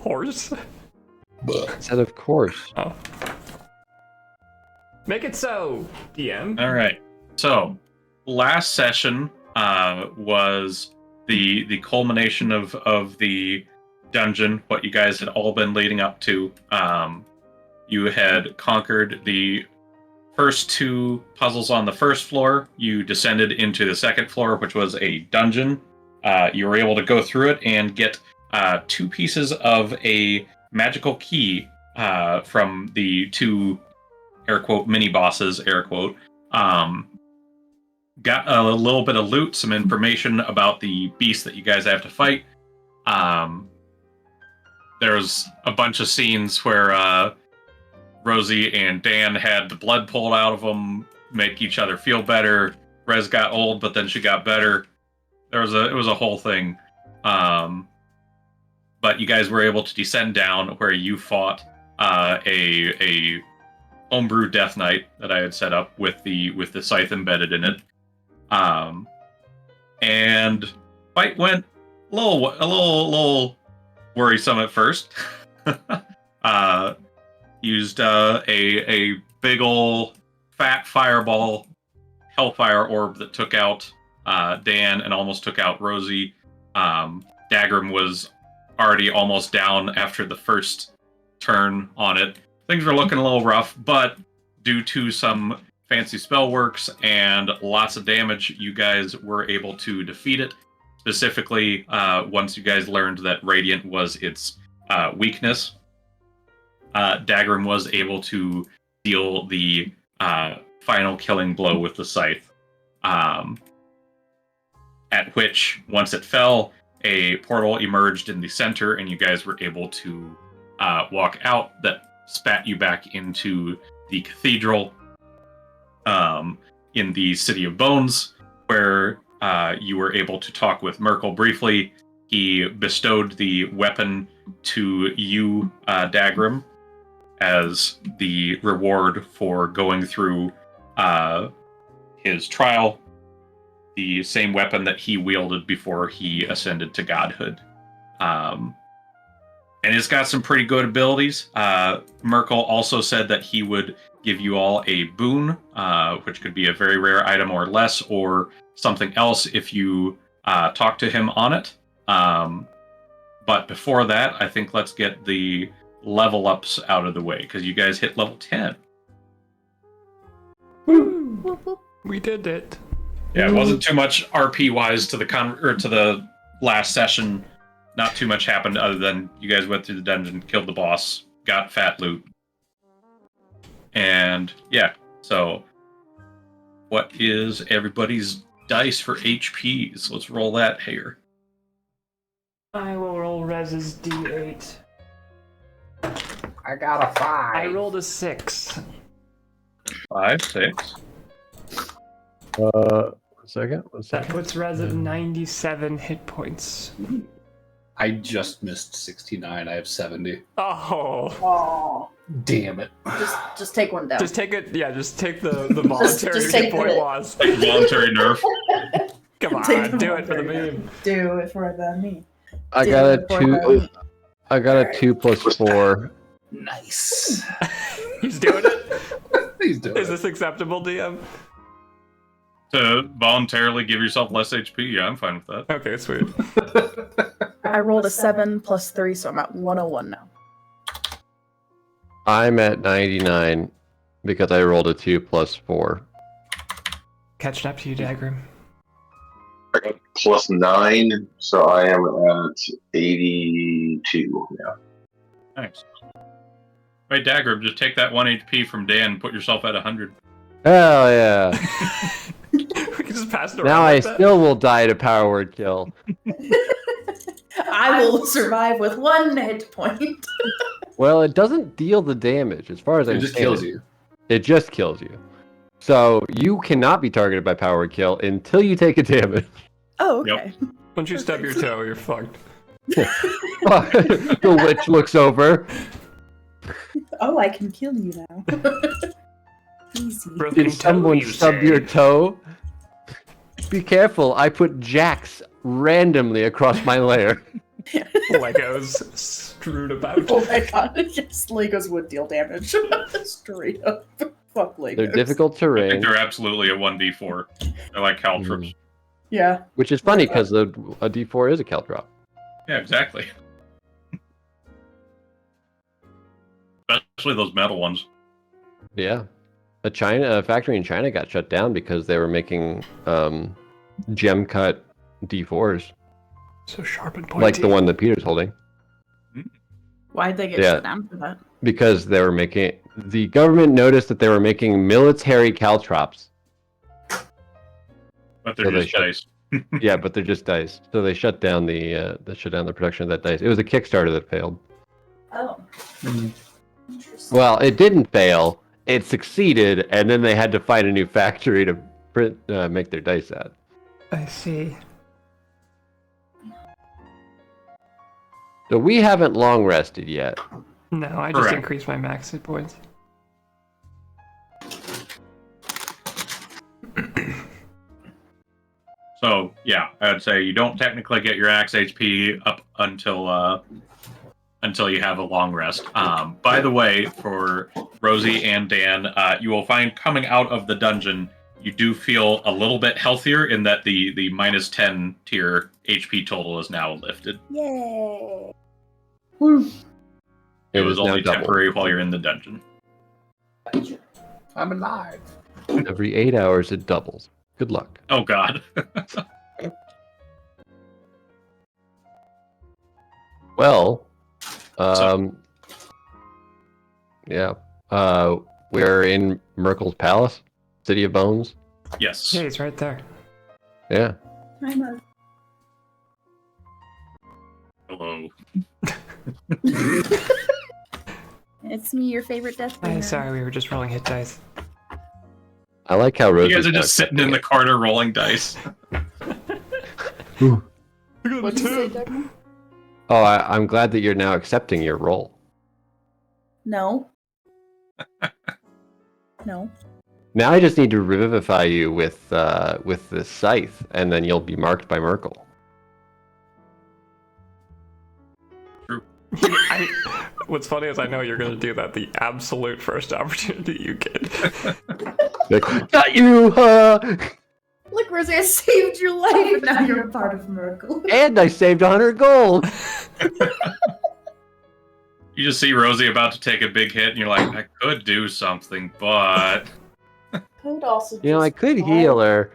course. I said of course. Oh. Make it so, DM. All right. So, last session was the culmination of the dungeon, what you guys had all been leading up to. You had conquered the first two puzzles on the first floor. You descended into the second floor, which was a dungeon. You were able to go through it and get 2 pieces of a magical key from the 2 air quote mini bosses, air quote. Got a little bit of loot, some information about the beast that you guys have to fight. There's a bunch of scenes where Rosie and Dan had the blood pulled out of them, make each other feel better. Rez got old, but then she got better. It was a whole thing. But you guys were able to descend down where you fought a homebrew Death Knight that I had set up with the scythe embedded in it. And fight went a little worrisome at first. Used a big ol' fat fireball hellfire orb that took out Dan and almost took out Rosie. Dagrim was already almost down after the first turn on it. Things were looking a little rough, but due to some fancy spell works and lots of damage, you guys were able to defeat it. Specifically, once you guys learned that Radiant was its weakness, Dagrim was able to deal the final killing blow with the scythe. At which, once it fell, a portal emerged in the center, and you guys were able to walk out that spat you back into the cathedral in the City of Bones, where you were able to talk with Merkel briefly. He bestowed the weapon to you, Dagrim, as the reward for going through his trial, the same weapon that he wielded before he ascended to godhood. And it's got some pretty good abilities. Merkel also said that he would give you all a boon, which could be a very rare item or less, or something else if you talk to him on it. But before that, I think let's get the level ups out of the way, because you guys hit level 10. Woo! We did it. Yeah, it wasn't too much RP wise to the last session. Not too much happened other than you guys went through the dungeon, killed the boss, got fat loot. And yeah, so what is everybody's dice for HPs? Let's roll that here. I will roll Rez's D8. I got a 5. I rolled a 6. 5, 6. 1 second. That puts Rez at 97 hit points. I just missed 69. I have 70. Oh. Oh, Damn it. just take one down. Just take it. Yeah, just take the voluntary just hit take point the- loss. Voluntary nerf. Come Take on, the do it for the voluntary meme. Do it for the me. I Do got a it for 2. the- I got a 2 plus 4. Nice. He's doing it. He's doing Is it. this acceptable, DM? To voluntarily give yourself less HP, yeah, I'm fine with that. Okay, sweet. I rolled a 7 plus 3, so I'm at 101 now. I'm at 99 because I rolled a 2 plus 4. Catching up to you, Dagrim. I got +9, so I am at 82 now. Nice. Right, Dagger, just take that 1 HP from Dan and put yourself at 100. Hell yeah. We can just pass it around. Now I like that. still will die to power word kill. I will survive with 1 hit point. Well, it doesn't deal the damage as far as I It just understand kills it. you. It just kills you. So you cannot be targeted by power word kill until you take a damage. Oh, okay. Once you stub your toe, you're fucked. The witch looks over. Oh, I can kill you now. Easy. Broken Did someone toe, you stub say. your toe? Be careful, I put jacks randomly across my lair. Legos strewed about. Oh my god, yes, Legos would deal damage. Straight up. Fuck Legos. They're difficult I think terrain, they're absolutely a 1d4. They're like caltrops. Yeah. which is funny because a D4 is a caltrop. Yeah, exactly. Especially those metal ones. Yeah. A factory in China got shut down because they were making gem cut D4s, So sharp and pointy. like the one that Peter's holding, Why'd they get Yeah. shut down for that? because the government noticed that they were making military caltrops. But they're So they just shut- dice. Yeah, but they're just dice. So they shut down the production of that dice. It was a Kickstarter that failed. Oh. Mhm. Interesting. Well, it didn't fail. It succeeded, and then they had to find a new factory to make their dice at. I see. So we haven't long rested yet. No, I just Correct. increased my max hit points. So yeah, I'd say you don't technically get your max HP up until you have a long rest. By the way, for Rosie and Dan, you will find coming out of the dungeon, you do feel a little bit healthier in that the -10 tier HP total is now lifted. Yay. It It was is now only double. temporary while you're in the dungeon. I'm alive. Every 8 hours it doubles. Good luck. Oh God. Well, yeah. We're in Merkel's palace, City of Bones. Yes. Yeah, he's right there. Yeah. I'm a... Hello. It's me, your favorite death Hey, bringer. sorry, we were just rolling hit dice. I like how Rosie. You guys are just sitting in the corner rolling dice. What'd you say, Dagmar? Oh, I'm glad that you're now accepting your role. No. No. Now I just need to revivify you with the scythe, and then you'll be marked by Merkel. What's funny is I know you're gonna do that the absolute first opportunity you get. Like, got you! Look, Rosie, I saved your life, and now you're a part of Merkel. And I saved 100 gold! You just see Rosie about to take a big hit, and you're like, I could do something, but Could also You know, I just could buy heal her.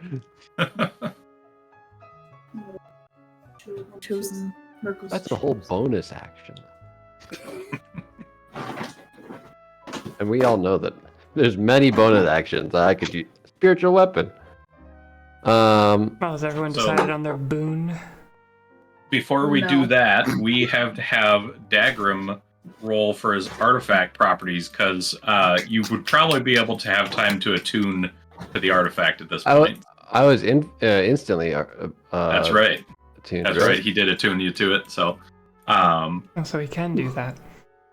chosen Merkel's That's the whole chosen. bonus action. And we all know that there's many bonus actions that I could use. Spiritual weapon. Well, has everyone So- decided on their boon? before we No. do that, we have to have Dagrim roll for his artifact properties, because you would probably be able to have time to attune to the artifact at this point. I was instantly. That's right. attuned, That's right. He did attune you to it. So, Oh, so he can do that.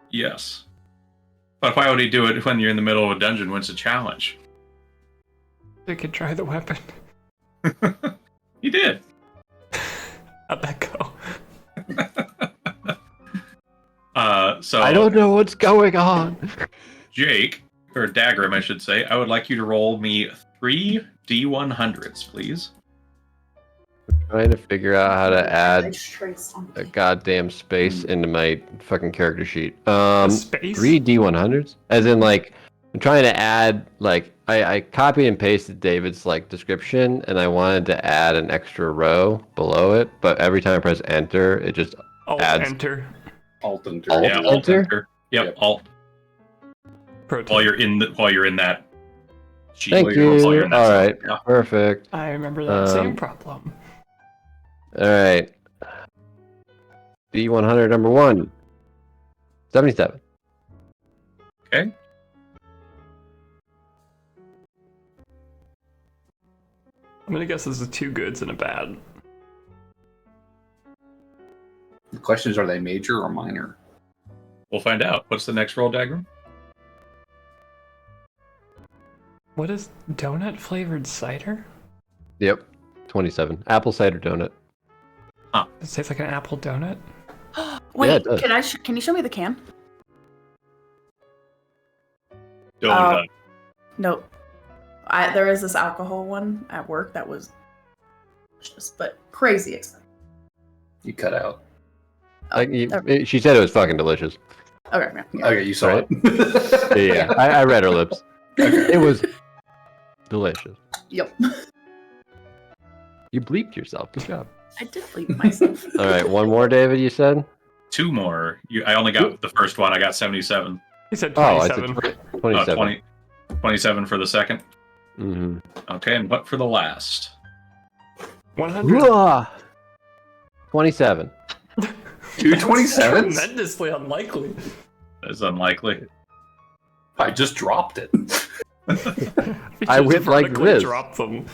yes. But why would he do it when you're in the middle of a dungeon when it's a challenge? They could try the weapon. He did. How'd that go? So I don't know what's going on. Jake, or Dagrim, I should say, I would like you to roll me 3 D100s, please. Trying to figure out how to add Nice trace on a it. goddamn space into my fucking character sheet. Space? 3 D100s? As in, like, I'm trying to add, like, I copied and pasted David's, like, description, and I wanted to add an extra row below it, but every time I press enter, it just Alt adds- enter. Alt and Alt? Yeah, Alt Enter? enter. Yep, Yep. Alt. Pro tip. While you're in that sheet. Thank while you're you. in that All cell. right, Yeah. perfect. I remember that same problem. All right. D100 number 1. 77. Okay. I'm gonna guess this is 2 goods and a bad. The question is, are they major or minor? We'll find out. What's the next roll, Dagrim? What is donut flavored cider? Yep. 27. Apple cider donut. It tastes like an apple donut. Wait, it does. can you show me the can? Donut. No. There is this alcohol one at work that was delicious, but crazy expensive. You cut out. She said it was fucking delicious. Okay, yeah. Okay, you saw Right. it. Yeah, I read her lips. It was delicious. Yep. You bleeped yourself. Good job. I did bleep myself. All right, one more, David. You said. 2 more. I only got the first one. I got 77. He said Oh, I 27. said Oh, 27. 27 for the second. Mm-hmm. Okay, and what for the last? 100. 27. 227? Tremendously unlikely. That's unlikely. I just dropped it. I Just went like vertically this. Drop them.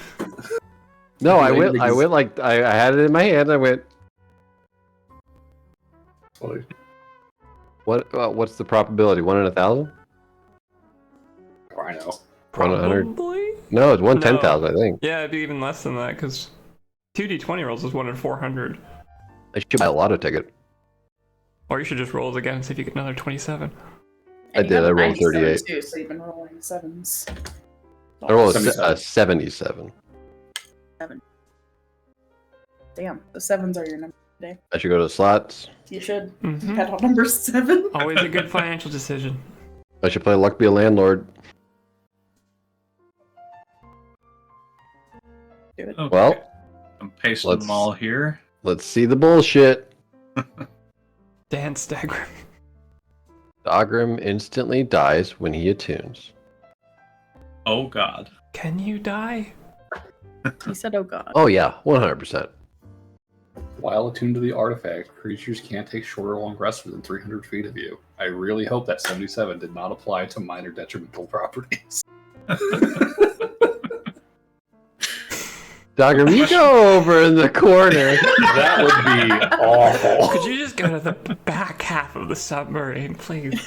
No, I Maybe went. I because- went like I had it in my hand. I went. Sorry. What's the probability? 1 in 1,000? I know. 1 in 100? Probably. No, it's 1 in No. 10,000. I think. Yeah, it'd be even less than that because 2d20 rolls is 1 in 400. I should buy a lotto ticket. Or you should just roll it again and see if you get another 27. I did. I rolled 38. Too, so you've been rolling sevens. I rolled 77. 77. Damn, the sevens are your number today. I should go to the slots. You should. Mhm. Head on number 7. Always a good financial decision. I should play Luck Be a Landlord. Do it. Okay. Well, I'm pasting let's- them all here. let's see the bullshit. Dance Dagger. Dogrim instantly dies when he attunes. Oh god. Can you die? He said, "Oh God." Oh yeah, 100%. While attuned to the artifact, creatures can't take short or long rests within 300 feet of you. I really hope that 77 did not apply to minor detrimental properties. Dogrim, you go over in the corner. That would be awful. Could you just go to the back half of the submarine, please?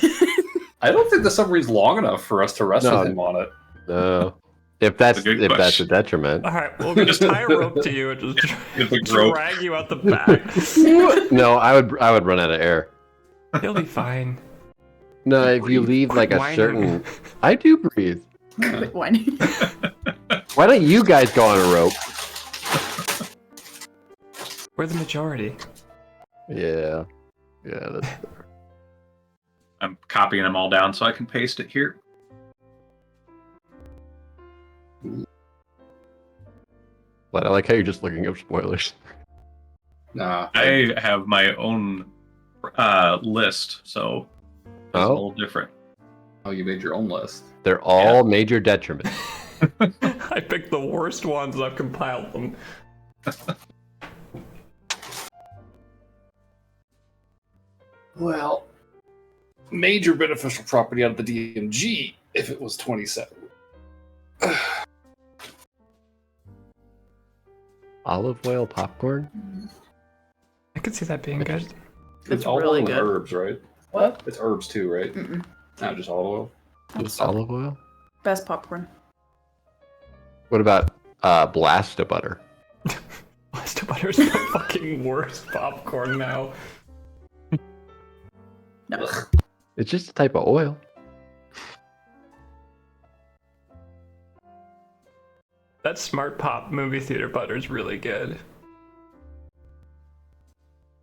I don't think the submarine's long enough for us to rest No. with him on it. No. If that's That's a good if that's a question. detriment. All right, we'll just tie a rope to you and just It's a rope. drag you out the back. No, I would run out of air. You'll be fine. No, if you leave like a whining. certain I do breathe. Quit whining. Why don't you guys go on a rope? We're the majority. Yeah. Yeah, that's I'm copying them all down so I can paste it here. but I like how you're just looking up spoilers. Nah. I have my own list, so it's a Oh. little different. Oh, you made your own list. They're all major detriments. I picked the worst ones. I've compiled them. Well, major beneficial property out of the DMG if it was 27. Olive oil popcorn? I could see that being good. It's all really with good. herbs, right? What? It's herbs too, right? Mm-mm. Not just olive oil. Just olive oil? Best popcorn. What about Blasta butter? Blaster Butter's the fucking worst popcorn now. No. It's just a type of oil. That Smart Pop movie theater butter is really good.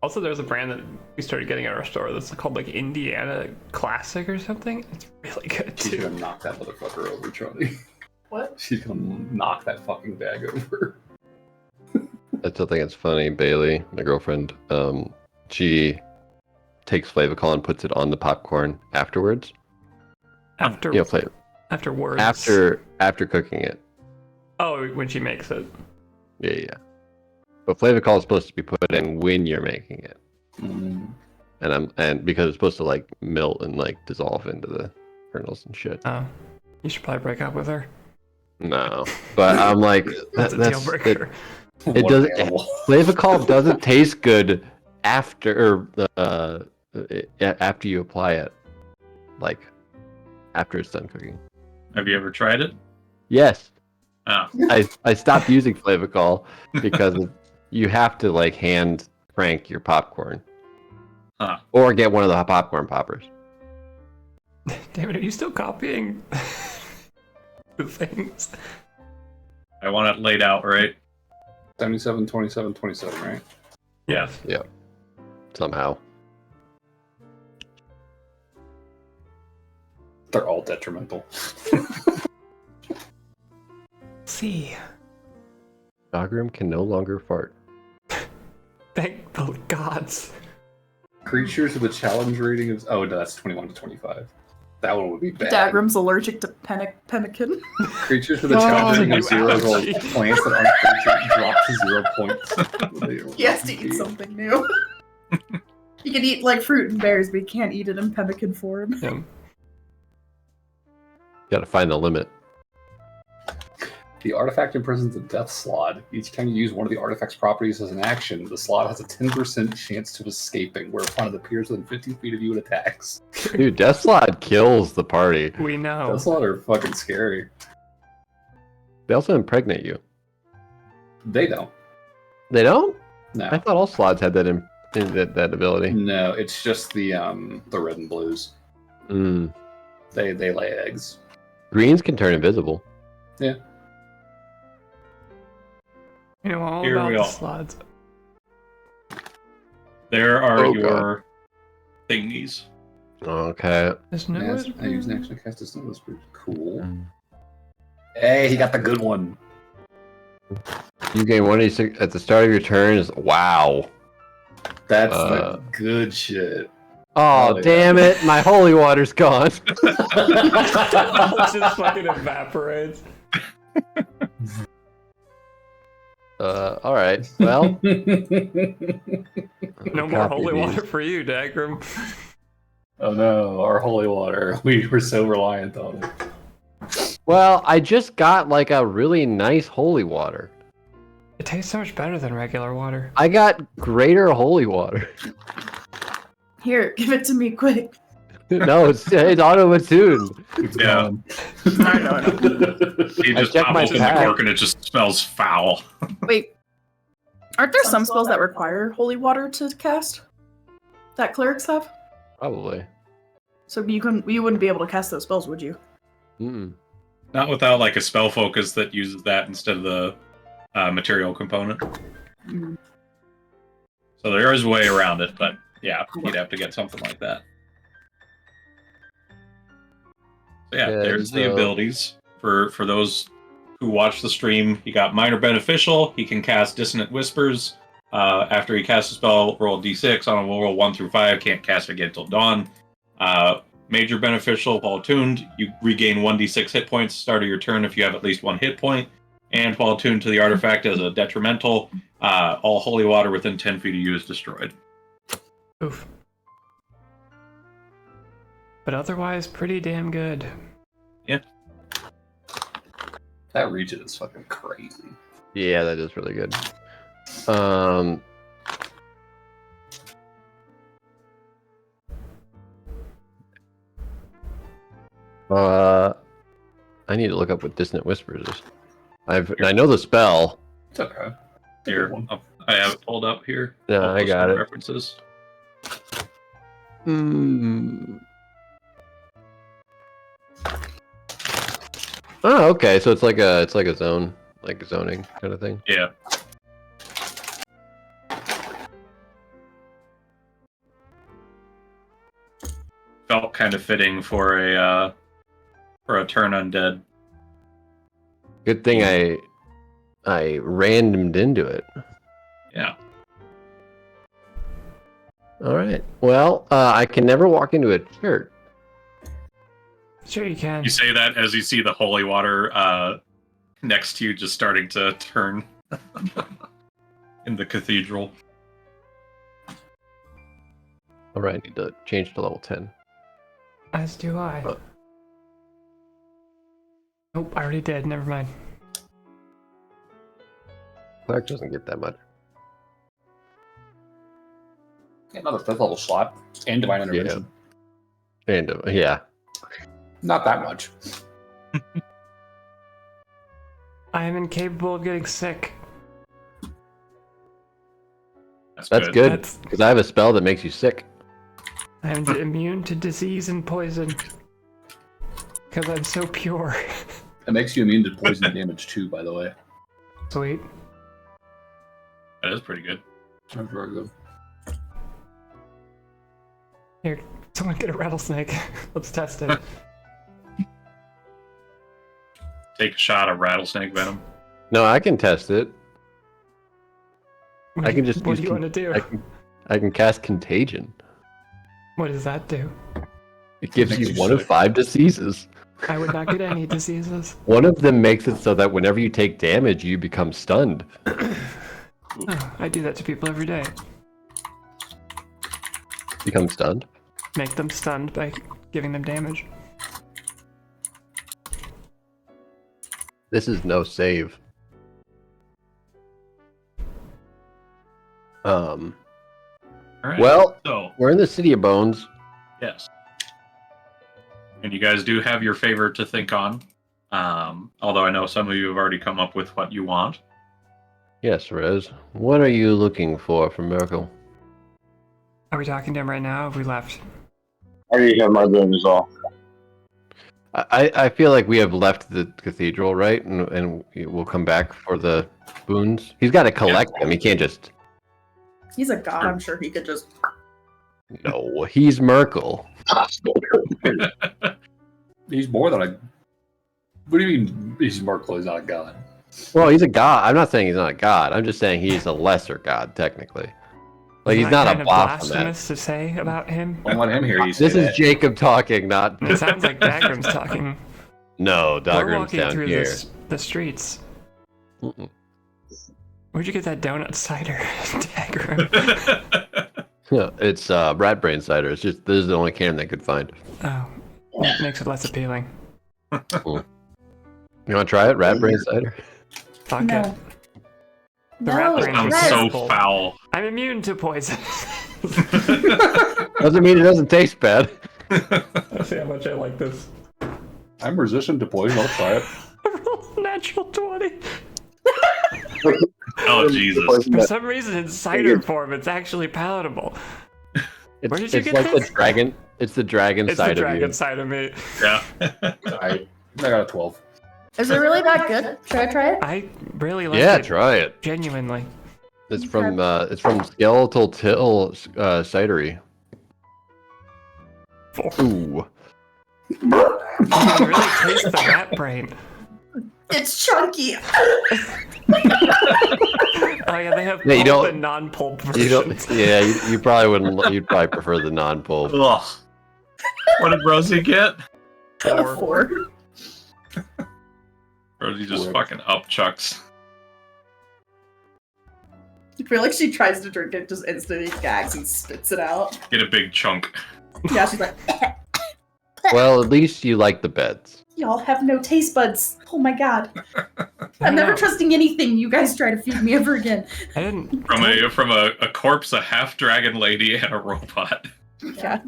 Also, there's a brand that we started getting at our store that's called like Indiana Classic or something. It's really good She's too. gonna knock that motherfucker over, Charlie. What? She's gonna knock that fucking bag over. That's something that's funny. Bailey, my girlfriend, she takes Flavacol and puts it on the popcorn afterwards. After You know, flavor afterwards. after cooking it. Oh, when she makes it. Yeah, yeah. But Flavacol is supposed to be put in when you're making it, Mm. and because it's supposed to like melt and like dissolve into the kernels and shit. Oh, you should probably break up with her. No, but I'm like That's a deal breaker. It What doesn't- an animal. Flavacol doesn't taste good after after you apply it, like after it's done cooking. Have you ever tried it? Yes, Oh, I stopped using Flavacol because you have to like hand crank your popcorn Or get one of the popcorn poppers. Damn it, are you still copying the things? I want it laid out right. 77, 27, 27, right? Yeah. Somehow. They're all detrimental. See. Dogrim can no longer fart. Thank the gods. Creatures with a challenge rating of... Oh, no, that's 21 to 25. That one would be bad. Dagram's allergic to pemmican. Creatures with a challenge rating of you 0 roll allergy. plants that aren't creature drop to 0 points. He has to eat something new. He can eat like fruit and berries, but he can't eat it in pemmican form. Yeah. Gotta find the limit. The artifact imprisons a death slot. Each time you use one of the artifact's properties as an action, the slot has a 10% chance of escaping, whereupon it appears within 15 feet of you and attacks. Dude, Death Slot kills the party. We know. Death slot are fucking scary. They also impregnate you. They don't. They don't? No. I thought all slots had that ability. No, it's just the red and blues. Mm. They lay eggs. Greens can turn invisible. Yeah. You know all Here about we the go. slots. There are Oh, your thingies. Okay. There's no I use an action to cast a Snow Whisper. Cool. Mm. Hey, he got the good one. You gain 1d6 at the start of your turns. Wow. That's the good shit. Oh, yeah. damn it. My holy water's gone. It just fucking evaporates. Alright. Well, No more copy holy these. water for you, Dagrim. Oh no, our holy water. We were so reliant on it. Well, I just got like a really nice holy water. It tastes so much better than regular water. I got greater holy water. Here, give it to me quick. No, it's auto attuned. It's Yeah. gone. I know. You just checked pop my open the pack. cork and it just smells foul. Wait, aren't there some spells that require holy water to cast? That clerics have? Probably. So you wouldn't be able to cast those spells, would you? Mm. Not without like a spell focus that uses that instead of the material component. Mm. So there is a way around it, but yeah, you'd have to get something like that. So yeah, Yeah, there's the so- abilities for those who watch the stream. You got minor beneficial. He can cast dissonant whispers. After he casts a spell, roll a d6 on a roll 1 through 5. Can't cast it again until dawn. Major beneficial, while attuned, you regain 1d6 hit points start of your turn if you have at least 1 hit point. And while attuned to the artifact as a detrimental, all holy water within 10 feet of you is destroyed. Oof. But otherwise, pretty damn good. That region is fucking crazy. Yeah, that is really good. I need to look up what Dissonant Whispers is. I know the spell. It's okay. Here, I have it pulled up here. Yeah, I'll I post got some it. References. Oh, okay. So it's like a zone, like zoning kind of thing. Yeah. Felt kind of fitting for a turn undead. Good thing I randomed into it. Yeah. All right. Well, I can never walk into a church. Sure you can. You say that as you see the holy water next to you just starting to turn in the cathedral. All right. I need to change to level 10. As do I. Oh. Nope, I already did. Never mind. Clark doesn't get that much. Another 5th level slot. And Divine Intervention. And yeah. Not that much. I am incapable of getting sick. That's good That's- because I have a spell that makes you sick. I'm immune to disease and poison. Because I'm so pure. It makes you immune to poison damage too, by the way. Sweet. That is pretty good. That's very good. Here, someone get a rattlesnake. Let's test it. Take a shot of rattlesnake venom. No, I can test it. What I do can you- just What use do you want to do? I can cast Contagion. What does that do? It gives Makes you you one of sick. 5 diseases. I would not get any diseases. One of them makes it so that whenever you take damage, you become stunned. Oh, I do that to people every day. Become stunned? Make them stunned by giving them damage. This is no save. All right. Well, So, we're in the City of Bones. yes. And you guys do have your favorite to think on. Although I know some of you have already come up with what you want. Yes, Rez. What are you looking for from Miracle? Are we talking to him right now? Or have we left? I already have my game as well. I feel like we have left the cathedral, right? And we'll come back for the boons. He's got to collect them. He can't just... He's a god. I'm sure he could just. No, he's Merkel. He's more than a. What do you mean he's Merkel? He's not a god. Well, he's a god. I'm not saying he's not a god. I'm just saying he's a lesser god, technically. Like, he's Isn't not that a kind of Baphomet. blasphemous to say about him? Don't let him hear you say This is that. Jacob talking, not... It sounds like Dagram's talking. No, We're Dagram's walking down through here. the streets. Mm-mm. Where'd you get that donut cider, Dagram? Yeah, it's rat brain cider. It's just this is the only can they could find. Oh, that makes it less appealing. You want to try it? Rat brain cider? Fuck No. it. The No, rat brain Sounds is Rez. so simple. foul. I'm immune to poison. Doesn't mean it doesn't taste bad. Let's see how much I like this. I'm resistant to poison. I'll try it. I rolled a natural 20. Oh, Jesus. For some reason, in cider form, it's actually palatable. It's, Where did you it's get like this? the dragon. It's the dragon It's side the of you. dragon side of me. Yeah. I got a 12. Is it really that good? Should I try it? I really like Yeah, it. try it. Genuinely. It's from Skeletal Till Cidery. Ooh. You can really taste the rat brain. It's chunky. Oh yeah, they have Yeah, you pulp don't- and non-pulp You versions. don't. Yeah, you probably wouldn't. You'd probably prefer the non-pulp. Ugh. What did Rosie get? A 4. Rosie just Four. fucking upchucks. I feel like she tries to drink it, just instantly gags and spits it out. Get a big chunk. Yeah, she's like, Well, at least you like the beds. y'all have no taste buds. Oh my god. I'm never know. trusting anything you guys try to feed me ever again. I didn't. From a corpse, a half dragon lady, and a robot. Yeah.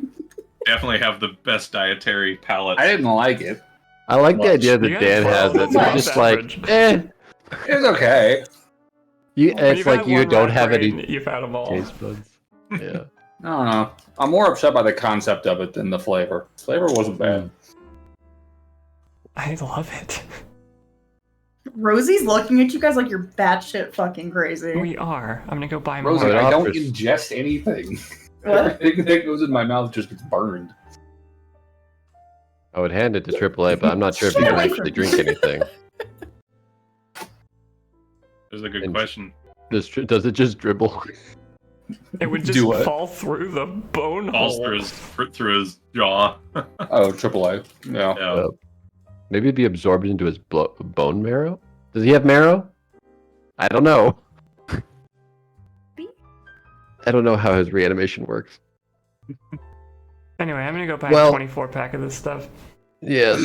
Definitely have the best dietary palate. I didn't like it. I like the Much. idea that You Dan guys has were it. It's above just like, average. It was okay. you. When It's you've like had you one don't rat have brain, any You've had them all. taste buds. Yeah. I don't know. I'm more upset by the concept of it than the flavor. Flavor wasn't bad. I love it. Rosie's looking at you guys like you're batshit fucking crazy. We are. I'm gonna go buy more. Rosie, it I don't offers- ingest anything. What? Everything that goes in my mouth just gets burned. I would hand it to AAA, but I'm not sure if you Get can away actually from drink me. anything. There's a good And- question. Does it just dribble? It would just Do what? fall through the bone Falls hole. through his jaw. Oh, AAA. Yeah. Yeah. Maybe it'd be absorbed into his bone marrow? Does he have marrow? I don't know. I don't know how his reanimation works. Anyway, I'm gonna go buy Well- a 24 pack of this stuff. Yes.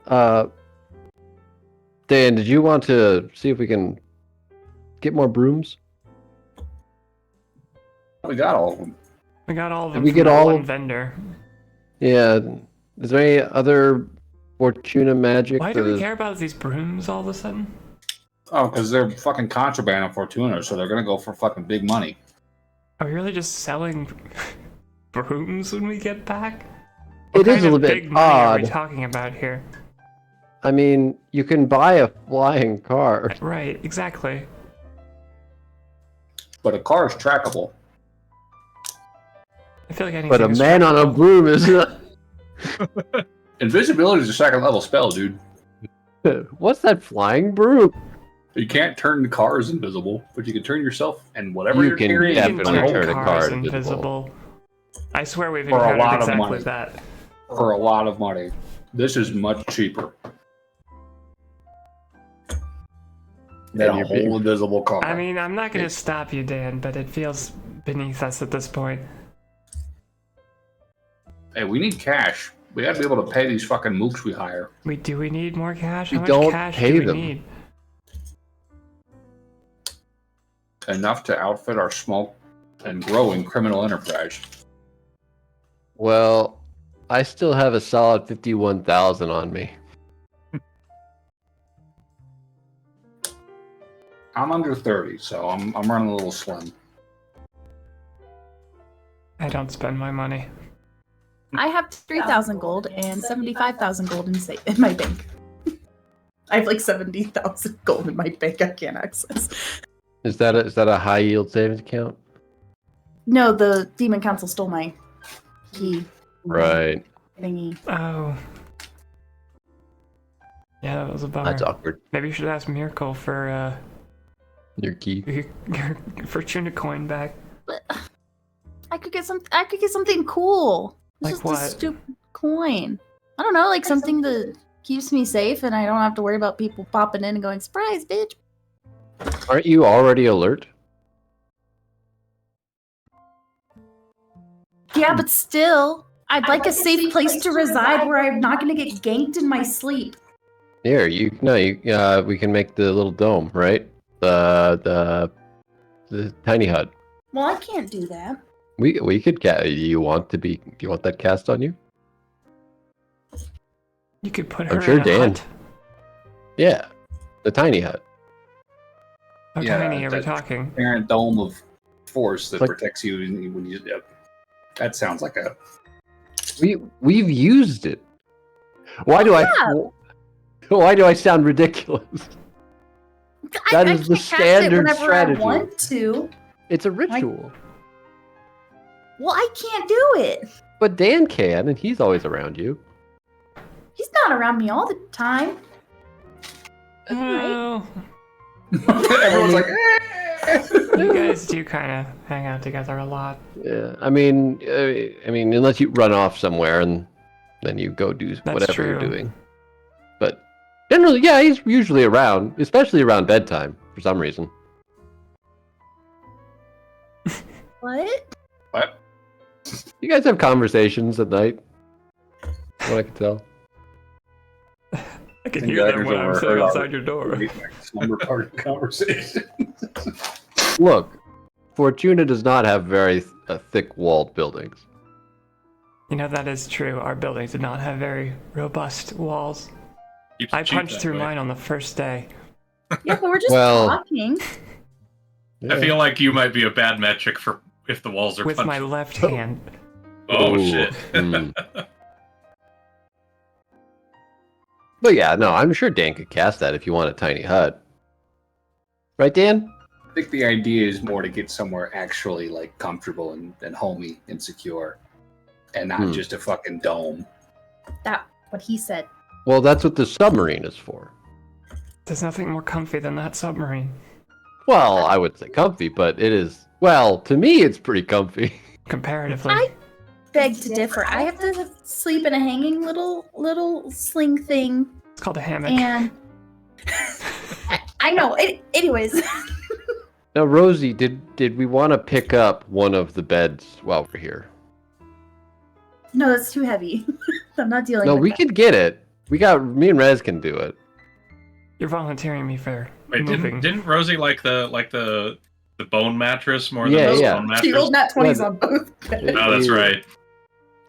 Yeah. Dan, did you want to see if we can get more brooms? We got all of them. We got all of Did them we from get that all one of- vendor. Yeah. Is there any other Fortuna magic? Why do that we is- care about these brooms all of a sudden? Oh, because they're fucking contraband on Fortuna, so they're gonna go for fucking big money. Are we really just selling brooms when we get back? It is a little big bit money are we odd. talking about here? I mean, you can buy a flying car. Right, exactly. But a car is trackable. I feel like anything But a is man on a trackable. broom is not. Invisibility is a second level spell, dude. What's that flying broom? You can't turn cars invisible, but you can turn yourself and whatever You you're can carrying. You can definitely turn turn a cars car invisible. I swear we've For a encountered lot of exactly money. that. For a lot of money. This is much cheaper than And a you're being- whole invisible car. I mean, I'm not gonna stop you, Dan, but it feels beneath us at this point. Hey, we need cash. We gotta be able to pay these fucking mooks we hire. Do we need more cash? We How much don't cash pay do we them. need? Enough to outfit our small and growing criminal enterprise. Well, I still have a solid 51,000 on me. I'm under 30, so I'm running a little slim. I don't spend my money. I have 3,000 gold and 75,000 gold in my bank. I have like 70,000 gold in my bank I can't access. Is that a high yield savings account? No, the Demon Council stole my key Right. thingy. Oh. Yeah, that was a bummer. That's awkward. Maybe you should ask Miracle for Your key. your Fortuna coin back. But I could get something cool. It's Like just what? a stupid coin. I don't know, like something that keeps me safe and I don't have to worry about people popping in and going, surprise, bitch. Aren't you already alert? Yeah, but still, I'd like a safe place to reside where I'm not going to get ganked in my sleep. Here, we can make the little dome, right? The tiny hut. Well, I can't do that. We could you want that cast on you? You could put I'm her sure in a Dan- hut. Yeah. The tiny hut. How Yeah, tiny are we that- talking? Parent dome of force that Like- protects you when you. Yep. That sounds like a. We've used it. Why do why do I sound ridiculous? That is the can't cast it standard whenever strategy. I want to. It's a ritual. Well, I can't do it. But Dan can, and he's always around you. He's not around me all the time. Well, Everyone's like, you guys do kind of hang out together a lot. Yeah, I mean, unless you run off somewhere and then you go do whatever you're true. doing. But generally, yeah, he's usually around, especially around bedtime for some reason. What? What? You guys have conversations at night. What I can tell. I can And hear them daggers when I'm over sitting her outside your door. slumber party conversation. Look, Fortuna does not have very thick-walled buildings. You know, that is true. Our buildings did not have very robust walls. Keeps it I cheap punched that through way. mine on the first day. Yeah, but we're just Well- talking. I feel like you might be a bad metric for if the walls are With my punched. left hand. Oh Ooh, shit. hmm. But yeah, no, I'm sure Dan could cast that if you want a tiny hut. Right, Dan? I think the idea is more to get somewhere actually like comfortable and homey and secure, and not Hmm. just a fucking dome. That what he said. Well, that's what the submarine is for. There's nothing more comfy than that submarine. Well, I would say comfy, but it is. Well, to me, it's pretty comfy. Comparatively. I beg to differ. I have to sleep in a hanging little sling thing, It's called a hammock. and I know. Anyways, Now, Rosie, did we want to pick up one of the beds while we're here? no, that's too heavy. I'm not dealing. No, with we that. could get it. Me and Rez can do it. You're volunteering me for Wait, moving. didn't Rosie like the bone mattress more Yeah, than the yeah. stone She mattress? rolled nat 20s Yeah. on both. Oh, that's right.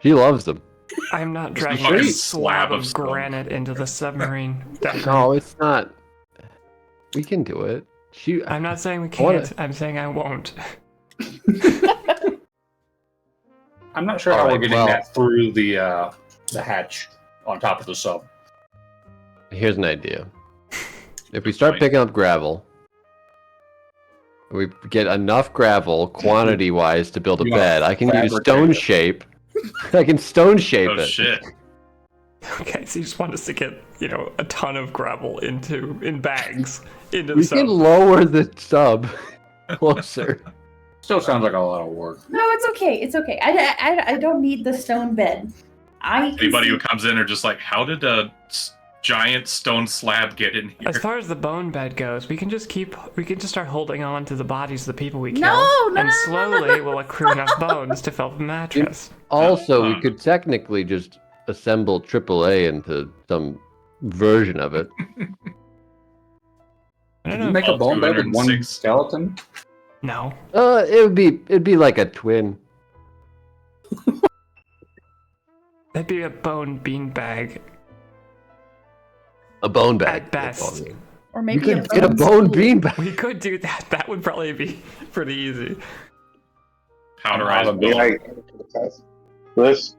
She loves them. I'm not Just a dragging fucking a slab slab of of stone. granite into the submarine. No, it's not. We can do it. I'm not saying we wanna- can't. I'm saying I won't. I'm not sure how Alright, we're getting well- that through the hatch on top of the sub. Here's an idea. If we start picking up gravel, we get enough gravel quantity-wise to build a You want bed. I can use fabric stone area. shape. I can stone shape Oh it. shit! Okay, so you just want us to get, a ton of gravel in bags into the We sub. can lower the sub closer. Still sounds like a lot of work. No, it's okay. It's okay. I don't need the stone bed. I can Anybody see- who comes in are just like, how did a giant stone slab get in here? As far as the bone bed goes, we can just start holding on to the bodies of the people we kill. No, no, and no, no, slowly we'll accrue enough bones to fill the mattress. Also, we Uh-huh. could technically just assemble AAA into some version of it. I Did don't you know. make a Oh, bone bed with one 206. skeleton? No. It'd be like a twin. That'd be a bone bean bag A bone bag. at best. or You maybe could get a bone stool. bean bag. We could do that. That would probably be pretty easy. Powderized Be bone. like, this.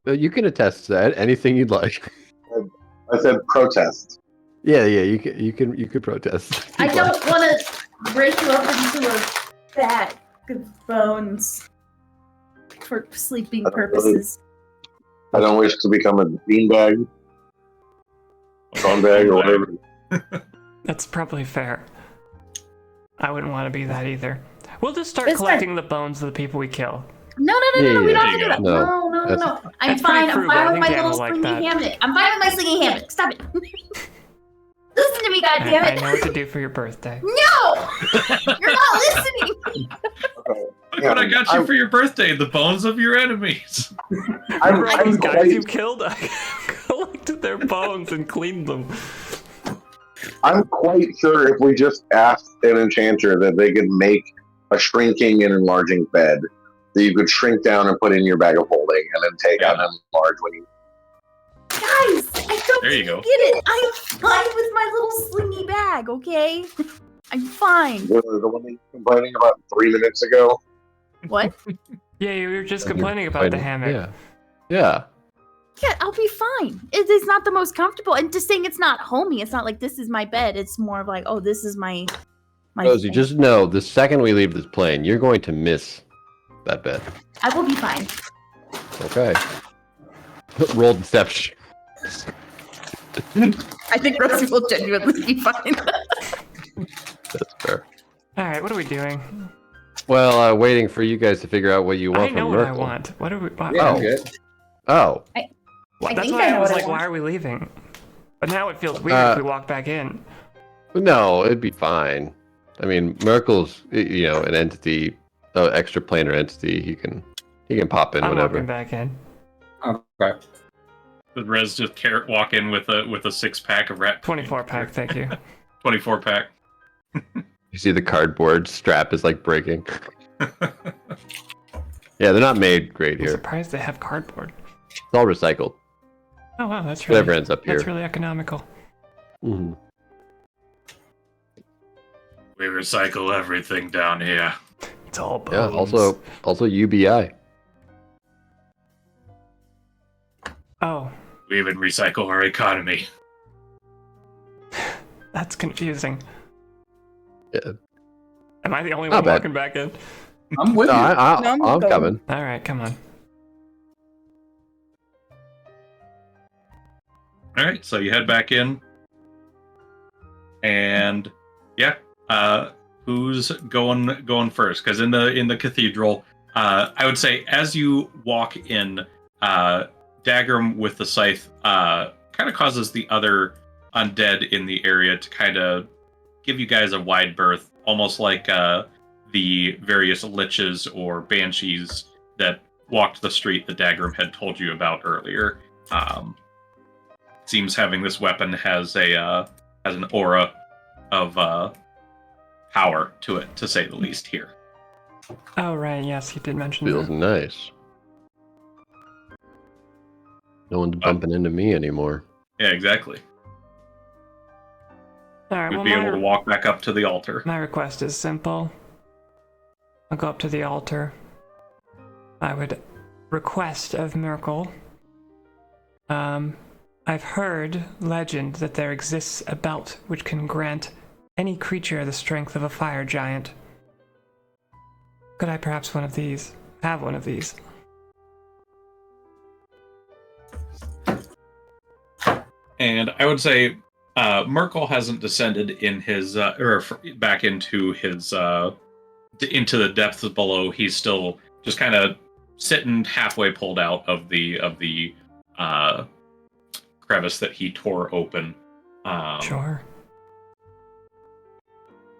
You can attest to that. Anything you'd like. I said protest. Yeah, you could protest. I don't want to break you up into a bag of bones for sleeping purposes. I don't wish to become a beanbag, bone bag, or whatever. That's probably fair. I wouldn't want to be that either. We'll just start It's collecting the bones of the people we kill. No, Yeah, we yeah, don't there have to you do go. that. No, No. that's- I'm That's fine. pretty I'm frugal. fine I with think my Dan little will like slingy that. hammock. I'm fine with my slingy hammock. Stop it. Listen to me, I goddammit. know what to do for your birthday. No! You're not listening! Look what I got you for your birthday, the bones of your enemies. Remember all those I'm guys you quite, killed? I collected their bones and cleaned them. I'm quite sure if we just asked an enchanter that they could make a shrinking and enlarging bed that you could shrink down and put in your bag of holding and then take out and enlarge when you. Guys, I don't There you think go. get it. I'm fine with my little slingy bag, okay? I'm fine. The one that you were complaining about 3 minutes ago. What? Yeah, you were just complaining about the hammock. Yeah. Yeah, I'll be fine. It is not the most comfortable. And just saying it's not homey. It's not like this is my bed. It's more of like, oh, this is my Rosie, thing. just know the second we leave this plane, you're going to miss that bed. I will be fine. Okay. Roll deception. I think Rosie will genuinely be fine. That's fair. Alright, what are we doing? Well, waiting for you guys to figure out what you want I know from what I Merkel. want. What are we? Yeah, Oh. I'm good. Oh, That's think why I I know was what I like, want. why are we leaving? But now it feels weird if we walk back in. no, it'd be fine. I mean, Merkel's, an entity, extra planar entity. He can pop in I'm whenever. walking back in. Okay. Did Rez just walk in with a 6-pack of rat? 24 pack, thank you. 24-pack. You see the cardboard strap is like breaking. Yeah, they're not made great I'm here. surprised they have cardboard. It's all recycled. Oh wow, that's Whatever really ends up here. that's really economical. Mhm. We recycle everything down here. It's all bones. Yeah. Also UBI. Oh, We even recycle our economy. that's confusing. Yeah. Am I the only Not one bad. walking back in? I'm with No, you. I'm going. coming. All right, come on. All right, so you head back in, and who's going first? Because in the cathedral, I would say as you walk in, Dagram with the scythe kind of causes the other undead in the area to kind of give you guys a wide berth, almost like the various liches or banshees that walked the street that Dagram had told you about earlier. Seems having this weapon has an aura of power to it, to say the least. Here, Oh right, yes, you did mention Feels that. nice. No one's bumping into me anymore. yeah, exactly. All right, You'd well be able to walk back up to the altar. my request is simple. I'll go up to the altar. I would request of Merkel. I've heard legend that there exists a belt which can grant any creature the strength of a fire giant. Could I perhaps have one of these? And I would say Merkel hasn't descended in his back into his into the depths below. He's still just kind of sitting halfway pulled out of the crevice that he tore open. Sure.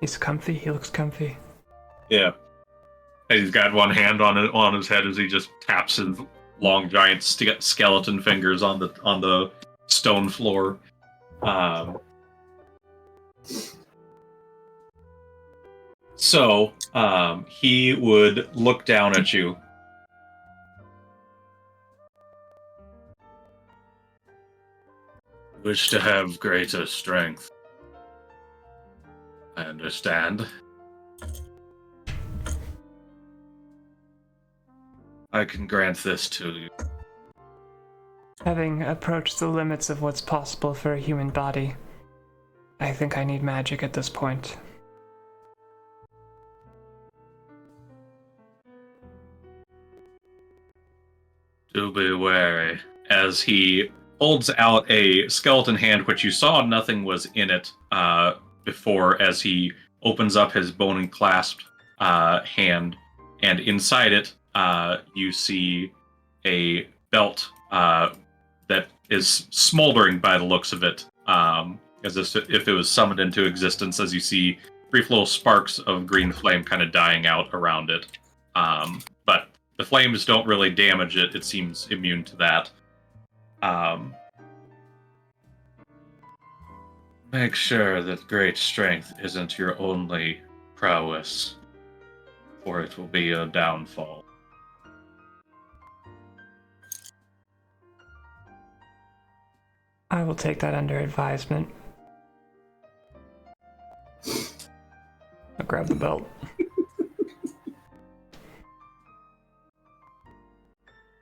He's comfy. He looks comfy. Yeah. And he's got one hand on his head as he just taps his long, giant skeleton fingers on the stone floor. So he would look down at you. Wish to have greater strength. I understand. I can grant this to you. Having approached the limits of what's possible for a human body, I think I need magic at this point. Do be wary. As he holds out a skeleton hand, which you saw nothing was in it before, as he opens up his bone and clasped hand, and inside it you see a belt that is smoldering by the looks of it, as if it was summoned into existence, as you see brief little sparks of green flame kind of dying out around it. But the flames don't really damage it. It seems immune to that. Make sure that great strength isn't your only prowess, or it will be a downfall. I will take that under advisement. I'll grab the belt.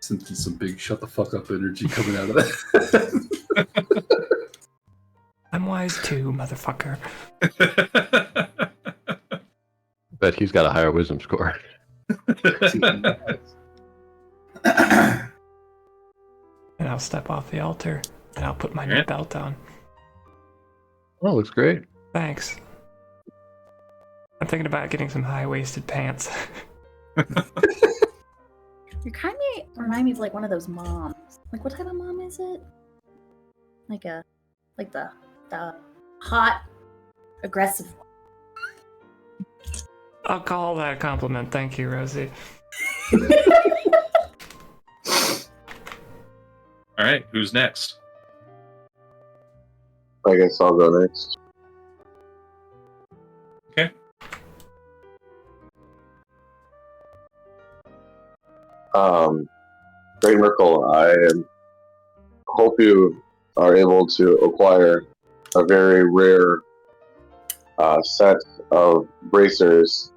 Sensing some big shut the fuck up energy coming out of that. I'm wise too, motherfucker. Bet he's got a higher wisdom score. And I'll step off the altar, and I'll put my new belt on. Oh, looks great. Thanks. I'm thinking about getting some high-waisted pants. You kind of remind me of like one of those moms. Like, what type of mom is it? Like the hot, aggressive one. I'll call that a compliment. Thank you, Rosie. All right, who's next? I guess I'll go next. Okay. Great Merkel, I hope you are able to acquire a very rare set of bracers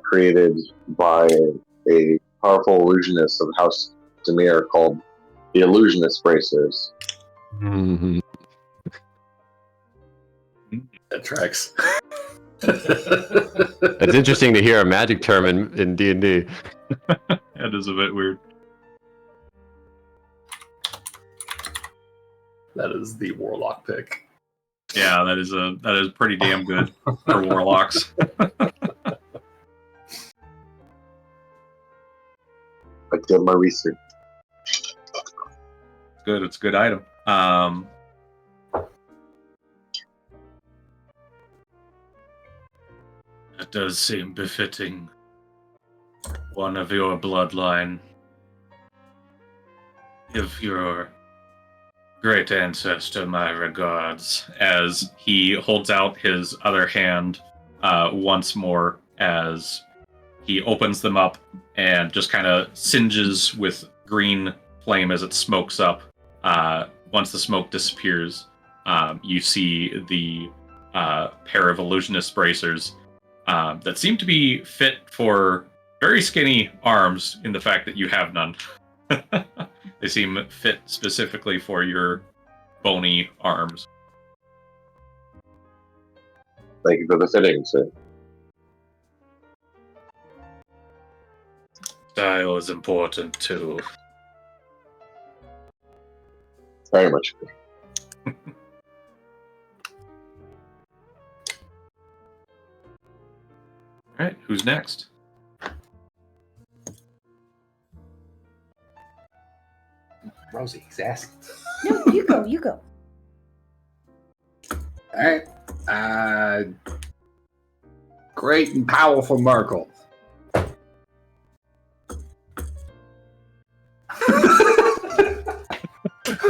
created by a powerful illusionist of House Demir called the Illusionist Bracers. Mm-hmm. That tracks. It's interesting to hear a magic term in D&D. That is a bit weird. That is the warlock pick. Yeah, that is pretty damn good for warlocks. I did my research. Good, it's a good item. It does seem befitting one of your bloodline. Give your great ancestor my regards, as he holds out his other hand once more, as he opens them up and just kind of singes with green flame as it smokes up. Once the smoke disappears, you see the pair of illusionist bracers that seem to be fit for very skinny arms in the fact that you have none. They seem fit specifically for your bony arms. Thank you for the fitting, sir. Style is important too. Very much. All right, who's next? Rosie, he's asking. No, you go. You go. All right. Great and powerful Merkel.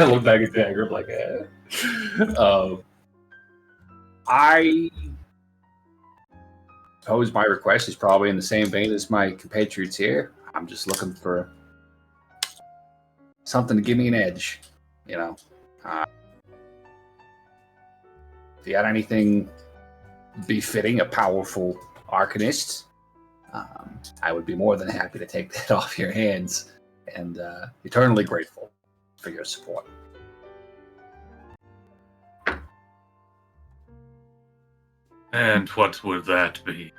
I look back at Dagger, I'm like, I suppose my request is probably in the same vein as my compatriots here. I'm just looking for something to give me an edge, you know. If you got anything befitting a powerful arcanist, I would be more than happy to take that off your hands, and eternally grateful for your support. And what would that be?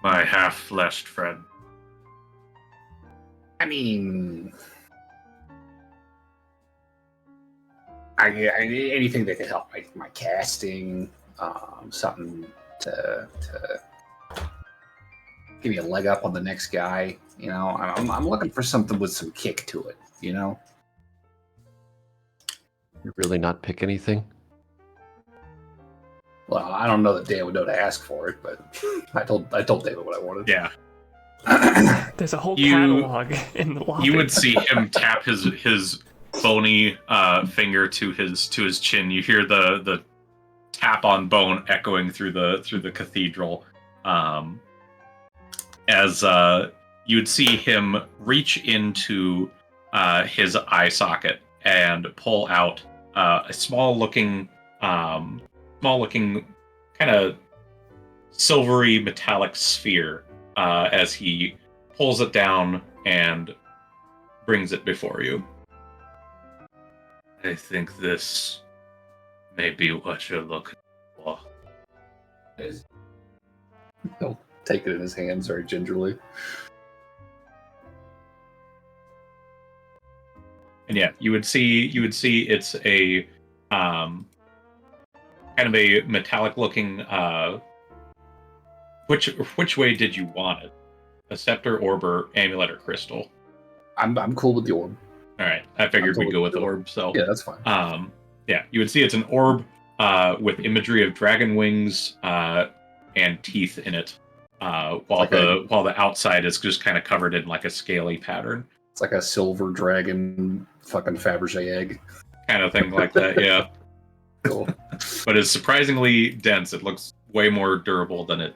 My half-fleshed friend. I mean, anything that could help my casting, something to give me a leg up on the next guy. You know, I'm looking for something with some kick to it. You know, You really not pick anything? well, I don't know that Dan would know to ask for it, but I told David what I wanted. Yeah. There's a whole You- catalog in the lobby. You would see him tap his bony finger to his chin. You hear the tap on bone echoing through the cathedral, as you'd see him reach into his eye socket and pull out a small looking kind of silvery metallic sphere as he pulls it down and brings it before you. I think this may be what you're looking for. He'll take it in his hands very gingerly. And yeah, you would see it's a kind of a metallic looking which way did you want it? A scepter, orb, or amulet, or crystal? I'm cool with the orb. All right, I figured I'm we'd go with cool with orb. So Yeah, that's fine. yeah, you would see it's an orb with imagery of dragon wings and teeth in it, while Okay. the outside is just kind of covered in like a scaly pattern, It's like a silver dragon fucking Fabergé egg. kind of thing like that. Yeah, Cool. but it's surprisingly dense. It looks way more durable than it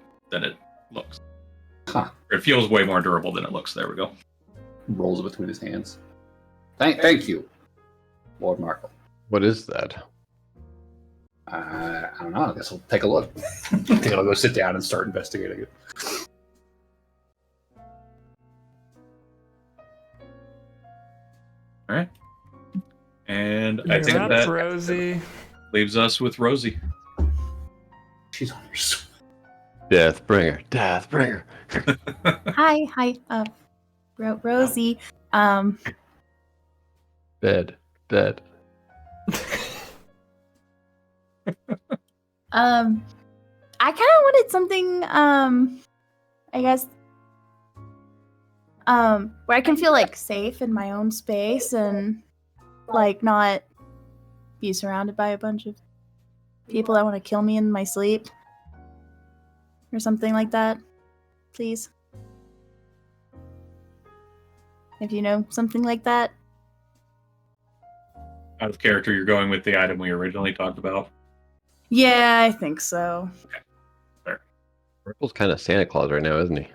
looks. Huh. Or it feels way more durable than it looks. There we go. Rolls it between his hands. Thank you, Lord Markle. What is that? I don't know. I guess we'll take a look. I think I'll go sit down and start investigating it. All right, and I You're think up, that Rosie. leaves us with Rosie. She's on your side. Deathbringer. Deathbringer. Hi. Rosie. Dead. Dead. I kind of wanted something, I guess, where I can feel like safe in my own space and like not be surrounded by a bunch of people that want to kill me in my sleep or something like that. Please. If you know something like that. Out of character, you're going with the item we originally talked about. Yeah, I think so. Purple's kind of Santa Claus right now, isn't he?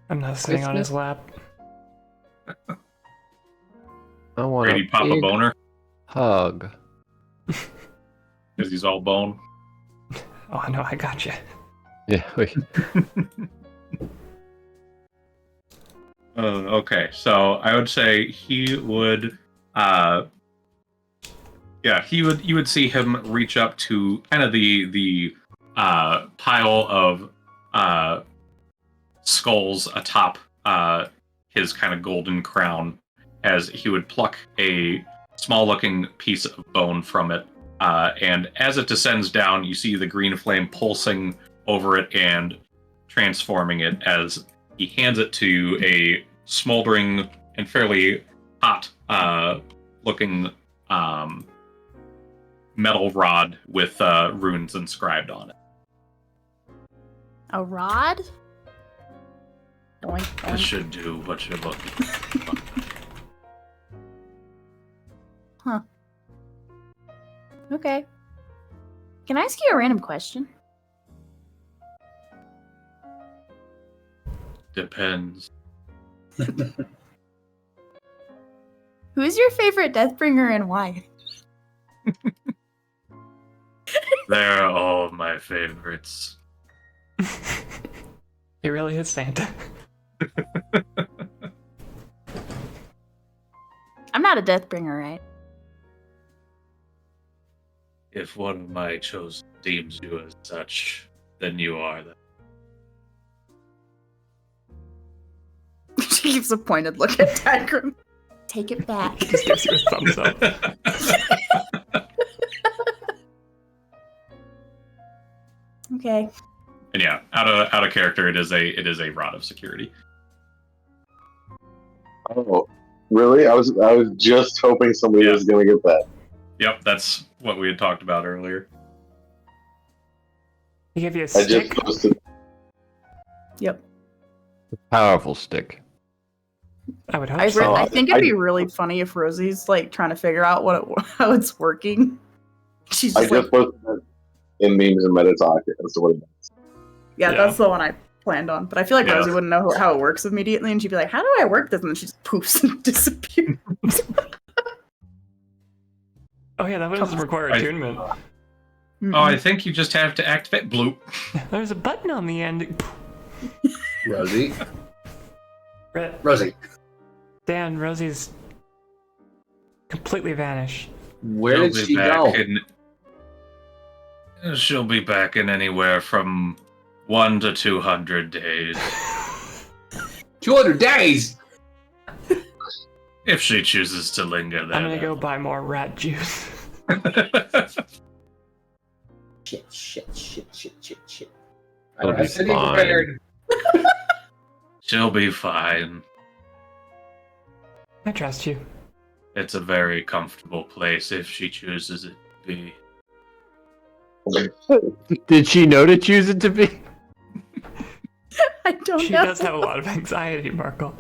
I'm not sitting on his lap. I want Ready to pop a big boner hug. because he's all bone. Oh no, I got you. Yeah. Wait. Okay, so I would say he would, you would see him reach up to kind of the pile of skulls atop his kind of golden crown, as he would pluck a small-looking piece of bone from it, and as it descends down, you see the green flame pulsing over it and transforming it as he hands it to a smoldering and fairly hot looking metal rod with runes inscribed on it. A rod? Doink, This doink. should do what you're looking for. Huh. Okay. Can I ask you a random question? Depends. Who's your favorite Deathbringer and why? They're all my favorites. He really is Santa. I'm not a Deathbringer, right? If one of my chosen deems you as such, then you are that. She gives a pointed look at Dagrim. Take it back. He just gives you a thumbs up. Okay. And yeah, out of character, it is a rod of security. Oh, really? I was just hoping somebody Yeah. was going to get that. Yep, that's what we had talked about earlier. He gave you a I just stick. posted. Yep. Powerful stick. I would hope I so. think it'd be really funny if Rosie's like trying to figure out how it's working. She's I just like, just posted it in memes and meta talk as to what it is. yeah, Yeah. that's the one I planned on. But I feel like Yeah. Rosie wouldn't know how it works immediately, and she'd be like, "How do I work this?" And then she just poofs and disappears. Oh yeah, that doesn't require I- attunement. Oh, I think you just have to activate bloop. There's a button on the end. Rosie. Re- Rosie, Dan, Rosie's completely vanished. where did she go? She'll be back in anywhere from 1 to 200 days. 200 days! If she chooses to linger there. I'm gonna go buy more rat juice. Shit. It'll be Sitting fine. prepared. She'll be fine. I trust you. It's a very comfortable place if she chooses it to be. Did she know to choose it to be? I don't She know. does have a lot of anxiety, Markle.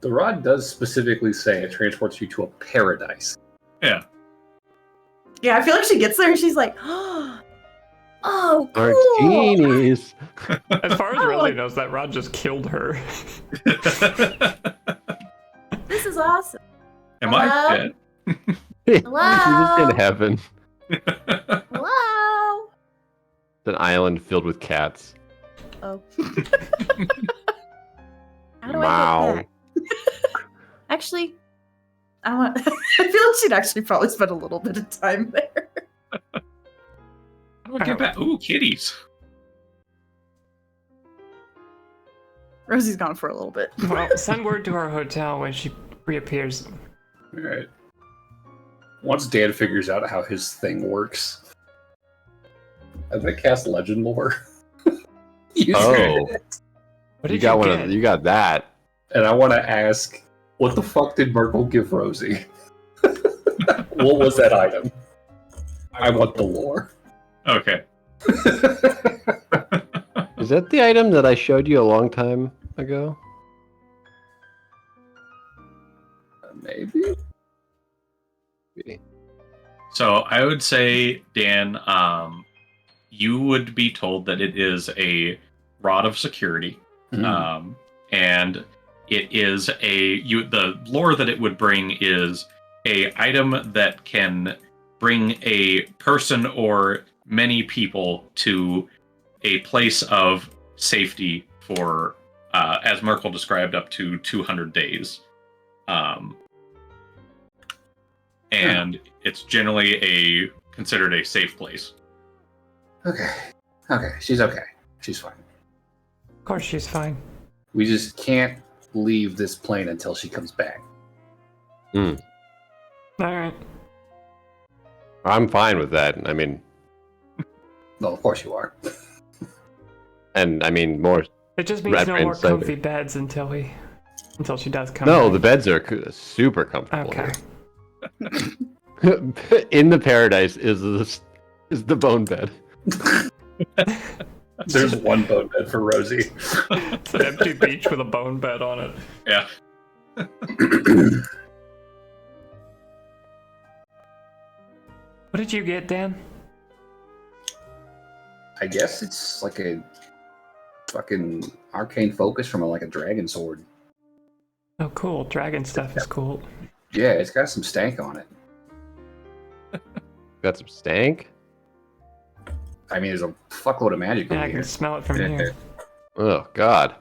The rod does specifically say it transports you to a paradise. Yeah. Yeah, I feel like she gets there and she's like, "Oh, cool." Martinis. As far as Oh, Rosie like- knows, that rod just killed her. This is awesome." Am I Hello? dead? She's just in heaven. Hello. It's an island filled with cats. Oh. How do Wow. I get back? Actually, I want. I feel like she'd actually probably spend a little bit of time there. How do I get back? Ooh, kitties. Rosie's gone for a little bit. Well, send word to our hotel when she reappears. Alright. Once Dan figures out how his thing works, I'm gonna cast Legend Lore. Oh, What you did got one. get? You got that. And I want to ask, what the fuck did Merkel give Rosie? What was that item? I want the lore. Okay. Is that the item that I showed you a long time ago? Maybe? So I would say, Dan, you would be told that it is a rod of security, and it is the lore that it would bring is a item that can bring a person or many people to a place of safety for, as Merkel described, up to 200 days. And it's generally considered a safe place. Okay. Okay. She's okay. She's fine. Of course, she's fine. We just can't leave this plane until she comes back. All right. I'm fine with that. I mean, Well, of course you are. and I mean more. It just means Rat no brain more cyber. comfy beds until she does come. No, back. the beds are super comfortable. Okay. Here. In the paradise is the bone bed. There's one boat bed for Rosie. It's an empty beach with a bone bed on it. Yeah. What did you get, Dan? I guess it's like a fucking arcane focus from a dragon sword. Oh, cool. Dragon stuff is cool. Yeah, it's got some stank on it. Got some stank. I mean, there's a fuckload of magic Yeah, in I can here. smell it from here. Oh God.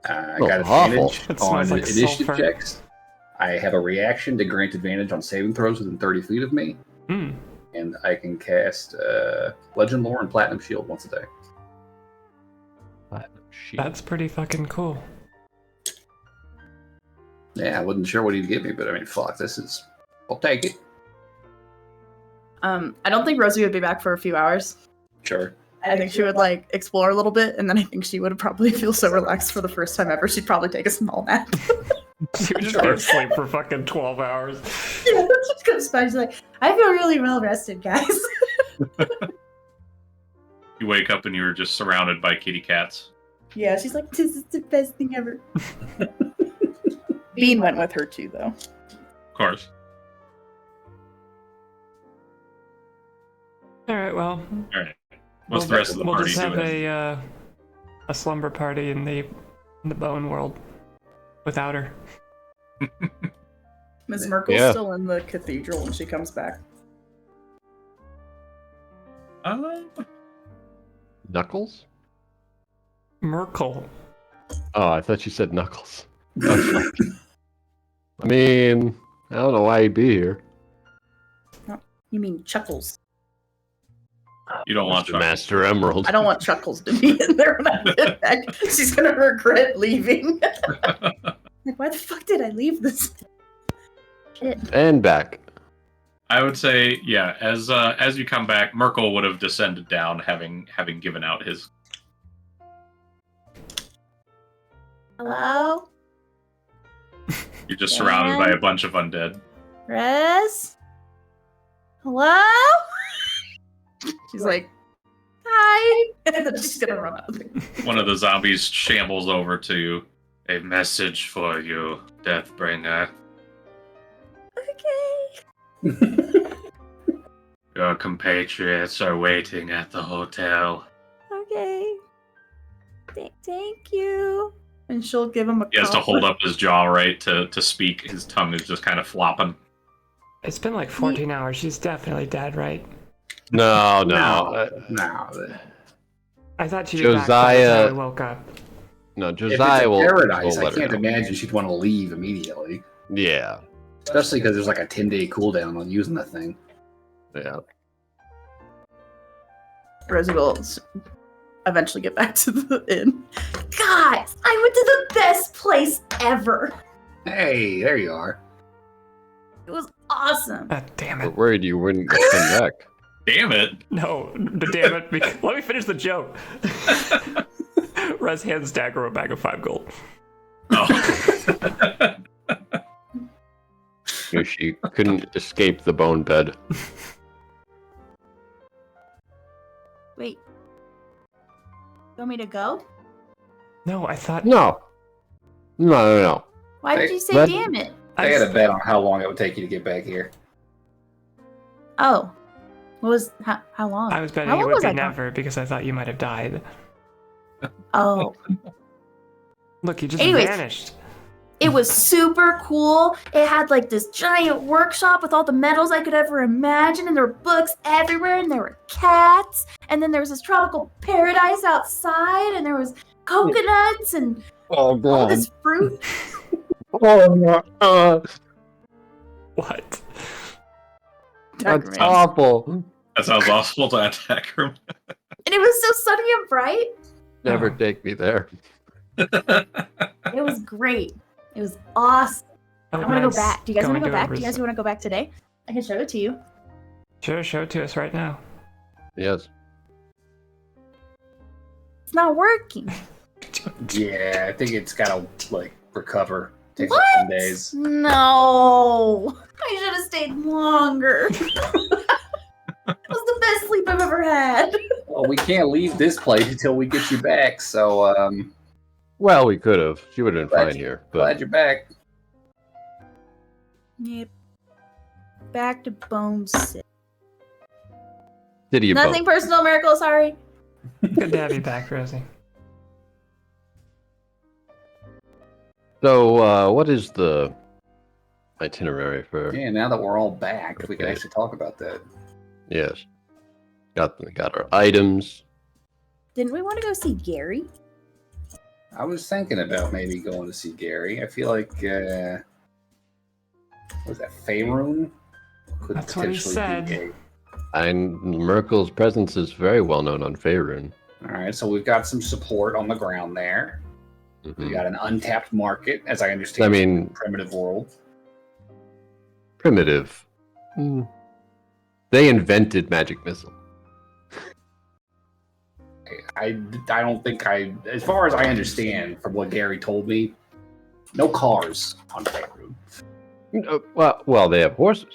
I Oh, got awful. advantage It on smells like initiative sulfur. checks. I have a reaction to grant advantage on saving throws within 30 feet of me, Hmm. and I can cast Legend Lore and Platinum Shield once a day. That's pretty fucking cool. Yeah, I wasn't sure what he'd give me, but I mean, fuck, I'll take it. I don't think Rosie would be back for a few hours. Sure. I think she would explore a little bit, and then I think she would probably feel so relaxed for the first time ever. She'd probably take a small nap. She would just go to sleep for fucking 12 hours. Yeah, she comes back. She's like, I feel really well rested, guys. You wake up and you're just surrounded by kitty cats. Yeah, she's like, this is the best thing ever. Bean went with her too, though. Of course. All right, well, All right. What's the rest of the we'll party just have doing? a slumber party in the bone world without her. Ms. Merkel's Yeah. still in the cathedral when she comes back. Knuckles? Merkel. Oh, I thought you said Knuckles. I mean, I don't know why he'd be here. You mean Chuckles? You don't want Mr. Chuck. Master Emerald. I don't want Chuckles to be in there when I get back. She's gonna regret leaving. Like, why the fuck did I leave this? Shit. And back. I would say, yeah. As you come back, Merkel would have descended down, having given out his. Hello? You're just surrounded by a bunch of undead. Rez? Hello? She's like, hi. And then she's gonna run out. One of the zombies shambles over to you. A message for you, Deathbringer. Okay. Your compatriots are waiting at the hotel. Okay. Thank you. And she'll give him a He has to call. hold up his jaw right to speak. His tongue is just kind of flopping. It's been like 14 hours. She's definitely dead, right? No. No. I thought she'd be back by the time we woke up. No, If it's Josiah a will. paradise, will I let her can't know. imagine she'd want to leave immediately. Yeah. Especially because there's like a 10-day cooldown on using the thing. Yeah. Rosie will eventually get back to the inn. Guys, I went to the best place ever. Hey, there you are. It was awesome. Damn We're it. worried you wouldn't come back. Damn it! No, damn it. Let me finish the joke. Rez hands Dagger a bag of 5 gold. Oh. Knew she couldn't escape the bone bed. Wait. You want me to go? No, I thought. No. Why did Hey, you say let- damn it? I had a bet on how long it would take you to get back here. Oh. What was how long? I was betting How it long would was be I gone? never because I thought you might have died. Oh. Look, you just Anyways. vanished. It was super cool. It had like this giant workshop with all the metals I could ever imagine, and there were books everywhere, and there were cats, and then there was this tropical paradise outside, and there was coconuts and Oh, all God. this fruit. Oh, What? that's awful. That sounds awful to attack room. And it was so sunny and bright. Never Oh. take me there. It was great. It was awesome. Oh, I want to go nice. back. Do you guys want Going to go back? Do over you guys want to go back today? I can show it to you. Sure, show it to us right now. Yes. It's not working. Yeah, I think it's gotta like recover. Takes What? like 10 days. No. I should have stayed longer. It was the best sleep I've ever had. Well, we can't leave this place until we get you back. So Well, we could have. She would have been Glad fine you- here. glad But you're back. Yep. Back to Bones City. City of Nothing personal, Miracle, sorry. Good to have you back, Rosie. So, what is the itinerary for? Yeah, now that we're all back, we can Okay. actually talk about that. Yes. Got our items. Didn't we want to go see Gary? I was thinking about maybe going to see Gary. I feel like what was that, Faerun? Could That's what he said. be a- And Merkel's presence is very well known on Faerun. All right, so we've got some support on the ground there. We Mhm. got an untapped market, as I understand. I mean, primitive world. primitive. They invented magic missile. I don't think as far as I understand from what Gary told me, no cars on Faerun. Well, they have horses.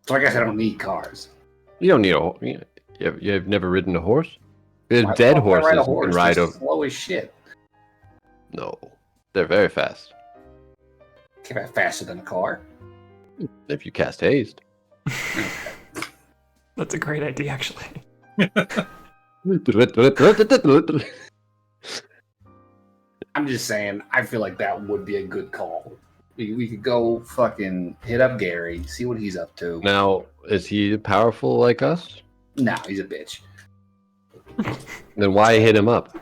So I guess I don't need cars. You don't need you've never ridden a horse? There's Why the dead fuck would I horses ride a you horse? can ride It's over. slow as shit. No, they're very fast. Can't be faster than a car. If you cast haste. That's a great idea, actually. I'm just saying, I feel like that would be a good call. We could go fucking hit up Gary, see what he's up to. Now, is he powerful like us? No, he's a bitch. Then why hit him up?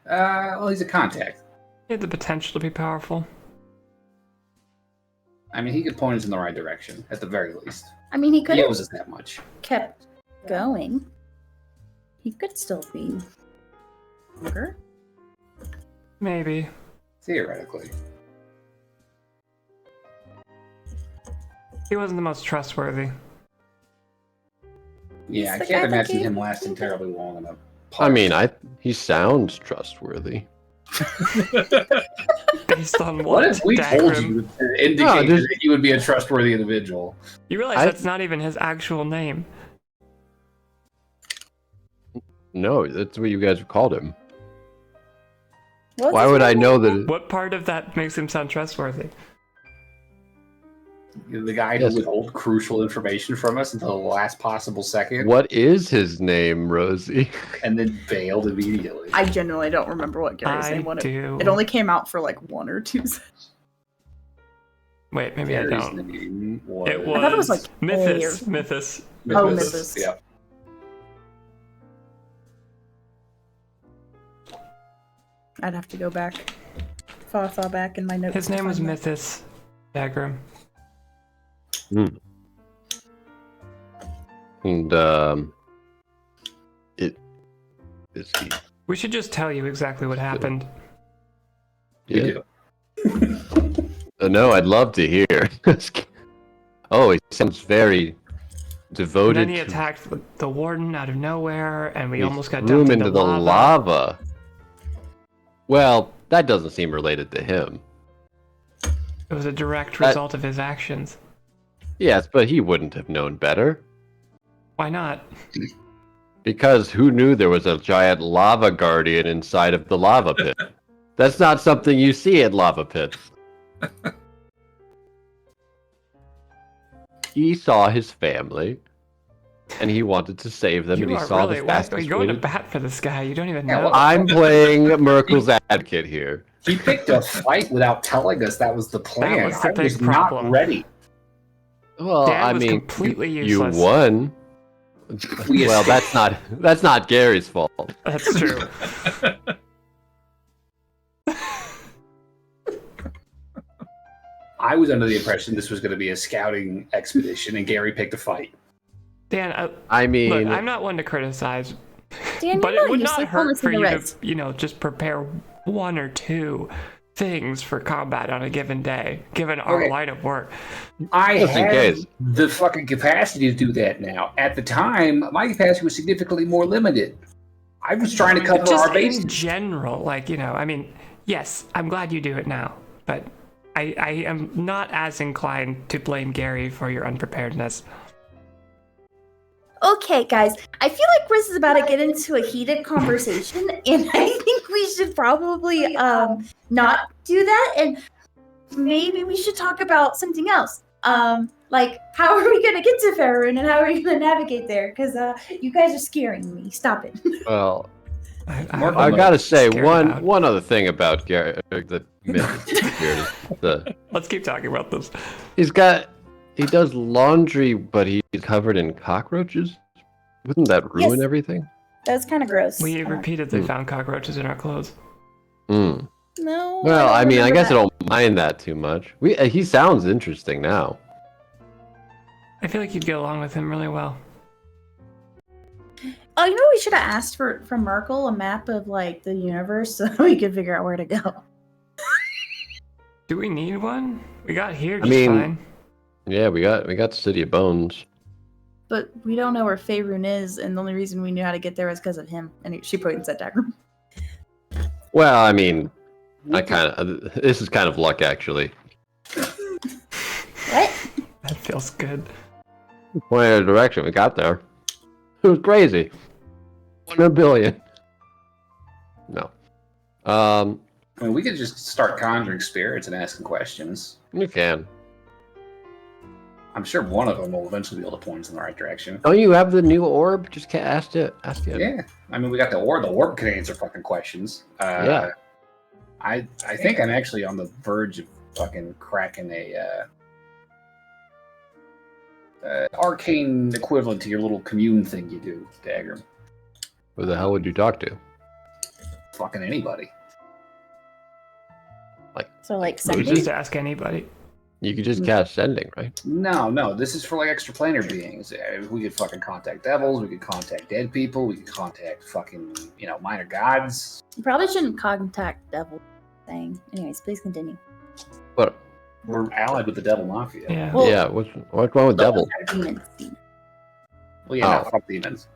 Well, he's a contact. He had the potential to be powerful. I mean, he could point us in the right direction, at the very least. I mean, he could He have owes us that much. kept going. He could still be longer. Maybe. Theoretically. He wasn't the most trustworthy. Yeah, I the can't guy that imagine gave- him lasting terribly long enough. I mean, he sounds trustworthy. Based on What what? if we told Dagrim? you to indicate No, just- that he would be a trustworthy individual? You realize that's not even his actual name. No, that's what you guys have called him. What was Why his would I name? know that? What part of that makes him sound trustworthy? The guy Yes. who would hold crucial information from us until the last possible second What is his name, Rosie? and then bailed immediately. I genuinely don't remember what Gary's I name was. do. It only came out for like 1 or 2 seconds. Wait, maybe Gary's I don't. name was... It was, I thought it was like A Mythos. or- Mythos. Oh, Mythos. Yeah. I'd have to go back. Far back in my notes. His to name was find Mythos. Dagrim. And it is he. We should just tell you exactly what happened. You Yeah. do. No, I'd love to hear. Oh, he sounds very And devoted. then he attacked the warden out of nowhere, and we He almost got threw him dumped into the lava. Well, that doesn't seem related to him. It was a direct result of his actions. Yes, but he wouldn't have known better. Why not? Because who knew there was a giant lava guardian inside of the lava pit? That's not something you see at lava pits. He saw his family. and he wanted to save them, and You he are saw really the why are fastest you going to way. bat for this guy? You don't even Yeah, know. well, I'm playing Merkel's advocate here. He picked a fight without telling us that was the plan. was the I big was problem. not ready. Well, Dan I was mean, completely you useless. won. We Well, escaped. that's not Gary's fault. That's true. I was under the impression this was going to be a scouting expedition, and Gary picked a fight. Dan, I mean, look, I'm not one to criticize, Dan, but you're it would useless. not Don't hurt listen for to you Reds. to, just prepare 1 or 2 things for combat on a given day, given our Okay. line of work. I Just in have case. the fucking capacity to do that now. At the time, my capacity was significantly more limited. I was trying to cover Just our bases. in general, yes, I'm glad you do it now, but I am not as inclined to blame Gary for your unpreparedness. Okay, guys, I feel like Chris is about to get into a heated conversation, and I think we should probably not do that, and maybe we should talk about something else. Like, how are we gonna get to Faerun, and how are we gonna navigate there? Because you guys are scaring me. Stop it. well, Mark, I gotta say scared one about. one other thing about Gary that myth is weird is Let's keep talking about this. he does laundry, but he's covered in cockroaches. Wouldn't that ruin Yes. everything? That's kind of gross. We repeatedly found cockroaches in our clothes. Mm. No. Well, I don't mean, I remember guess I that. don't mind that too much. He sounds interesting now. I feel like you'd get along with him really well. Oh, you know what we should have asked from Merkel? A map of like the universe so we could figure out where to go. Do we need one? We got here I just mean- fine. Yeah, we got the City of Bones. But we don't know where Faerun is, and the only reason we knew how to get there was because of him. And she points at dagger. Well, I mean, this is kind of luck actually. What? That feels good. Pointed a direction, we got there. It was crazy. 1 in a billion. No. I mean, we could just start conjuring spirits and asking questions. You can. I'm sure one of them will eventually be able to point us in the right direction. Don't you have the new orb? Just can't ask it. Ask it. Yeah, I mean, we got the orb. The orb can answer fucking questions. Yeah. I think I'm actually on the verge of fucking cracking a arcane equivalent to your little commune thing you do, Dagger. Who the hell would you talk to? Fucking anybody. So like Who's You sending. just ask anybody. You could just cast sending, right? No, this is for like extraplanar beings. We could fucking contact devils. We could contact dead people. We could contact fucking minor gods. You probably shouldn't contact devil thing. Anyways, please continue. But We're allied with the devil mafia. Yeah. Well- yeah, what's wrong with devil? Demons. Well, yeah, Oh. no, fuck demons.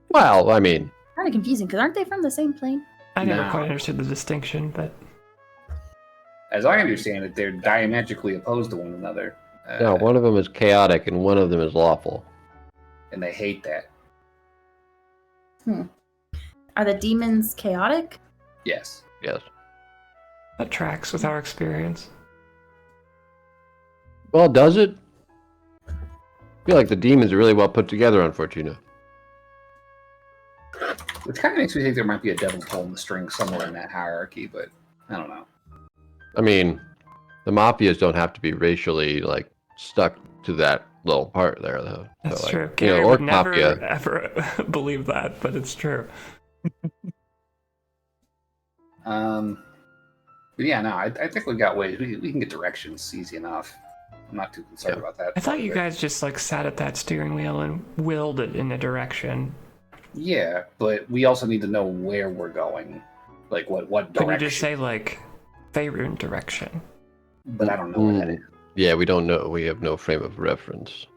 Well, I mean, Kind of confusing because aren't they from the same plane? I never No. quite understood the distinction, but As I understand it, they're diametrically opposed to one another. no, one of them is chaotic and one of them is lawful. And they hate that. Are the demons chaotic? Yes. Yes. that tracks with our experience. Well, does it? I feel like the demons are really well put together on Fortuna. Which kind of makes me think there might be a devil pulling the strings somewhere in that hierarchy, but I don't know. I mean, the mafias don't have to be racially stuck to that little part there, though. That's So, true. Orc Gary would never mafia. ever believe that, but it's true. But yeah, no, I think we got ways. We can get directions easy enough. I'm not too concerned about that. I thought you guys just sat at that steering wheel and willed it in a direction. Yeah, but we also need to know where we're going. Like what Can direction. you just say Faerun direction? But I don't know where that is. Yeah, we don't know. We have no frame of reference.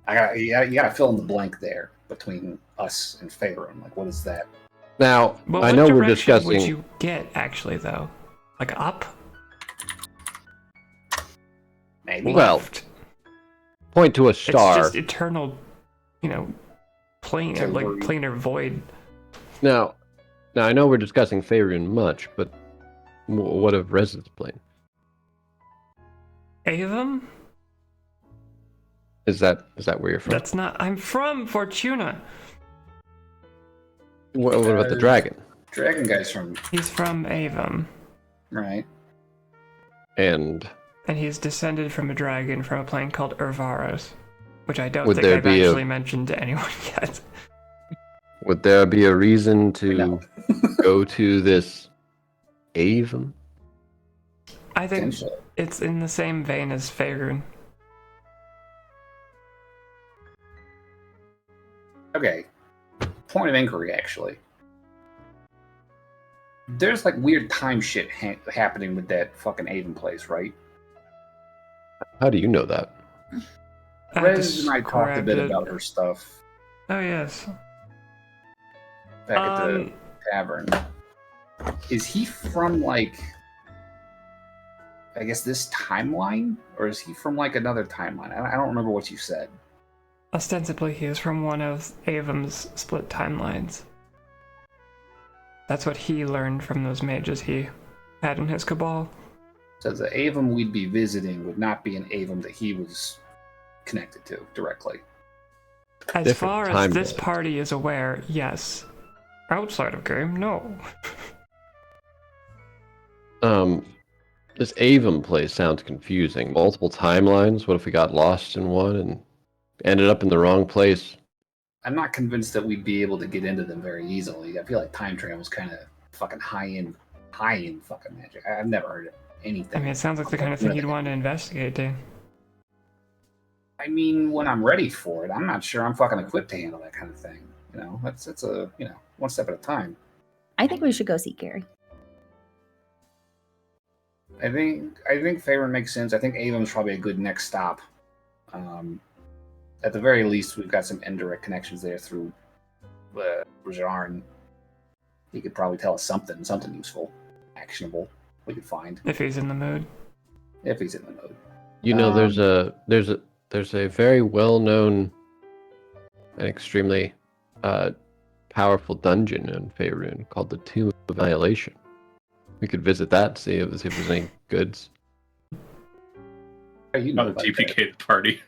You gotta fill in the blank there between us and Faerun. Like, what is that? Now, But I what know we're direction discussing. would you get actually though? Up? Maybe. Well, Left? point to a star. It's just eternal, plane, Totally. planar void. Now, I know we're discussing Faerun much, but what of Residence Plane? Avum? Is that where you're from? That's not. I'm from Fortuna. What about the dragon? Dragon guy's from He's from Avum, right. And and he's descended from a dragon from a planet called Urvaros, which I don't Would think there I've be a- actually mentioned to anyone yet. would there be a reason to No. go to this Avon? I think Potentially. it's in the same vein as Faerun. Okay. Point of inquiry, actually. There's like weird time shit happening with that fucking Avon place, right? How do you know that? I Rez and I talked a described bit it- about her stuff Oh yes. back at the tavern. Is he from like, I guess, this timeline, or is he from like another timeline? I don't remember what you said. Ostensibly, he is from one of Avum's split timelines. That's what he learned from those mages he had in his cabal. So the Avum we'd be visiting would not be an Avum that he was connected to directly. As Different far as this timeline. party is aware, yes. Outside of game, no. This Avon place sounds confusing. Multiple timelines. What if we got lost in one and ended up in the wrong place? I'm not convinced that we'd be able to get into them very easily. I feel like time travel is kind of fucking high end fucking magic. I've never heard of anything. I mean, it sounds like the kind of thing you'd want to investigate, Dan. I mean, when I'm ready for it, I'm not sure I'm fucking equipped to handle that kind of thing. You know, that's a one step at a time. I think we should go see Gary. I think Faerun makes sense. I think Avon's probably a good next stop. At the very least, we've got some indirect connections there through Rajarn. He could probably tell us something useful, actionable. We could find If he's in the mood. if he's in the mood. You know, there's a very well-known and extremely powerful dungeon in Faerun called the Tomb of Annihilation. We could visit that, see if there's any goods. Hey, you know Oh, about TPK the party.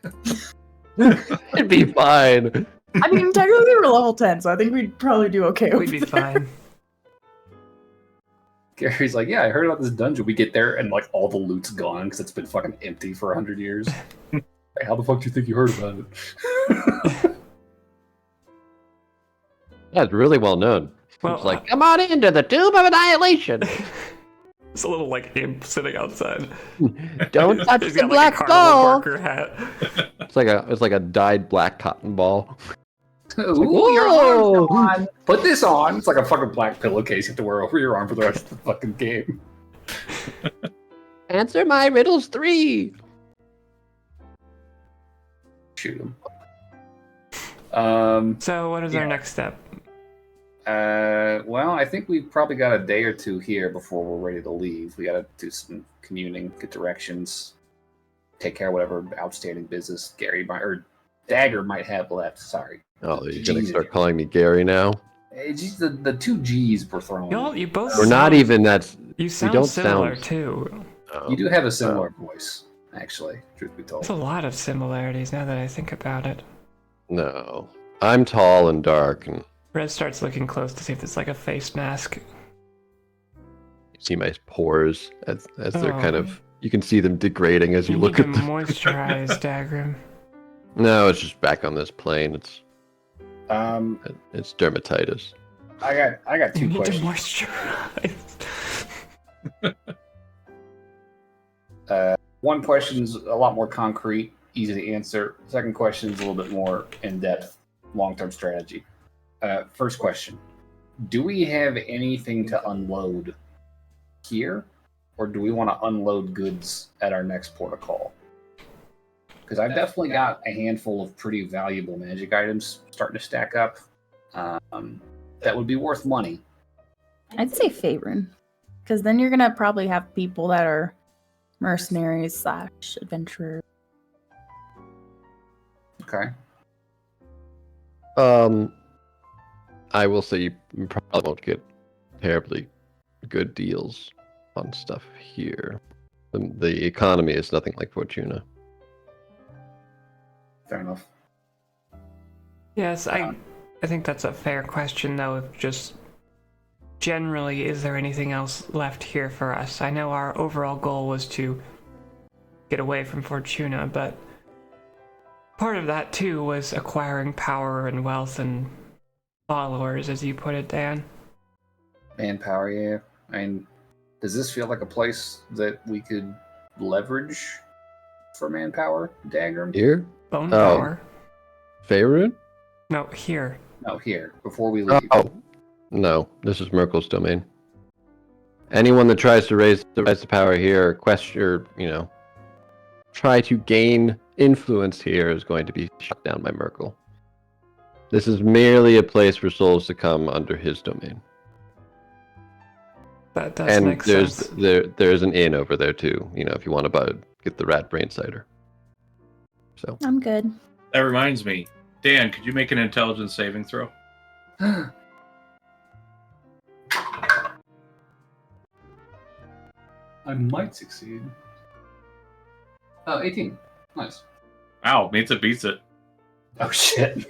It'd be fine. I mean, technically we were level 10, so I think we'd probably do okay We'd be with fine. that. Gary's like, yeah, I heard about this dungeon. We get there and like all the loot's gone because it's been fucking empty for 100 years. Like, how the fuck do you think you heard about it? Yeah, it's really well known. Well, It's like, come on into the Tomb of Annihilation. It's a little like imp sitting outside. Don't touch He's the got like a black Carnival ball. Barker hat. It's like a dyed black cotton ball. Ooh, your arm's whoa. on. Put this on. It's like a fucking black pillowcase you have to wear over your arm for the rest of the fucking game. Answer my riddles 3. Shoot him. So, what is our Yeah. next step? Well, I think we've probably got a day or two here before we're ready to leave. We got to do some communing, get directions, take care of whatever outstanding business Dagger might have left. Sorry. Oh, you're gonna Jesus. start calling me Gary now? It's just the two G's were thrown. You both We're not sound- even that. You sound don't similar sound- too. You do have a similar voice, actually, truth be told. There's a lot of similarities now that I think about it. No, I'm tall and dark, and Rez starts looking close to see if there's like a face mask. you see my pores as they're kind Oh. of. You can see them degrading as you You look need at to them. moisturize, Dagrim. No, it's just back on this plane. It's Um, dermatitis. I got You two need to questions. moisturize. One question's a lot more concrete, easy to answer. Second question's a little bit more in depth, long-term strategy. First question: do we have anything to unload here, or do we want to unload goods at our next port of call? Because I've definitely got a handful of pretty valuable magic items starting to stack up. That would be worth money. I'd say Faerun, because then you're gonna probably have people that are mercenaries / adventurers. Okay. I will say you probably won't get terribly good deals on stuff here. The economy is nothing like Fortuna. Fair enough. Yes, I think that's a fair question, though. If just generally, is there anything else left here for us? I know our overall goal was to get away from Fortuna, but part of that too was acquiring power and wealth and followers, as you put it, Dan. Manpower, yeah. I mean, does this feel like a place that we could leverage for manpower, Dagram? Here? Bone Oh. power? Faerun? No, here. No, here, before we leave. Oh. No, this is Merkel's domain. Anyone that tries to raise the power here, question, or, try to gain influence here is going to be shut down by Merkel. This is merely a place for souls to come under his domain. That does make sense. There's an inn over there too, if you want to get the rat brain cider. So I'm good. That reminds me. Dan, could you make an intelligence saving throw? I might succeed. 18. Nice. Wow, meets it, beats it. Oh, shit.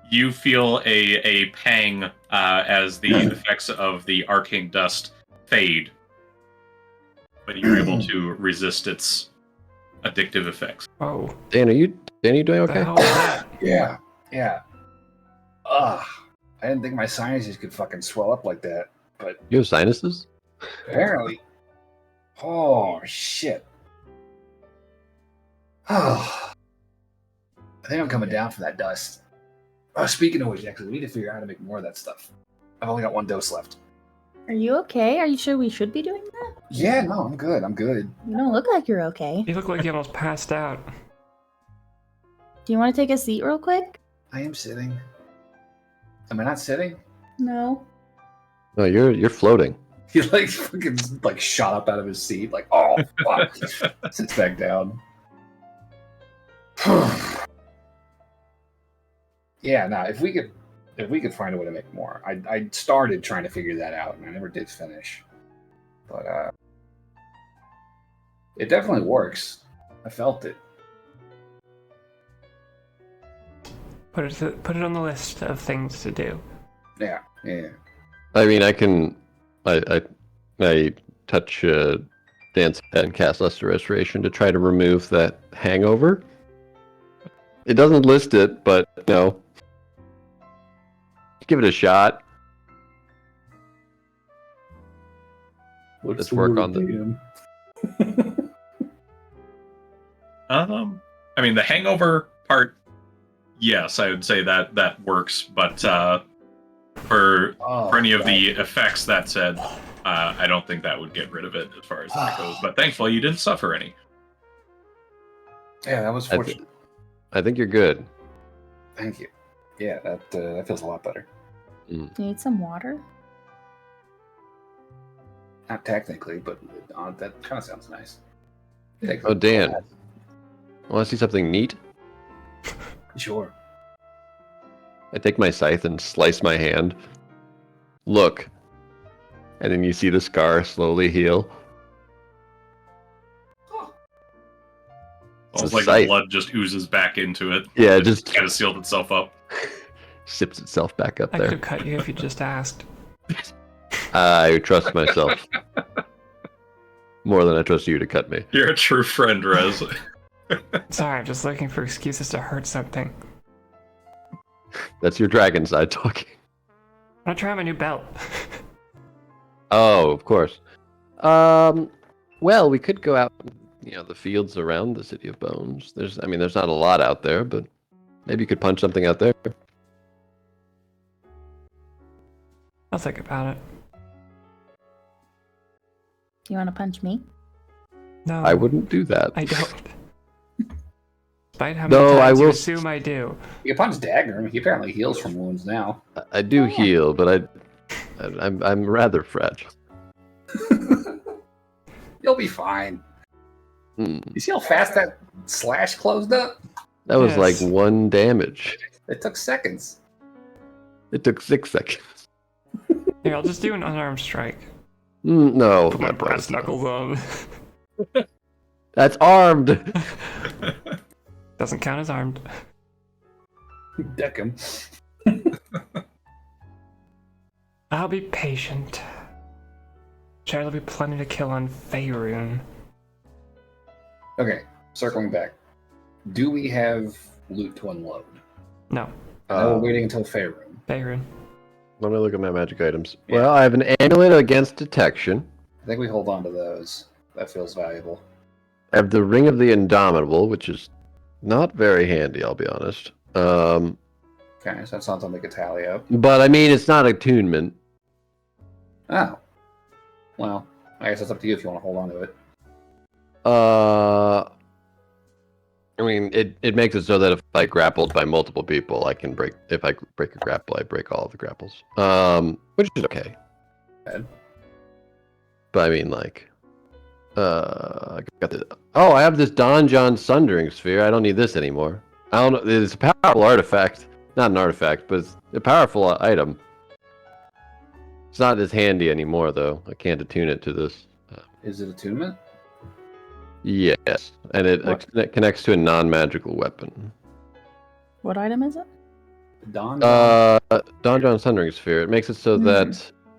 You feel a pang as the effects of the arcane dust fade, but you're able to resist its addictive effects. Oh. Dan, are you doing The okay? hell is that? Yeah. Ugh. I didn't think my sinuses could fucking swell up like that, but You have sinuses? apparently. Oh, shit. Oh. I think I'm coming down from that dust. Oh, speaking of which, actually, we need to figure out how to make more of that stuff. I've only got one dose left. Are you okay? Are you sure we should be doing that? Yeah, no, I'm good. You don't look like you're okay. You look like you almost passed out. Do you want to take a seat real quick? I am sitting. Am I not sitting? No. No, you're floating. He fucking shot up out of his seat, oh fuck. Sits back down. Yeah, no, if we could find a way to make more. I started trying to figure that out and I never did finish. But it definitely works. I felt it. Put it on the list of things to do. Yeah. I mean, I touch Dan's head and cast Lesser Restoration to try to remove that hangover. It doesn't list it, but no. Give it a shot. Let's work on the. I mean, the hangover part, yes, I would say that works, but for any of the effects, that said, I don't think that would get rid of it as far as that goes. But thankfully, you didn't suffer any. Yeah, that was fortunate. I think you're good. Thank you. Yeah, that feels a lot better. Do you need some water? Not technically, but that kind of sounds nice. Oh, Dan. Want to see something neat? Sure. I take my scythe and slice my hand. Look. And then you see the scar slowly heal. Almost a like sight. the blood just oozes back into it. Yeah, It just kind of sealed itself up. sips itself back up I could there. have cut you if you just asked. I trust myself. More than I trust you to cut me. You're a true friend, Rez. Sorry, I'm just looking for excuses to hurt something. That's your dragon side talking. I'm trying my new belt. Oh, of course. Well, we could go out, the fields around the City of Bones. There's not a lot out there, but maybe you could punch something out there. I'll think about it. Do you want to punch me? No, I wouldn't do that. I don't. Despite how No, many I times you will- assume I do. You can punch Dagger. He apparently heals from wounds now. I do heal, but I'm rather fragile. You'll be fine. Hmm. You see how fast that slash closed up? That was Yes. like 1 damage. It took seconds. It took 6 seconds. Here, I'll just do an unarmed strike. No, Put my no, brass knuckles on. That's armed. Doesn't count as armed. Deck him. I'll be patient. Sure, there'll be plenty to kill on Faerun. Okay, circling back. Do we have loot to unload? No, I know we're waiting until Faerun. Faerun. Let me look at my magic items. Yeah. Well, I have an amulet against detection. I think we hold on to those. That feels valuable. I have the Ring of the Indomitable, which is not very handy, I'll be honest. Okay, so that's not something we could tally up. But I mean, it's not attunement. Oh. Well, I guess it's up to you if you want to hold on to it. I mean, it makes it so that if I grappled by multiple people, I can break. If I break a grapple, I break all of the grapples. Which is okay. Bad. But I mean, like, I got the. Oh, I have this Don John Sundering Sphere. I don't need this anymore. I don't know. It's a powerful artifact. Not an artifact, but it's a powerful item. It's not as handy anymore, though. I can't attune it to this. Is it attunement? Yes, and it What? connects to a non-magical weapon. What item is it? Don? Don John Sundering Sphere. It makes it so that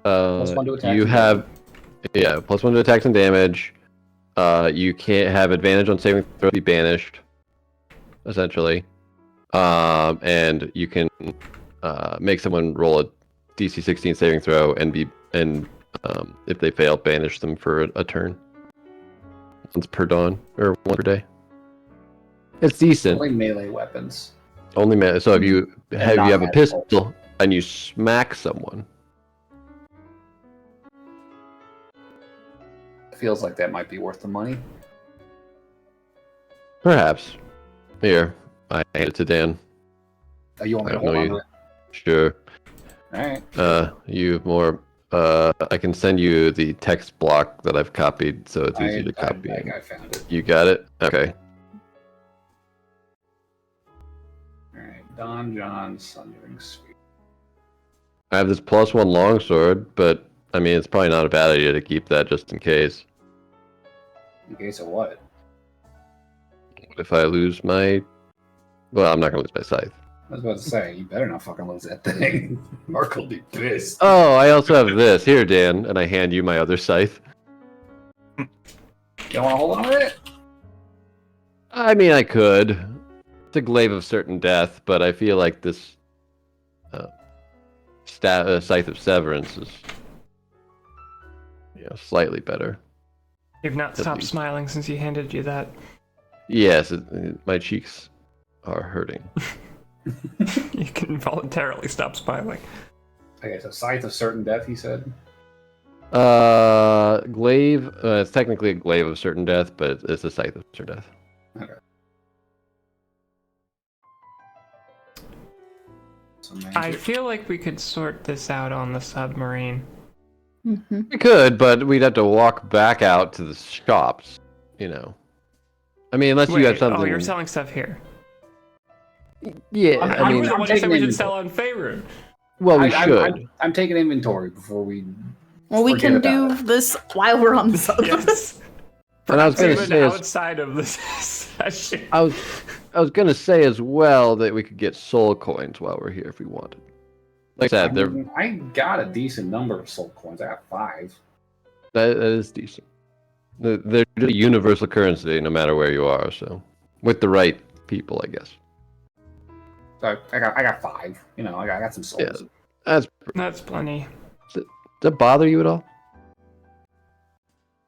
+1 to attack you and have +1 to attacks and damage. You can't have advantage on saving throw, be banished, essentially, and you can make someone roll a DC 16 saving throw and if they fail, banish them for a turn. Once per dawn or one per day. It's decent. Only melee weapons. Only melee. So if you have a non-magical. pistol and you smack someone, Feels like that might be worth the money. perhaps. Here, I hand it to Dan. Oh, you want me I to don't hold know on you. to it? Sure. Alright. You have more. I can send you the text block that I've copied, so it's easy to copy. I found it. You got it? Okay. Alright. Don John Sundering Sphere. I have this +1 longsword, but I mean, it's probably not a bad idea to keep that just in case. In case of what? If I lose my. Well, I'm not going to lose my scythe. I was about to say, you better not fucking lose that thing. Mark will be pissed. Oh, I also have this. Here, Dan, and I hand you my other scythe. You want to hold on to it? I mean, I could. It's a glaive of certain death, but I feel like this scythe of severance is, slightly better. You've not At stopped least. smiling since he handed you that. Yes, my cheeks are hurting. You can voluntarily stop smiling. Okay, so Scythe of Certain Death, he said. Glaive. It's technically a glaive of certain death, but it's a scythe of certain death. Okay. So I magic. feel like we could sort this out on the submarine. Mm-hmm. We could, but we'd have to walk back out to the shops. I mean, unless you have something. Oh, you're selling stuff here. Yeah, I'm- You I were mean, the one who said we taking should sell on Faerun. well, we I'm- should. I'm taking inventory before we. Well, we Forget can do about this while we're on the subject. Yes. And I was Perhaps gonna even say is- outside of this session. I was gonna say as well that we could get soul coins while we're here if we wanted. Like I said, I got a decent number of soul coins. I got 5. that is decent. They're a universal currency no matter where you are. So, with the right people, I guess. So I got 5. I got some souls. Yeah. That's plenty. Does that bother you at all?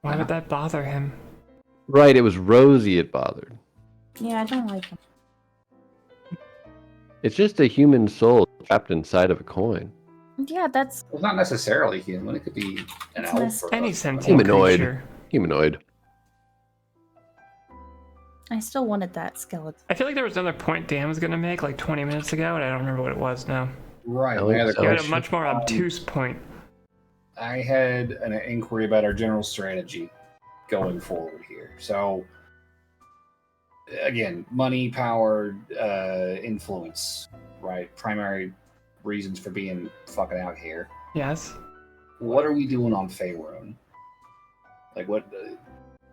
Why would that bother him? Right, it was Rosie it bothered. Yeah, I don't like them. It's just a human soul trapped inside of a coin. Yeah, that's Well, not necessarily human. It could be an It's elf. nice. Or Any a- sentient Humanoid. creature. Humanoid. I still wanted that skeleton. I feel like there was another point Dan was gonna make like 20 minutes ago, and I don't remember what it was now. Right. Oh, My other so- You had a question. much more obtuse point. I had an inquiry about our general strategy going forward here. So, again, money, power, influence, right? Primary reasons for being fucking out here. Yes. What are we doing on Faerun? Like, what?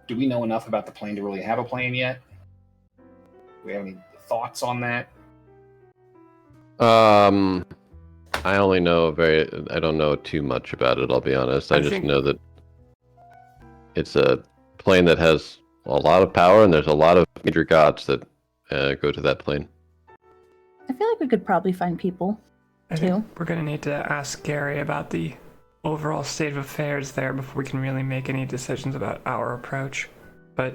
do we know enough about the plane to really have a plan yet? Do we have any thoughts on that? I only know I don't know too much about it, I'll be honest. I just think- know that it's a plane that has a lot of power, and there's a lot of major gods that go to that plane. I feel like we could probably find people. I think we're gonna need to ask Gary about the overall state of affairs there before we can really make any decisions about our approach. But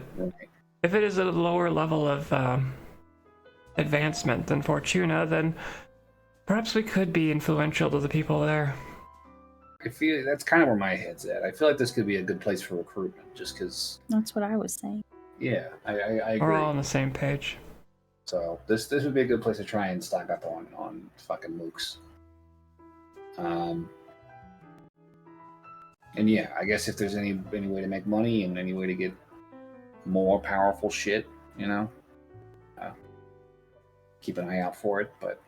if it is a lower level of advancement than Fortuna, then perhaps we could be influential to the people there. I feel that's kind of where my head's at. I feel like this could be a good place for recruitment, just because. That's what I was saying. Yeah, I agree. We're all on the same page. So this would be a good place to try and stock up on fucking mooks. And yeah, I guess if there's any way to make money and any way to get more powerful shit, keep an eye out for it. But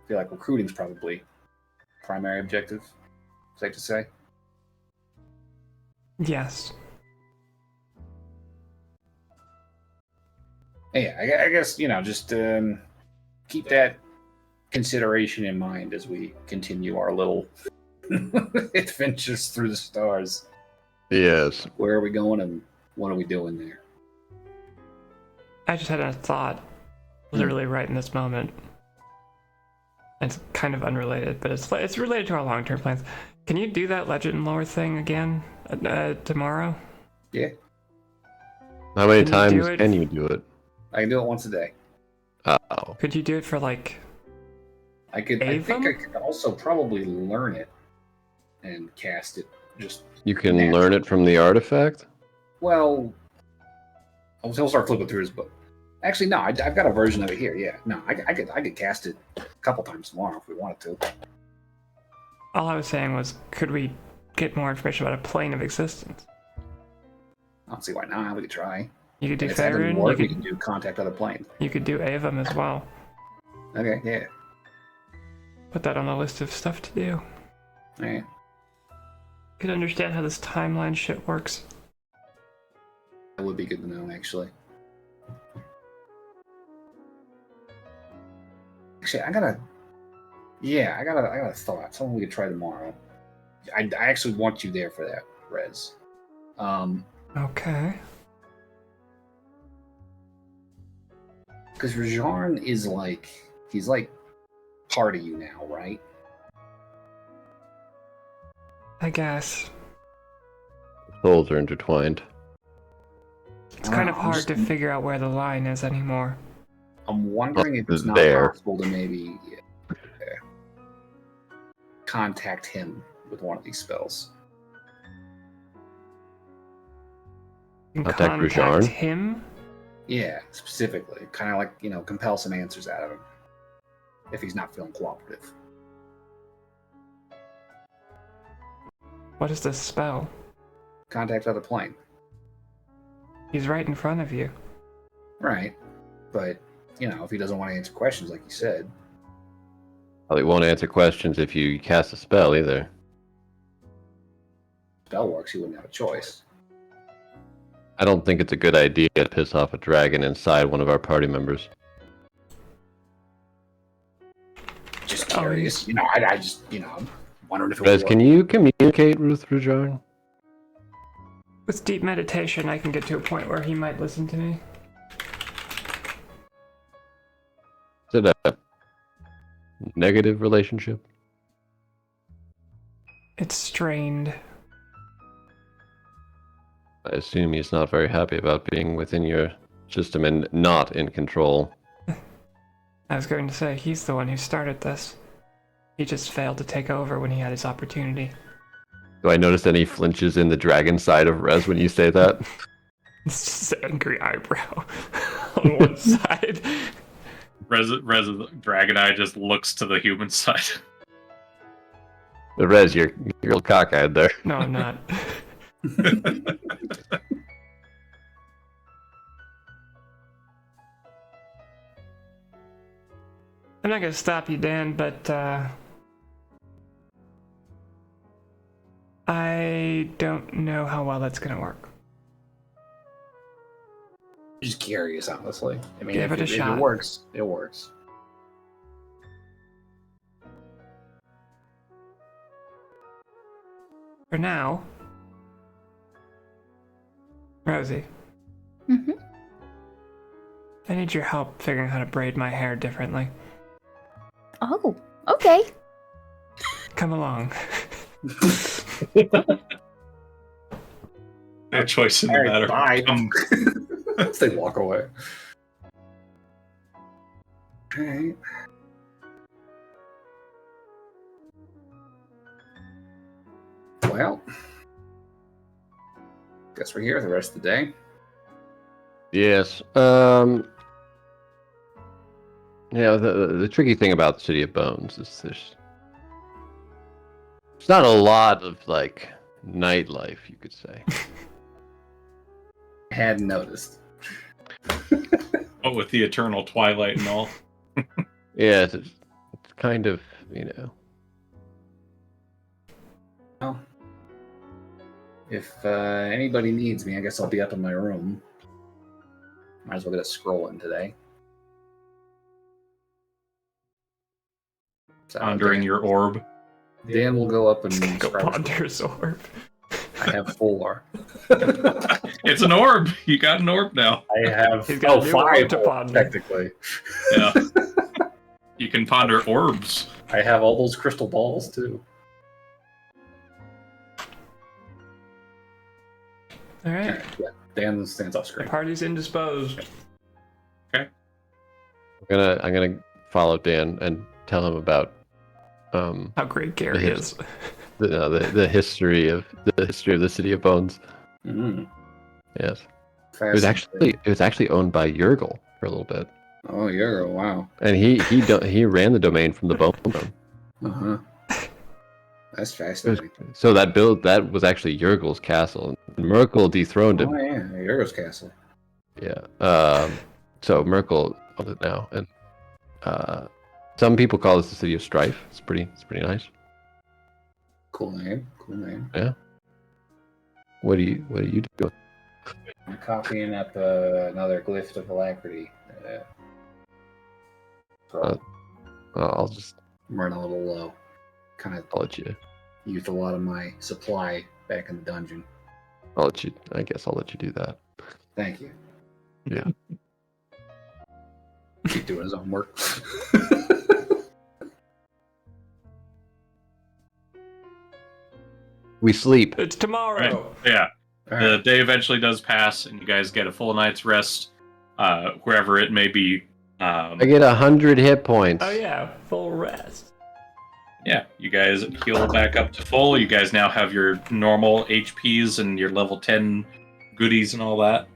I feel like recruiting's probably primary objective. Safe to say. Yes. Yeah, I guess just keep that consideration in mind as we continue our little adventures through the stars. Yes. Where are we going and what are we doing there? I just had a thought, literally right in this moment. It's kind of unrelated, but it's related to our long-term plans. Can you do that legend lore thing again tomorrow? Yeah, How many Can you do times it? can you do it? I can do it once a day. Oh. Could you do it for like I think Avum? I could also probably learn it and cast it. Just You can Natural. learn it from the artifact? well, I'll start flipping through his book. Actually, no, I've got a version of it here. Yeah, no, I could cast it a couple times tomorrow if we wanted to. all I was saying was, could we get more information about a plane of existence? I don't see why not. We could try. You could do And if that doesn't Faerun, work, we you can do contact other planes. could do Avum as well. Okay, yeah. Put that on the list of stuff to do. All right. Could understand how this timeline shit works. That would be good to know, actually. Actually, I got a thought. Something we could try tomorrow. I actually want you there for that, Rez. Okay. Because Rajarn is he's like part of you now, right? I guess. Souls are intertwined. It's kind of I'm hard just- to figure out where the line is anymore. I'm wondering if it's not There. possible to maybe contact him with one of these spells. You can Contact Rajarn? him? Yeah, specifically, kind of like compel some answers out of him if he's not feeling cooperative. What is this spell? Contact other plane, He's right in front of you. right? But if he doesn't want to answer questions, like you said, Probably won't answer questions if you cast a spell either. spell works. He wouldn't have a choice. I don't think it's a good idea to piss off a dragon inside one of our party members. Just Oh, curious. I just I'm wondering if it Rez, would can you communicate with Rajarn? With deep meditation, I can get to a point where he might listen to me. Is it a negative relationship? It's strained. I assume he's not very happy about being within your system and not in control. I was going to say, he's the one who started this. He just failed to take over when he had his opportunity. Do I notice any flinches in the dragon side of Rez when you say that? It's just an angry eyebrow on one side. Rez of the Dragon Eye just looks to the human side. But Rez, you're a little cockeyed there. No, I'm not. I'm not gonna stop you, Dan, but I don't know how well that's gonna work. Just curious, honestly. I mean, Give it a if shot. it works, it works. For now, Rosie, Mm-hmm. I need your help figuring how to braid my hair differently. Oh, okay. Come along. No choice in the matter. Bye. As they walk away. Okay. Well, guess we're here the rest of the day. Yes. The tricky thing about the City of Bones is there's not a lot of like nightlife, you could say. Hadn't noticed. Oh, with the eternal twilight and all. Yeah, it's kind of, Well, if anybody needs me, I guess I'll be up in my room. Might as well get a scroll in today. So, Pondering your orb. Dan will go up and Go scroll. ponder his orb. I have 4. It's an orb. You got an orb now. I have He's got a new 5 orb to ponder. technically. Yeah. You can ponder orbs. I have all those crystal balls too. All right. Yeah, Dan stands off The screen. party's indisposed. I'm gonna follow Dan and tell him about How great Gary The is. the history of the City of Bones. Mm, Yes, it was actually owned by Yergel for a little bit, Oh, you're wow. and he ran the domain from the Bone Throne. Uh huh. That's fascinating. So that was actually Yergel's castle. And Merkel dethroned him. Oh yeah, Yurgo's castle. Yeah. So Merkel owns it now, and some people call this the City of Strife. It's pretty nice. Cool name. Cool name. What do you do? I'm copying up another glyph of alacrity. So I'll just I'm running a little low. Kind of I'll let you. used a lot of my supply back in the dungeon. I guess I'll let you do that. Thank you. Yeah. Keep doing his own work. We sleep. It's tomorrow. Yeah. All The right. day eventually does pass, and you guys get a full night's rest, wherever it may be. I get 100 hit points. Oh yeah, full rest. Yeah, you guys heal back up to full. You guys now have your normal HPs and your level 10 goodies and all that.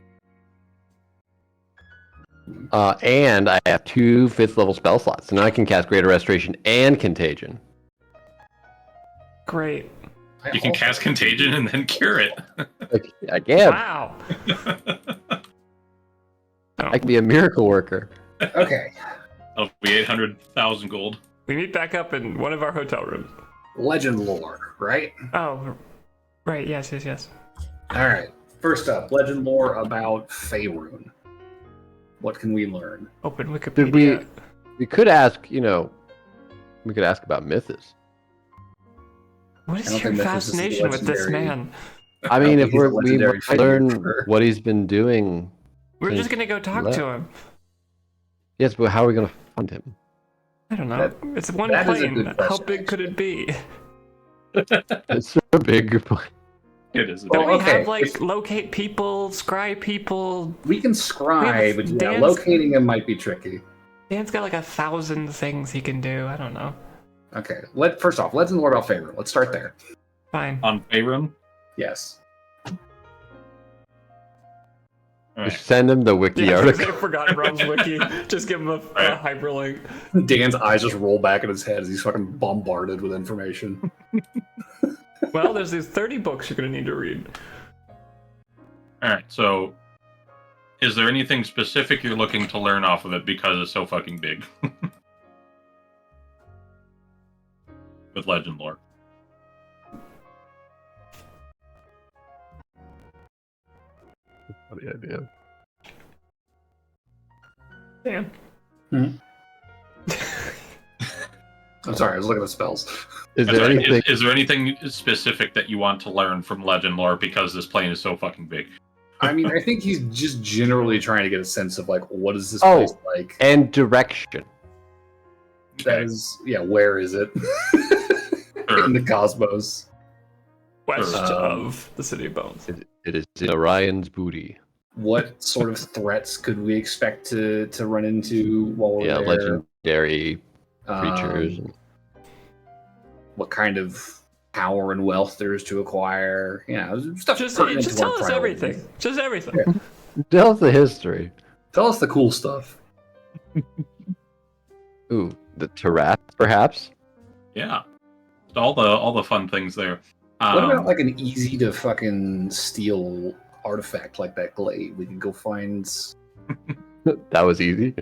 And I have 2 5th level spell slots, so now I can cast Greater Restoration and Contagion. Great. You can cast Contagion and then cure it. Again, Wow. I can be a miracle worker. Okay. That'll be 800,000 gold. We meet back up in one of our hotel rooms. Legend lore, right? Oh, right. Yes. All right. First up, legend lore about Faerun. What can we learn? Open Did Wikipedia. we could ask, we could ask about Mythos. What I is don't your think Memphis is fascination with this legendary. man? I mean, if He's a we legendary might figure learn for- what he's been doing. We're Since just gonna go talk left. to him. Yes, but how are we going to find him? I don't know. That- It's one that is a plane. good How question, big could it be? It's so big. It is. Don't Well, we okay, have like if- locate people, scry people? We can scry, but Dan's- locating him might be tricky. Dan's got like 1,000 things he can do. I don't know. Okay. First off, legend lore about Faerun. Let's start there. Fine. On Faerun? Yes. Alright. Just send him the wiki Yeah, article. I forgot Ron's wiki. Just give him a hyperlink. Dan's eyes just roll back in his head as he's fucking bombarded with information. Well, there's these 30 books you're gonna need to read. Alright, so is there anything specific you're looking to learn off of it because it's so fucking big? With legend lore. What the idea? Dan. I'm sorry, I was looking at spells. Is That's there right. anything? Is there anything specific that you want to learn from legend lore because this plane is so fucking big? I mean, I think he's just generally trying to get a sense of like, what is this Oh. place like? And direction. That is, yeah. Where is it Sure. in the cosmos? West Um, of the City of Bones. It is in Orion's booty. What sort of threats could we expect to run into while we're Yeah, there? legendary creatures. What kind of power and wealth there is to acquire? Stuff. Just pertinent to our tell us priorities. everything. Just everything. Yeah. Tell us the history. Tell us the cool stuff. Ooh, the Tarat, perhaps? Yeah, all the fun things there. What about like an easy to fucking steal artifact like that glade? We could go find. That was easy.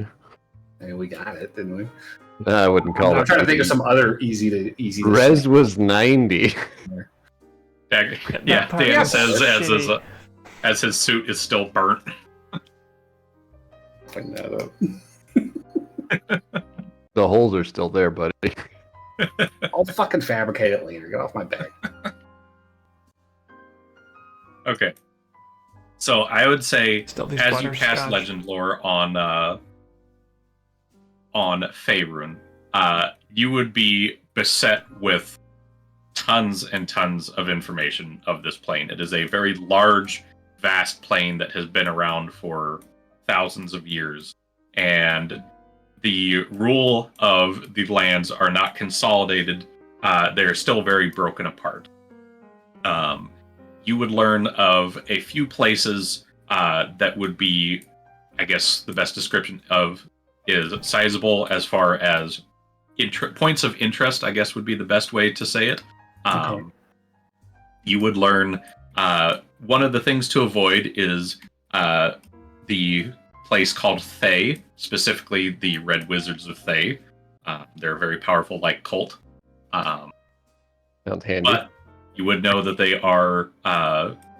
And we got it, didn't we? I wouldn't call it. I'm trying to think of easy. some other easy to Rez was 90. Yeah, part Dan is says shitty. as his suit is still burnt. find that up. The holes are still there, buddy. I'll fucking fabricate it later. Get off my back. Okay, so I would say Still these as you cast butterscotch. legend lore on Faerun, you would be beset with tons and tons of information of this plane. It is a very large, vast plane that has been around for thousands of years, and the rule of the lands are not consolidated. They're still very broken apart. You would learn of a few places that would be, I guess, the best description of is sizable as far as points of interest, I guess would be the best way to say it. Okay. You would learn one of the things to avoid is the place called Thay, specifically the Red Wizards of Thay. They're a very powerful light cult. Sounds handy. But you would know that they are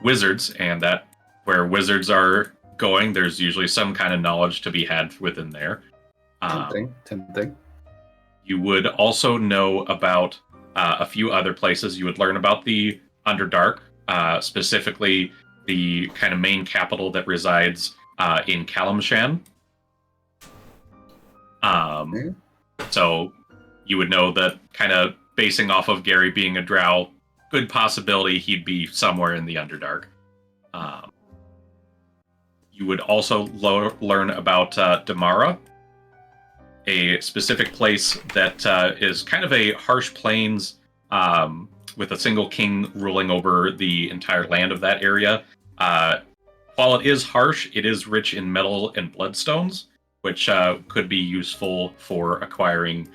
wizards, and that where wizards are going, there's usually some kind of knowledge to be had within there. Tempting. You would also know about a few other places. You would learn about the Underdark, specifically the kind of main capital that resides in Kalimshan. So you would know that, kind of basing off of Gary being a drow, good possibility he'd be somewhere in the Underdark. You would also learn about Damara, a specific place that is kind of a harsh plains with a single king ruling over the entire land of that area. While it is harsh, it is rich in metal and bloodstones, which could be useful for acquiring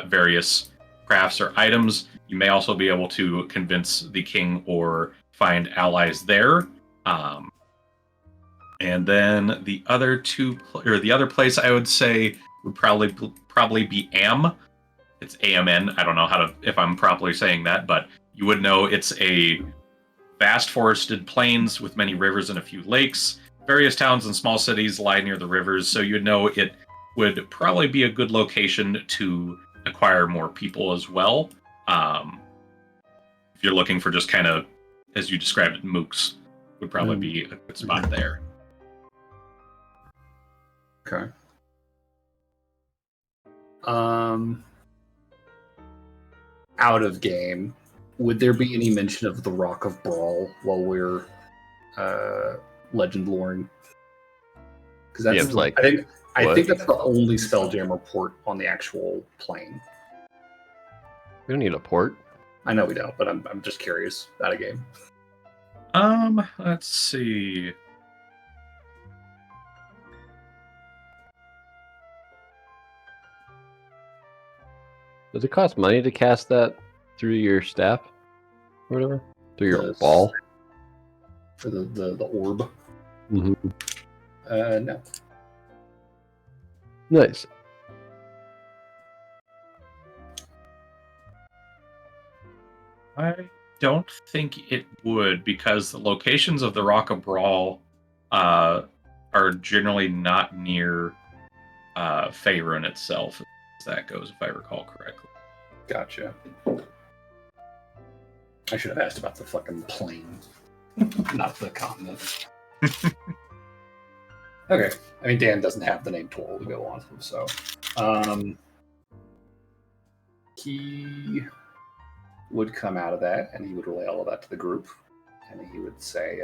various crafts or items. You may also be able to convince the king or find allies there. And then the other place I would say would probably be Am. It's AMN. I don't know if I'm properly saying that, but you would know it's a vast forested plains with many rivers and a few lakes. Various towns and small cities lie near the rivers, so you'd know it would probably be a good location to acquire more people as well. If you're looking for just kind of, as you described it, mooks would probably be a good spot there. Okay. Out of game, would there be any mention of the Rock of Brawl while we're legend loring? Because that's Yeah, like, I what? think that's the only Spelljammer port on the actual plane. We don't need a port. I know we don't, but I'm just curious. Out of game. Let's see. Does it cost money to cast that through your staff? Or whatever? Through your Yes. ball? For the orb. Mm-hmm. No. Nice. I don't think it would, because the locations of the Rock of Brawl are generally not near Faerun itself, as that goes, if I recall correctly. Gotcha. I should have asked about the fucking plane, not the continent. Okay. I mean, Dan doesn't have the name Toral to go on to, so he would come out of that and he would relay all of that to the group, and he would say,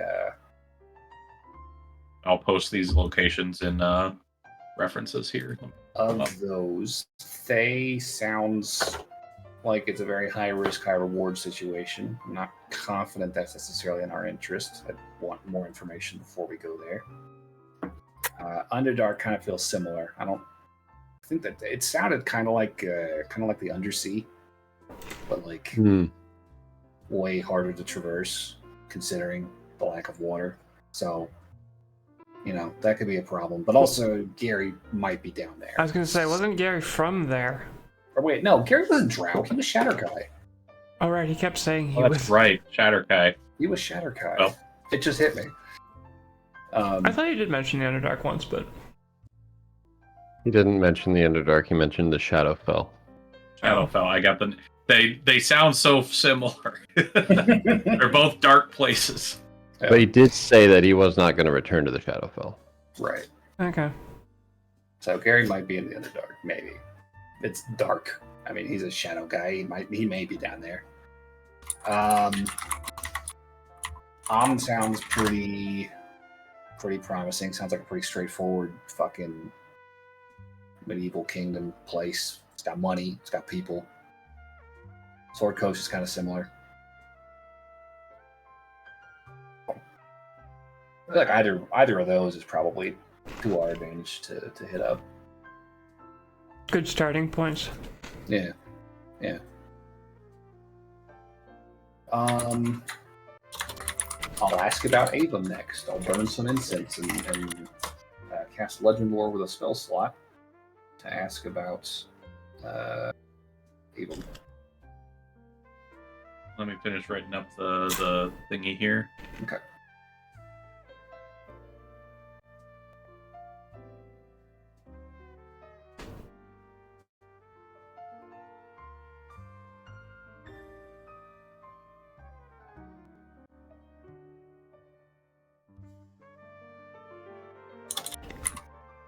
I'll post these locations in references here. of those, Thay sounds like it's a very high risk, high reward situation. I'm not confident that's necessarily in our interest. I want more information before we go there. Underdark kind of feels similar. I think that it sounded kind of like the Undersea, but like way harder to traverse considering the lack of water. So, that could be a problem. But also, Gary might be down there. I was gonna say, wasn't Gary from there? Or wait, no, Gary wasn't Drow. He was Shatterkai. All right, he kept saying he That's was. right, Shatterkai. He was Shatterkai. Oh. It just hit me. I thought you did mention the Underdark once, but He didn't mention the Underdark. He mentioned the Shadowfell. Shadowfell. I got the. They sound so similar. They're both dark places. But he did say that he was not going to return to the Shadowfell. Right. okay. So Gary might be in the Underdark, maybe. It's dark. I mean, he's a shadow guy. He may be down there. Sounds pretty promising. Sounds like a pretty straightforward fucking medieval kingdom place. It's got money. It's got people. Sword Coast is kind of similar. I feel like either of those is probably to our advantage to hit up. Good starting points. Yeah. I'll ask about Avon next. I'll burn some incense and cast Legend Lore with a spell slot to ask about Avon. Let me finish writing up the thingy here. Okay.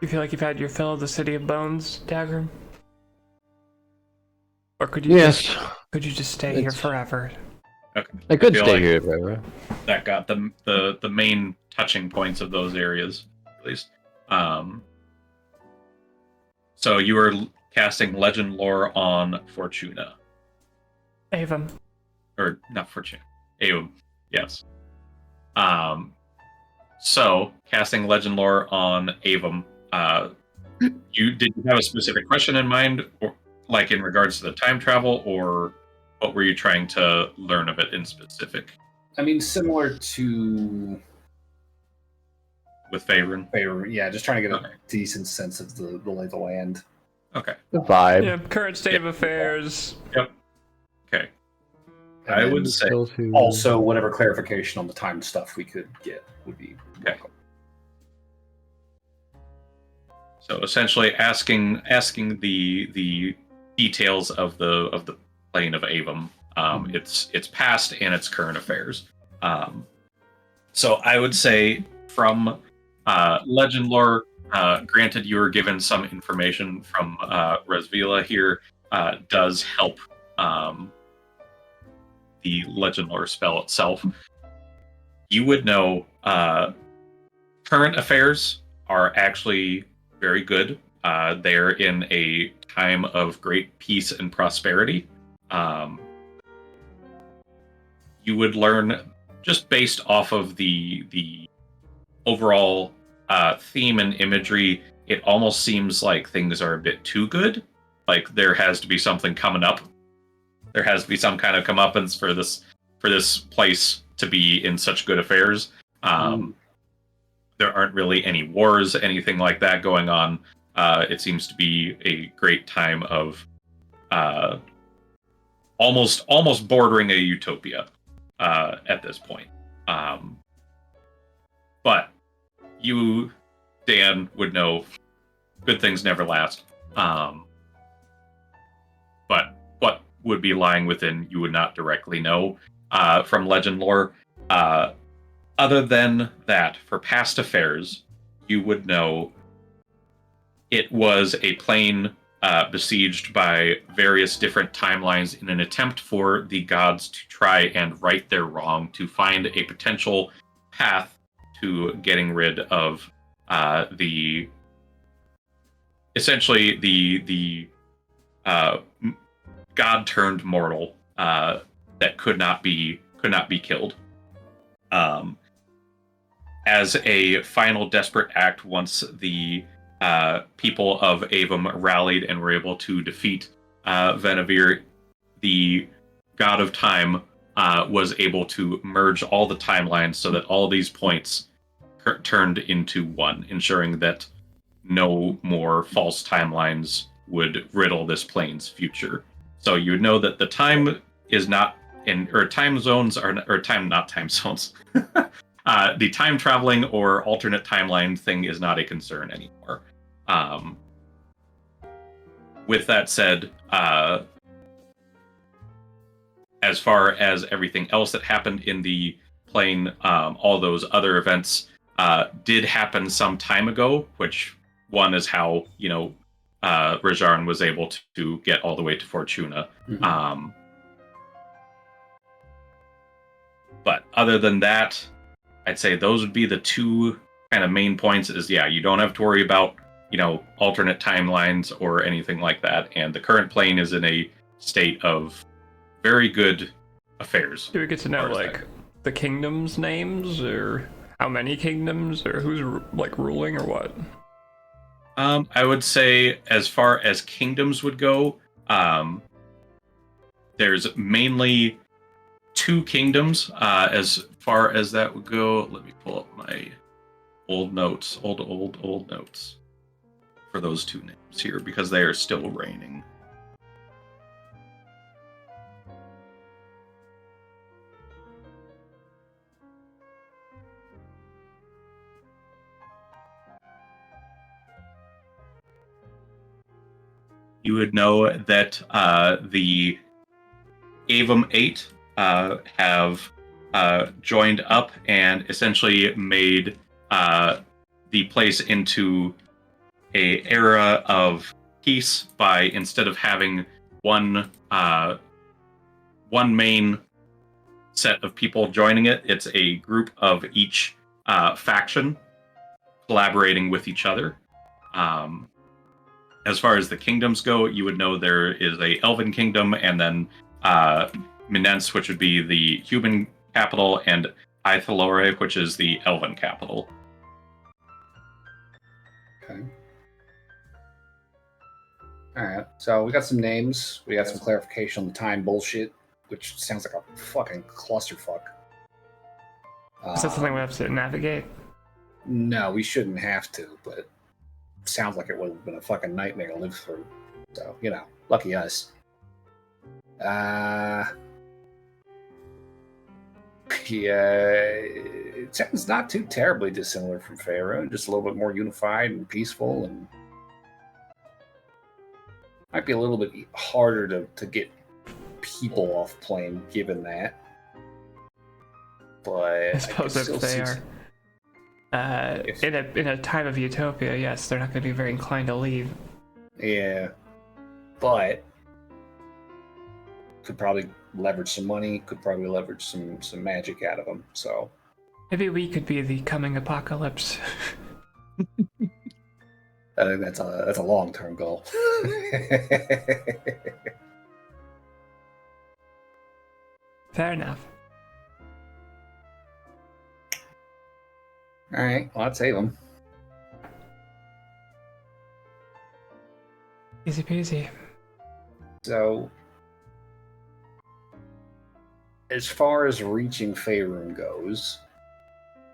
You feel like you've had your fill of the City of Bones, Dagger? Or could you could you just stay here forever? Okay. I could feel stay like here forever. That got the main touching points of those areas, at least. So you were casting Legend Lore on Fortuna. Avon. Or not Fortuna. Aum. Yes. So casting Legend Lore on Avum. Did you have a specific question in mind, or like in regards to the time travel, or what were you trying to learn of it in specific? I mean, similar to With Faerun? yeah, just trying to get a Okay. decent sense of the lay of the land. Okay. The vibe. Yeah, current state of affairs. Okay. And I then would say also whatever clarification on the time stuff we could get would be Okay. So essentially asking the details of the plane of Avum, its past and its current affairs. So I would say from Legend Lore, granted you were given some information from Resvila here, does help the Legend Lore spell itself. You would know current affairs are actually very good. They're in a time of great peace and prosperity. You would learn just based off of the overall theme and imagery. It almost seems like things are a bit too good. Like there has to be something coming up. There has to be some kind of comeuppance for this place to be in such good affairs. There aren't really any wars, anything like that going on. It seems to be a great time of almost bordering a utopia at this point. But you, Dan, would know good things never last. But what would be lying within, you would not directly know from legend lore. Other than that, for past affairs, you would know it was a plane besieged by various different timelines in an attempt for the gods to try and right their wrong, to find a potential path to getting rid of the essentially the god turned mortal that could not be killed. As a final desperate act, once the people of Avum rallied and were able to defeat Venevir, the god of time was able to merge all the timelines so that all these points turned into one, ensuring that no more false timelines would riddle this plane's future. So you would know that the time is not in, or time zones are, or time, not time zones. The time traveling or alternate timeline thing is not a concern anymore. With that said, as far as everything else that happened in the plane, all those other events did happen some time ago, which one is how, Rajarn was able to get all the way to Fortuna. Mhm. But other than that, I'd say those would be the two kind of main points is, you don't have to worry about, alternate timelines or anything like that. And the current plane is in a state of very good affairs. Do we get to know, the kingdoms' names, or how many kingdoms, or who's, ruling, or what? I would say, as far as kingdoms would go, there's mainly 2 kingdoms. As far as that would go, let me pull up my old notes, old notes for those 2 names here, because they are still reigning. You would know that the Avum 8 have joined up and essentially made the place into a era of peace by, instead of having one main set of people joining it, it's a group of each faction collaborating with each other. As far as the kingdoms go, you would know there is a Elven kingdom, and then Minence, which would be the human capital, and Aethelore, which is the Elven capital. Okay. All right. So we got some names. We got some clarification on the time bullshit, which sounds like a fucking clusterfuck. Is that something we have to navigate? No, we shouldn't have to, but sounds like it would have been a fucking nightmare to live through. So, lucky us. It sounds not too terribly dissimilar from Pharaoh, just a little bit more unified and peaceful, and might be a little bit harder to get people off plane given that. But I suppose if they are in a time of utopia, yes, they're not going to be very inclined to leave. Yeah, but could probably leverage some money. Could probably leverage some magic out of them. So maybe we could be the coming apocalypse. I think that's a long-term goal. Fair enough. All right, well, let's save them. Easy peasy. So, as far as reaching Faerun goes,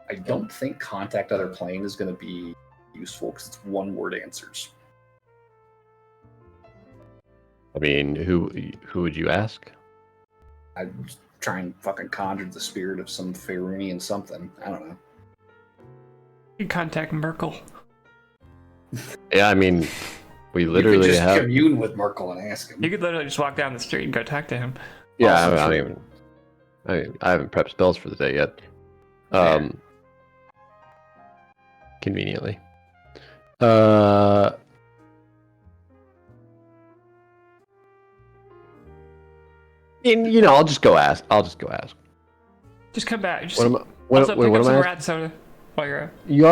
I don't think contact other plane is going to be useful because it's one-word answers. I mean, who would you ask? I'd try and fucking conjure the spirit of some Faerunian something. I don't know. You contact Merkel. Yeah, I mean, we You could literally just have. commune with Merkel and ask him. You could literally just walk down the street and go talk to him. Yeah, Also I true. mean, I haven't prepped spells for the day yet. Fair. Conveniently. And I'll just go ask. Just come back. Just What am I? also pick What up am some I? rat soda while you're out. You're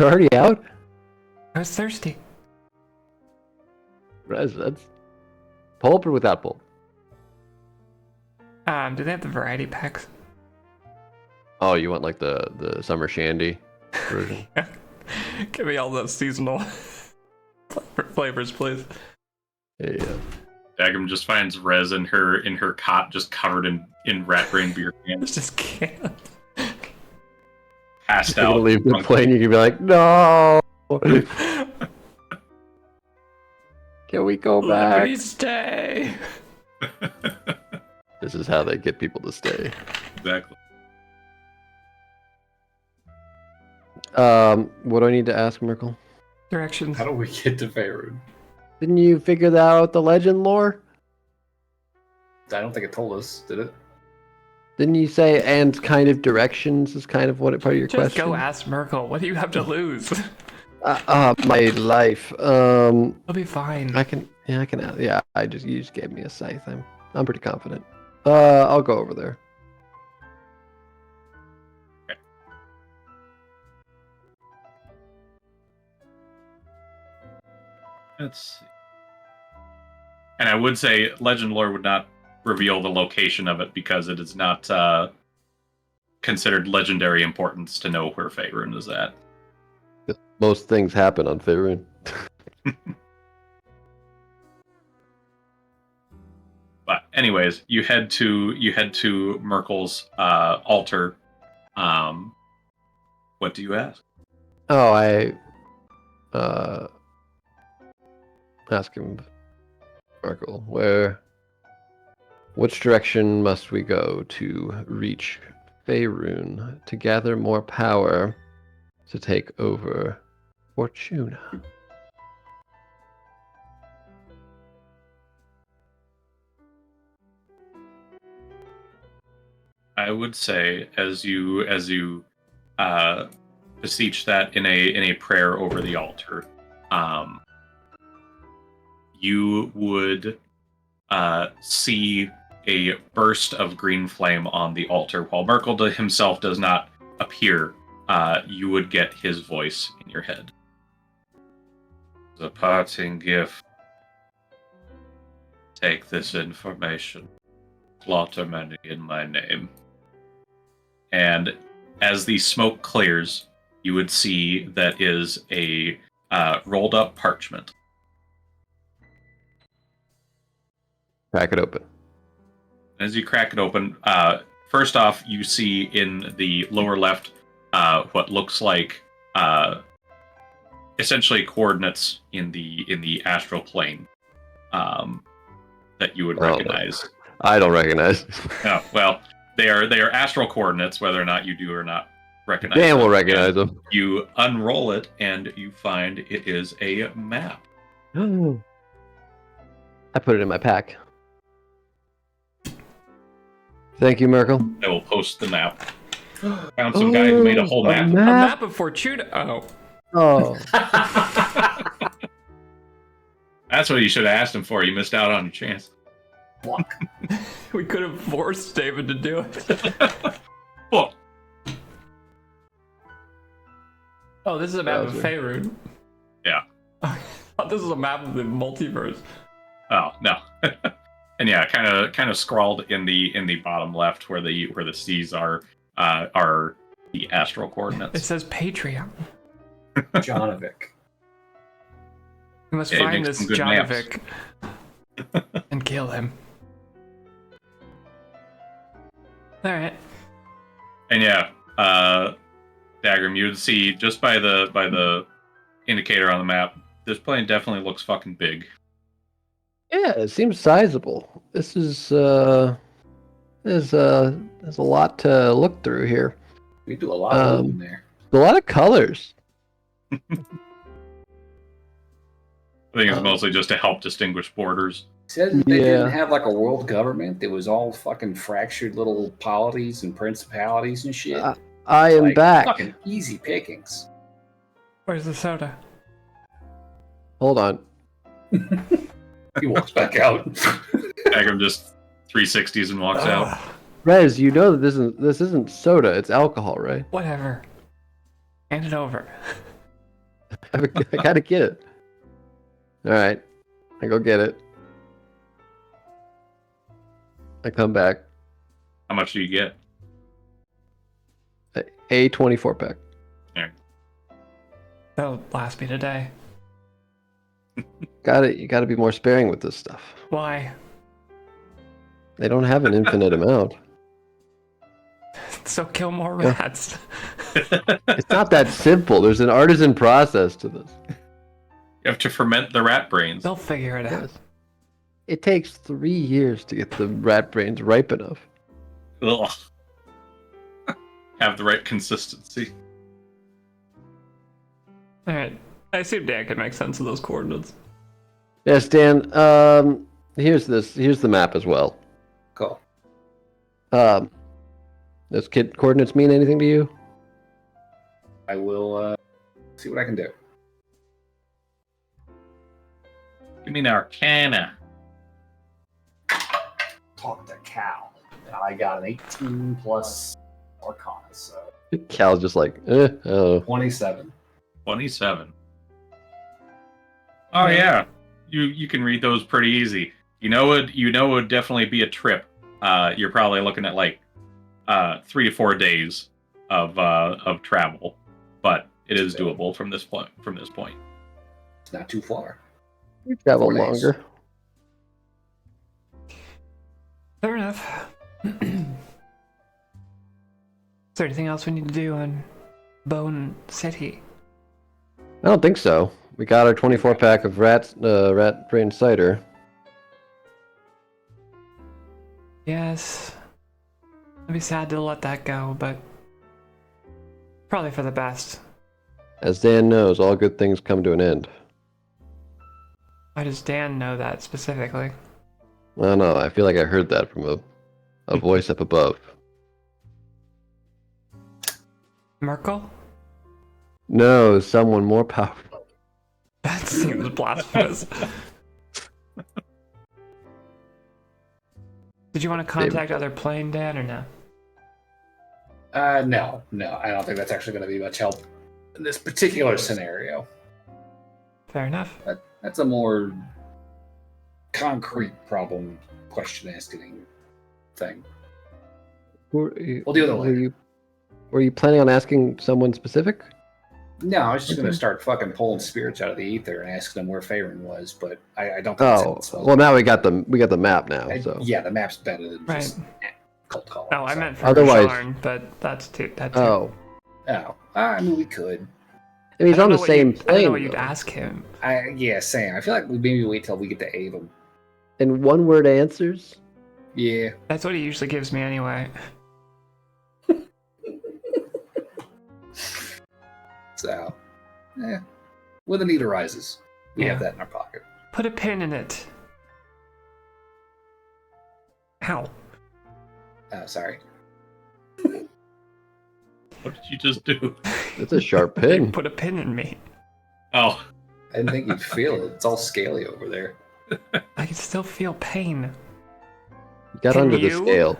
already out. I was thirsty. That's pulp or without pulp? Do they have the variety packs? Oh, you want like the summer shandy version? Give me all those seasonal flavors, please. Yeah. Daggum just finds Rez in her cot, just covered in rat brain beer cans, It's just can't. passed You're gonna out. leave the plane. You're gonna be like, no. Can we go Let back? me stay. This is how they get people to stay. Exactly. What do I need to ask Merkel? Directions. How do we get to Faerun? Didn't you figure out the legend lore? I don't think it told us, did it? Didn't you say and kind of directions is kind of what part of your Just question? go ask Merkel. What do you have to lose? My life. I'll be fine. I can. Yeah. You just gave me a scythe. I'm pretty confident. I'll go over there. Let's see. And I would say legend lore would not reveal the location of it because it is not considered legendary importance to know where Faerun is at. Most things happen on Faerun. But anyways, you head to Merkel's altar. What do you ask? Oh, I ask him, Merkel, which direction must we go to reach Faerun to gather more power to take over Fortuna? I would say as you beseech that in a prayer over the altar, you would see a burst of green flame on the altar. While Merkel himself does not appear, you would get his voice in your head. The parting gift. Take this information. Slaughter many in my name. And as the smoke clears, you would see that is a rolled up parchment. Crack it open. As you crack it open, first off, you see in the lower left what looks like essentially coordinates in the astral plane that you would recognize. I don't recognize. Oh, well, they are astral coordinates, whether or not you do or not recognize Dan them. will recognize them. You unroll it, and you find it is a map. I put it in my pack. Thank you, Merkel. I will post the map. Found some guy who made a whole map. A map of Fortuna. Oh. Oh. That's what you should have asked him for. You missed out on your chance. We could have forced David to do it. Well, Oh, this is a map of Browser. Faerun. yeah. I thought this was a map of the multiverse. Oh no. And yeah, kind of scrawled in the bottom left where the C's are the astral It coordinates. says Patreon. Jonovic. We must Yeah, he find makes this some good Jonovic and kill him. Alright. And yeah, Daggrim, you would see just by the indicator on the map, this plane definitely looks fucking big. Yeah, it seems sizable. This is there's a lot to look through here. We do a lot of moving there. A lot of colors. I think it's mostly just to help distinguish borders. Said they Yeah. didn't have like a world government. It was all fucking fractured little polities and principalities and shit. I am Like, back. Fucking easy pickings. Where's the soda? Hold on. He walks back out. Daggum just 360s and walks out. Ugh, Rez, you know that this isn't soda, it's alcohol, right? whatever. Hand it over. I gotta get it. Alright. I go get it. I come back. How much do you get? A 24 pack. That'll last me today. You gotta be more sparing with this stuff. Why? They don't have an infinite amount. So kill more Yeah. rats. It's not that simple. There's an artisan process to this. You have to ferment the rat brains. They'll figure it out. Yes. It takes 3 years to get the rat brains ripe enough. Ugh. Have the right consistency. Alright. I assume Dan can make sense of those coordinates. Yes, Dan. Here's the map as well. Cool. Does coordinates mean anything to you? I will see what I can do. Give me an arcana. Talk to Cal. And I got an 18 plus Arcana, so Cal's just like, oh. 27. 27. Oh yeah. You can read those pretty easy. You know it would definitely be a trip. You're probably looking at like 3 to 4 days of travel. But it is doable from this point. It's not too far. You travel 4 days. longer. Fair enough. Is there anything else we need to do in Bone City? I don't think so. We got our 24 pack of rat brain cider. Yes. It'd be sad to let that go, but probably for the best. As Dan knows, all good things come to an end. Why does Dan know that specifically? I don't know. I feel like I heard that from a voice up above. Merkel? No, someone more powerful. That seems blasphemous. Did you want to contact other plane, Dan, or no? No. I don't think that's actually going to be much help in this particular scenario. Fair enough. That's a more concrete problem question asking thing. We'll do that later. Were you planning on asking someone specific? No, I was just going to start fucking pulling spirits out of the ether and asking them where Faerun was, but I don't think that's Oh, well, now we got the map now. So yeah, the map's better than Right. just cold call. Oh, I so. meant for Otherwise- Sharn, but that's too. Oh, Oh, I mean, we could. I mean, he's on the same I don't plane. know what you'd though. ask him. Yeah, same. I feel like we maybe wait till we get to Avon. And one word answers. Yeah. That's what he usually gives me anyway. So, when the need arises, we have that in our pocket. Put a pin in it. Ow. Oh, sorry. What did you just do? It's a sharp You pin. put a pin in me. Oh, I didn't think you'd feel it. It's all scaly over there. I can still feel pain. Got Can under the you? scale.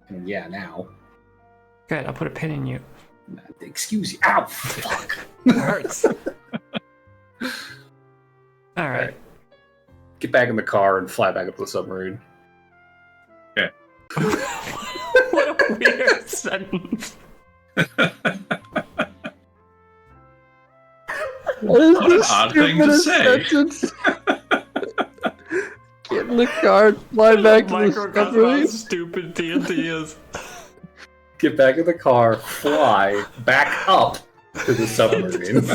And yeah, now. Good, I'll put a pin in you. Excuse you. Ow! Fuck. It hurts. Alright. Get back in the car and fly back up to the submarine. What a weird sentence. What is What an this odd thing to stupidest say. sentence? Get in the car, fly back to the Microcosm how submarine. stupid D&D is. Get back in the car, fly back up to the submarine.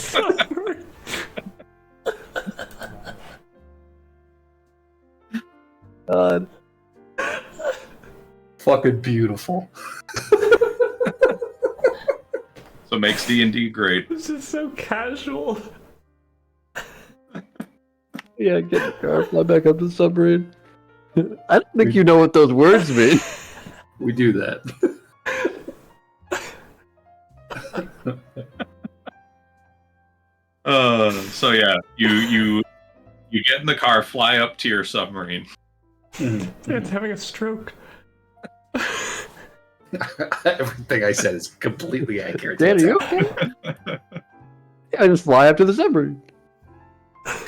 God. Fucking beautiful. so makes D&D great. This is so casual. Yeah, get in the car, fly back up to the submarine. I don't think you know what those words mean. We do that. So yeah, you get in the car, fly up to your submarine. It's having a stroke. Everything I said is completely accurate. Dan, are you okay? Yeah, I just fly up to the submarine.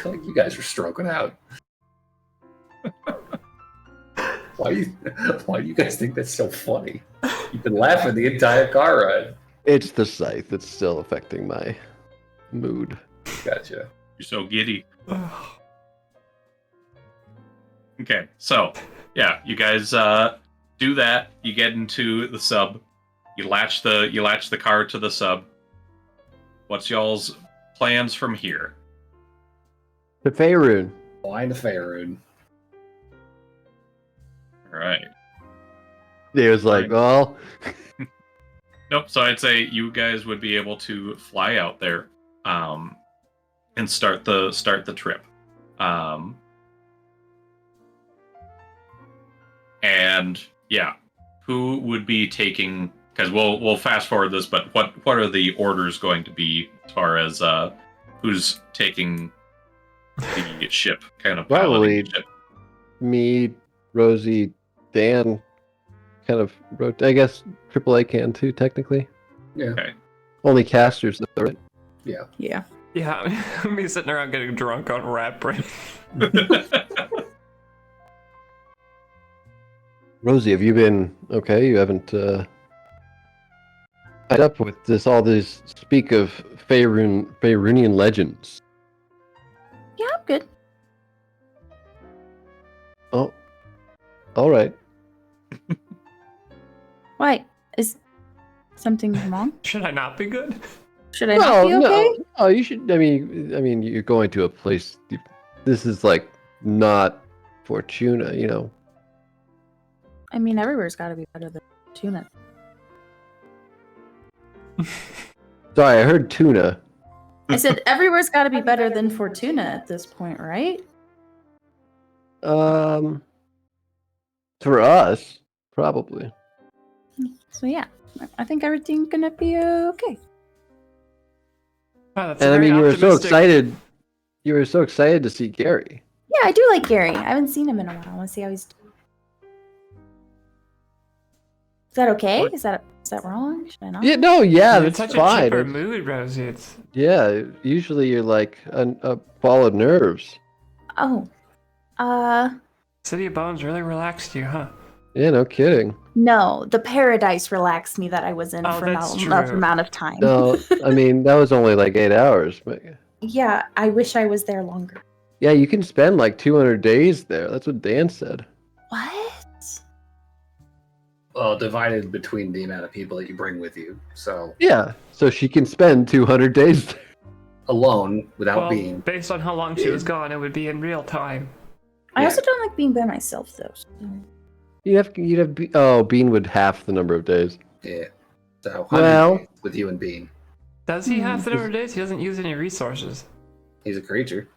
Like you guys are stroking out. Why do you guys think that's so funny? You've been laughing the entire car ride. It's the scythe that's still affecting my mood. Gotcha. You're so giddy. Okay, so yeah, you guys do that. You get into the sub. You latch the car to the sub. What's y'all's plans from here? The Faerun. Flying to Faerun. All right. He was like, well, Nope. So I'd say you guys would be able to fly out there, and start the trip. And yeah, who would be taking? Because we'll fast forward this, but what are the orders going to be as far as who's taking the ship? Kind of Probably piloting the ship. me, Rosie, Dan, kind of wrote. I guess AAA can too, technically. Yeah. Okay. Only casters, though, right? Yeah. Yeah, me sitting around getting drunk on rat brain. Rosie, have you been okay? You haven't tied up with all this speak of Faerunian legends. Yeah, I'm good. Oh, all right. Why? Is something wrong? Should I not be good? Should I not be okay? No, you should. I mean, you're going to a place. This is like not Fortuna, you know. I mean, everywhere's got to be better than tuna. Sorry, I heard tuna. I said everywhere's got to be better than Fortuna at this point, right? For us, probably. So yeah, I think everything's gonna be okay. Wow, that's a And I very mean, you were so optimistic- excited. You were so excited to see Gary. Yeah, I do like Gary. I haven't seen him in a while. I want to see how he's doing. Is that okay? Is that wrong? Should I not? Yeah, no, yeah, You're in that's such fine. a chipper It's- mood, Rosie. It's Yeah, usually you're like a ball of nerves. Oh. City of Bones really relaxed you, huh? Yeah, no kidding. No, the paradise relaxed me that I was in Oh, for that's not enough true. amount of time. No, I mean that was only like 8 hours. But Yeah, I wish I was there longer. yeah, you can spend like 200 days there. That's what Dan said. What? Well, divided between the amount of people that you bring with you. So Yeah, so she can spend 200 days there. alone, without Well, being. based on how long she was gone, it would be in real time. I Yeah. also don't like being by myself though. So. You'd have Bean would half the number of days. Yeah. So 100 Well- days with you and Bean. Does he have the number of days? He doesn't use any resources. He's a creature.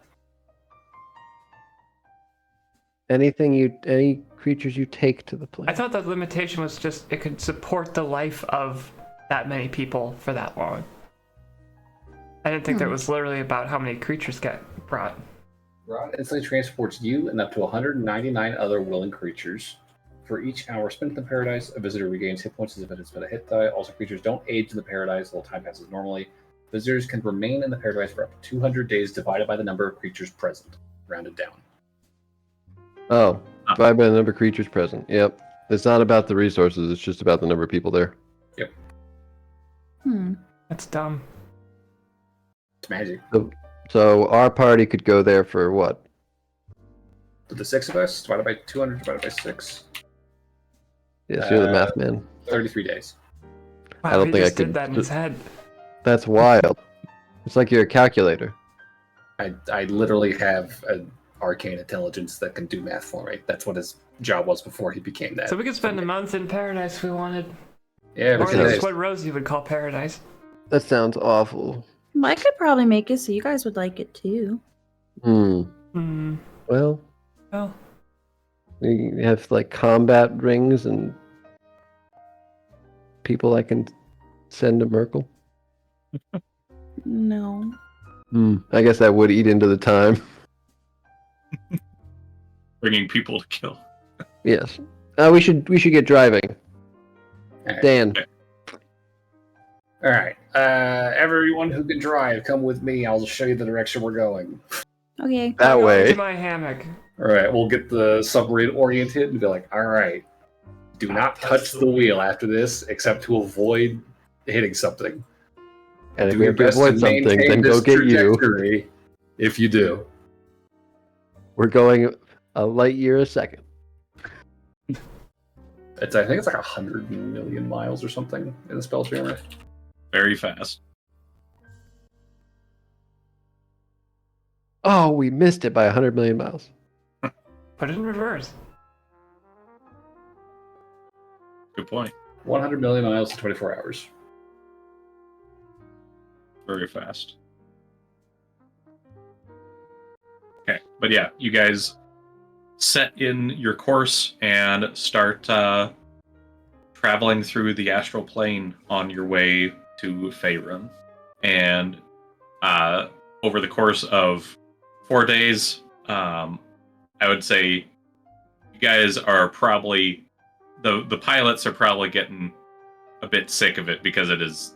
Any creatures you take to the I planet. thought the limitation was just it could support the life of that many people for that long. I didn't think that was literally about how many creatures get brought. Rod instantly transports you and up to 199 other willing creatures. For each hour spent in the paradise, a visitor regains hit points as if it has been a hit die. Also, creatures don't age in the paradise while time passes normally. Visitors can remain in the paradise for up to 200 days divided by the number of creatures present, rounded down. Oh, divided by the number of creatures present. Yep. It's not about the resources. It's just about the number of people there. That's dumb. It's magic. So our party could go there for what? With the 6 of us, divided by 200 divided by 6, Yes, you're the math man. 33 days. Wow, I don't he think I just did could- that in his head. That's wild. It's like you're a calculator. I literally have an arcane intelligence that can do math for me. That's what his job was before he became that. So we could spend a month in paradise if we wanted. Yeah, Or because that's what Rosie would call paradise. That sounds awful. I could probably make it so you guys would like it too. Hmm. Well, Well, we have like combat rings and people I can send to Merkel. No. I guess that would eat into the time. Bringing people to kill. Yes. We should get driving. All right. Dan. All right. Everyone who can drive, come with me. I'll show you the direction we're going. Okay. That go way. to my hammock. All right. We'll get the submarine oriented and be like, all right, do not touch the wheel after this, except to avoid hitting something. And if Do we your have to best avoid to something, maintain then go this get you. trajectory if you do. We're going a light year a second. I think it's like 100 million miles or something in the Spelljammer. Very fast. Oh, we missed it by 100 million miles. Put it in reverse. Good point. 100 million miles in 24 hours. Very fast. Okay, but yeah, you guys set in your course and start traveling through the astral plane on your way to Faerun. And over the course of 4 days, I would say you guys are probably the pilots are probably getting a bit sick of it because it is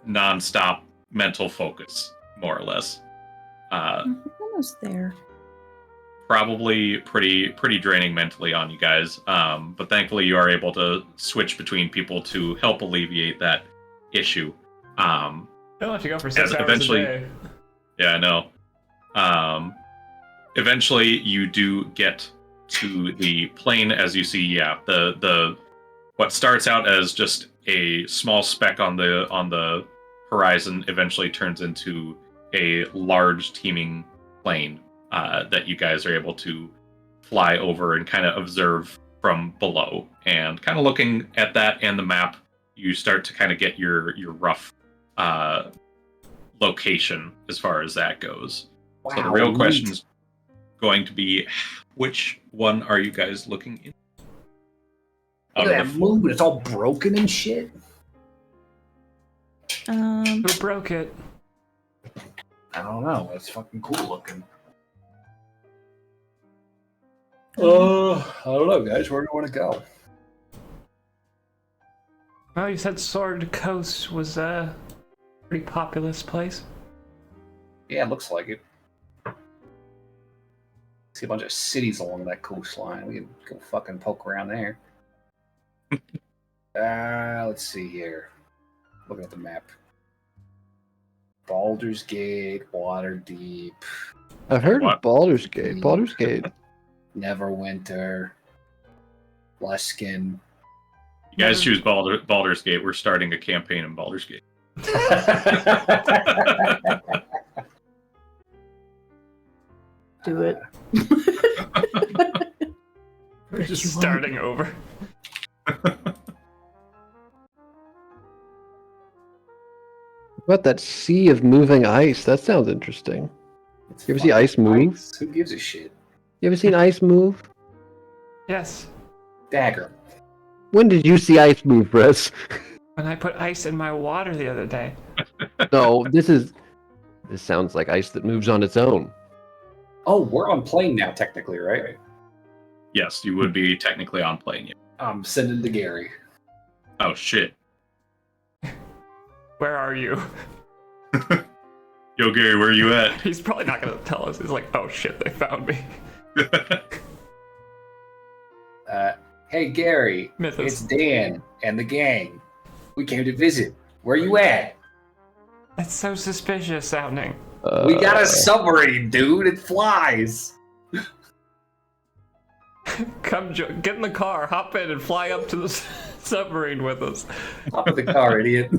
nonstop mental focus, more or less. Almost there. Probably pretty draining mentally on you guys. But thankfully you are able to switch between people to help alleviate that issue. Don't have to go for 6 As hours eventually- a day. Yeah, I know. Eventually you do get to the plane, as you see. Yeah, the what starts out as just a small speck on the horizon eventually turns into a large teeming plane that you guys are able to fly over and kind of observe from below. And kind of looking at that and the map, you start to kind of get your rough location as far as that goes. So the real question is going to be, which one are you guys looking in? Look at that moon, it's all broken and shit. Who broke it? I don't know. It's fucking cool looking. I don't know, guys. Where do you want to go? Well, you said Sword Coast was a pretty populous place. Yeah, it looks like it. See a bunch of cities along that coastline. We can go fucking poke around there. Let's see here. Looking at the map. Baldur's Gate, Waterdeep, I've heard What? of Baldur's Gate. Baldur's Gate. Neverwinter, Luskin. You guys choose Baldur's Gate. We're starting a campaign in Baldur's Gate. Do it. We're just starting over. What about that sea of moving ice? That sounds interesting. You ever see ice move? Ice. Who gives a shit? You ever seen ice move? Yes. Dagger. When did you see ice move, Chris? When I put ice in my water the other day. No, this sounds like ice that moves on its own. Oh, we're on plane now, technically, right? Yes, you would be technically on plane. Yeah. I'm sending to Gary. Oh shit. Where are you? Yo, Gary, where you at? He's probably not gonna tell us. He's like, oh shit, they found me. Hey, Gary. Mythos. It's Dan and the gang. We came to visit. Where you at? That's so suspicious sounding. We got a submarine, dude. It flies. Come, get in the car, hop in, and fly up to the submarine with us. Hop in the car, idiot.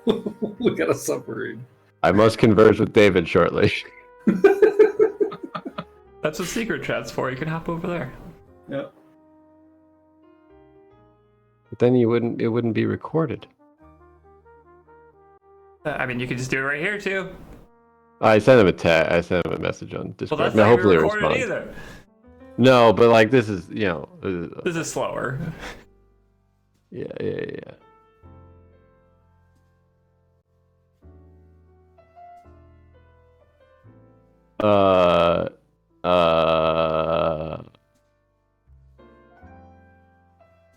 We got a submarine. I must converse with David shortly. That's what secret chat's for. You can hop over there. Yeah. But then it wouldn't be recorded. I mean, you could just do it right here too. I sent him a text. I sent him a message on Well, Discord. that's Now, not even hopefully he recorded responds. either. No, but like this is, This is slower. yeah. Uh, uh,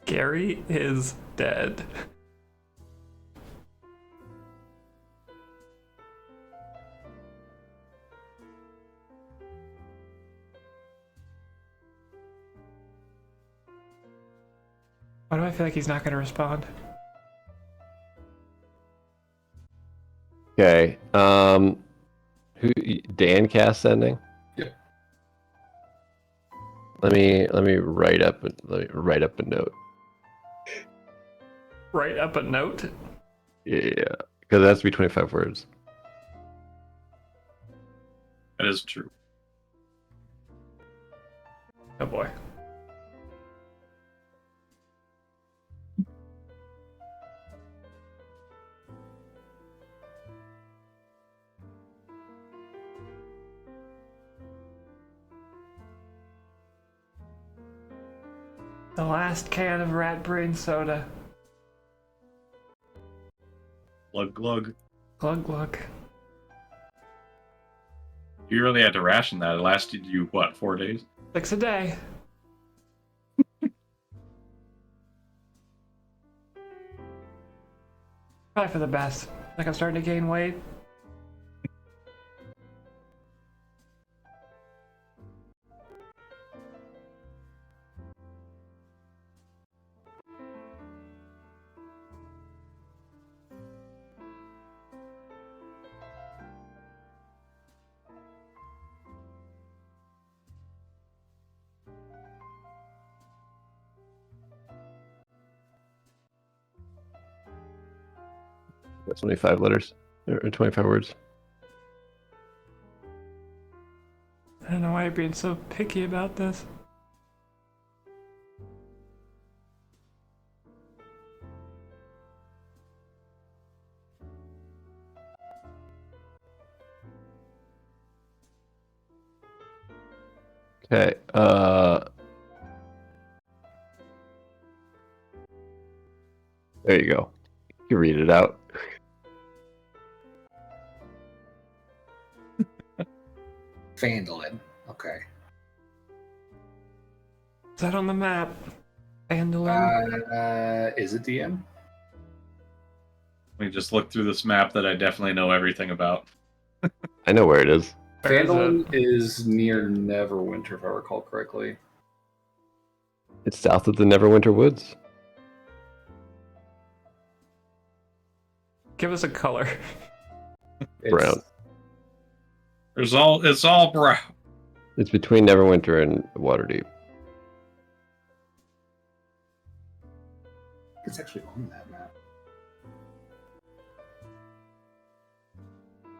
Gary is dead. Why do I feel like he's not going to respond? okay. Who Dan cast sending? Yep. Let me write up a note. Write up a note? Yeah, because it has to be 25 words. That is true. Oh boy. The last can of rat brain soda. Glug glug. Glug glug. You really had to ration that. It lasted you, what, 4 days? 6 a day. Probably for the best. Like I'm starting to gain weight. That's 25 letters or 25 words. I don't know why you're being so picky about this. Okay. There you go. You can read it out. Fandolin. Okay. Is that on the map? Andalin? Is it DM? Let me just look through this map that I definitely know everything about. I know where it is. Where is Fandolin it? is near Neverwinter, if I recall correctly. It's south of the Neverwinter Woods. Give us a color. Brown. It's all brown. It's between Neverwinter and Waterdeep. It's actually on that map.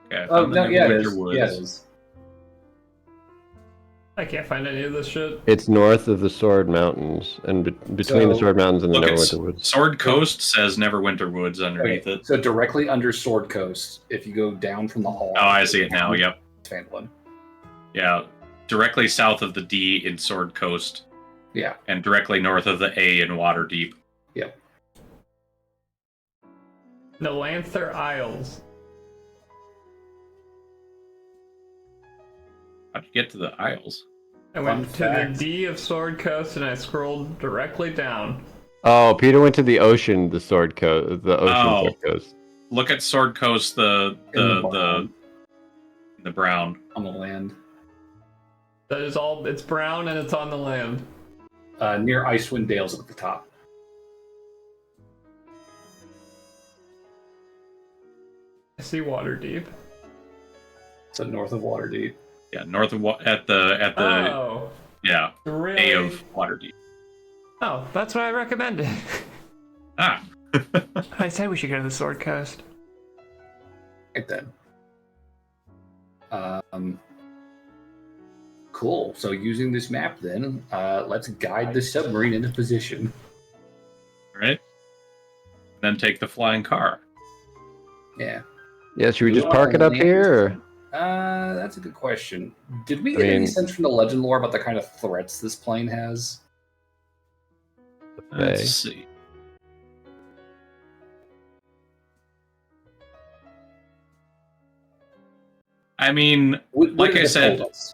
Okay, I Oh, found the no, yeah, it Neverwinter is. Woods. Yeah, it is. I can't find any of this shit. It's north of the Sword Mountains and between the So, Sword Mountains and the Look at Neverwinter Woods. Sword Coast says Neverwinter Woods underneath it. So directly under Sword Coast, if you go down from the hall. Oh, I see it now. Yep. Fandolin. Yeah. Directly south of the D in Sword Coast, Yeah. and directly north of the A in Waterdeep. Yep. The Lanther Isles. How'd you get to the Isles? I went Fun to fact. the D of Sword Coast and I scrolled directly down. Oh, Peter went to the ocean, the Sword Coast, the ocean Oh. Sword Coast. Look at Sword Coast, the brown. On the land. That is all. It's brown and it's on the land. Near Icewind Dales at the top. I see Waterdeep. So north of Waterdeep. Yeah, north of at the Oh, yeah really? A of Waterdeep. Oh, that's what I recommended. Ah, I said we should go to the Sword Coast. Right then. Cool. So using this map then, let's guide the submarine into position. right. Then take the flying car. Yeah. Yeah, should we just park it up here? Or? That's a good question. Did we get any sense from the legend lore about the kind of threats this plane has? Let's Okay. see. I mean, What like has I it said, told us?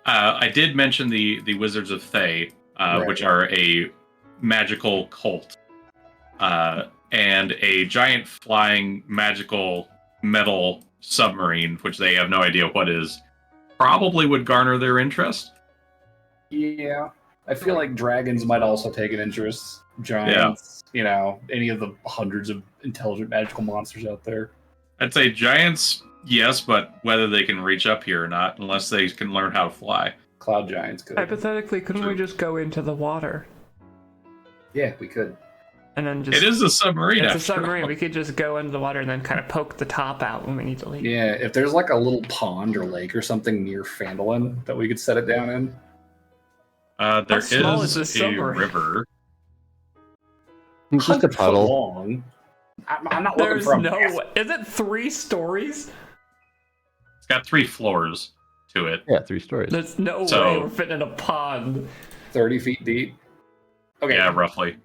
I did mention the Wizards of Thay, Right. which are a magical cult, and a giant flying magical metal submarine, which they have no idea what is, probably would garner their interest. Yeah, I feel like dragons might also take an interest. Giants, any of the hundreds of intelligent magical monsters out there. I'd say giants, yes, but whether they can reach up here or not, unless they can learn how to fly. Cloud giants could. Hypothetically, couldn't we True. just go into the water Yeah, we could. and then just? It is a submarine. It's a after submarine. all. We could just go into the water and then kind of poke the top out when we need to leave. Yeah, if there's like a little pond or lake or something near Phandalin that we could set it down in. There small is is this a submarine? river. It's just a 100 foot puddle. long. I'm not looking There's for a no massive- way. Is it 3 stories? It's got 3 floors to it. Yeah, 3 stories. There's no So- way we're fitting in a pond. 30 feet deep. Okay, Yeah, roughly.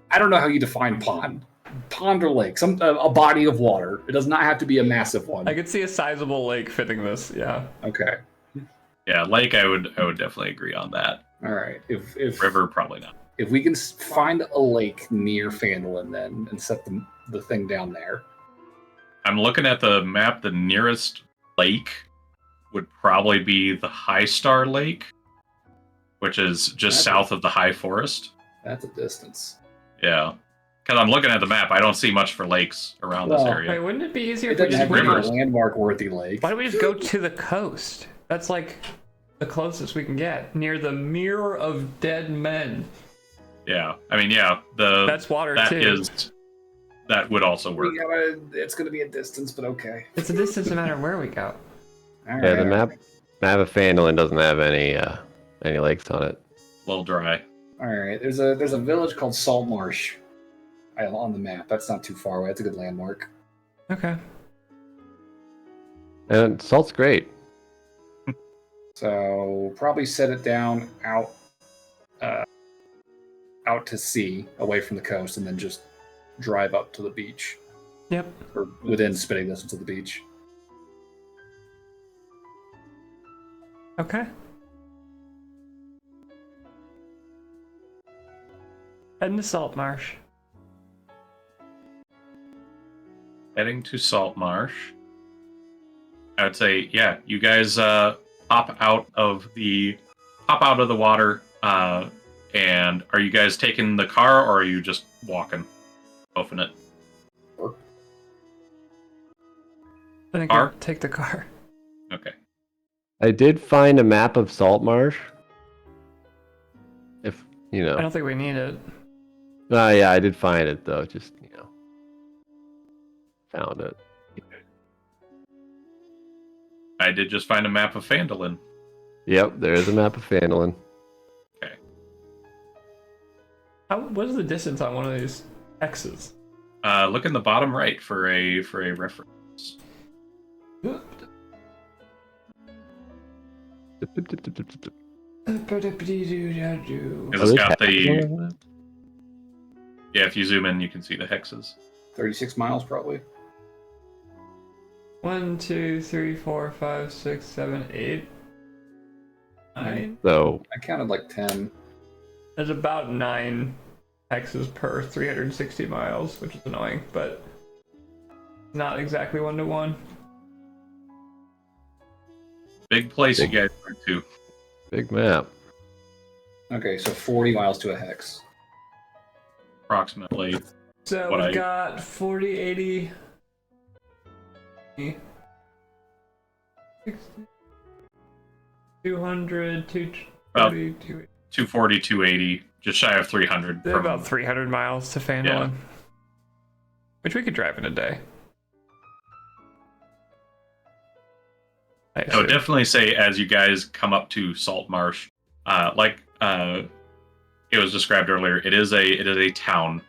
I don't know how you define pond. Pond or lake, a body of water. It does not have to be a massive one. I could see a sizable lake fitting this. Yeah. Okay, Yeah, lake. I would definitely agree on that. all right. If River, probably not. if we can find a lake near Phandalin then and set the thing down there. I'm looking at the map. The nearest lake would probably be the High Star Lake, which is just That's- south of the High Forest. That's a distance. Yeah, because I'm looking at the map. I don't see much for lakes around this Well, Wait, area. wouldn't it be easier It if we doesn't just have to be a rivers. landmark-worthy lake. Why don't we just go to the coast? That's like the closest we can get, near the Mirror of Dead Men. Yeah, I mean, yeah, That's water that too. that would also work. It's going to be a distance, but okay. It's a distance no matter where we go. All Yeah, right. the map of Phandalin doesn't have any lakes on it. A little dry. All right. There's a village called Salt Marsh on the map. That's not too far away. That's a good landmark. Okay. And salt's great. So probably set it down out to sea, away from the coast, and then just drive up to the beach, Yep. or within spitting distance of the beach. Okay. Heading to Salt Marsh. Heading to Salt Marsh. I would say, yeah, you guys pop out of the water. And are you guys taking the car, or are you just walking, open it? I think Car? we'll take the car. Okay. I did find a map of Salt Marsh. If I don't think we need it. yeah, I did find it though. Just found it. I did just find a map of Phandalin. Yep, there is a map of Phandalin. What is the distance on one of these X's? Look in the bottom right for a reference. Because it's got the if you zoom in, you can see the hexes. 36 miles, probably. 1, 2, 3, 4, 5, 6, 7, 8, 9. So I counted like 10. There's about 9 hexes per 360 miles, which is annoying, but not exactly 1-to-1. Big place you guys went to. big map. Okay, so 40 miles to a hex. Approximately. So What we've I- got 40, 80, 60, 200, 240, 240, 280, just shy of 300. They're about 300 miles to Phandalin. Which we could drive in a day. I would definitely say, as you guys come up to Salt Marsh, like it was described earlier, it is a town.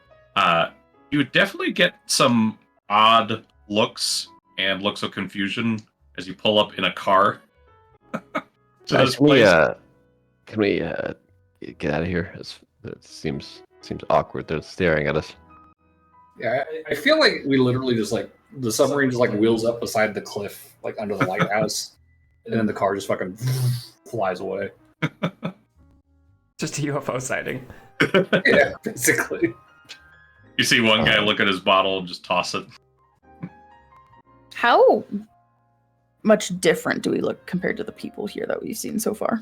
You would definitely get some odd looks and looks of confusion as you pull up in a car to Guys, this place. can we get out of here? It seems awkward. They're staring at us. Yeah, I feel like we literally just like the submarine just like wheels up beside the cliff, like under the lighthouse, and then the car just fucking flies away. Just a UFO sighting. Yeah, basically. You see one guy look at his bottle and just toss it. How much different do we look compared to the people here that we've seen so far?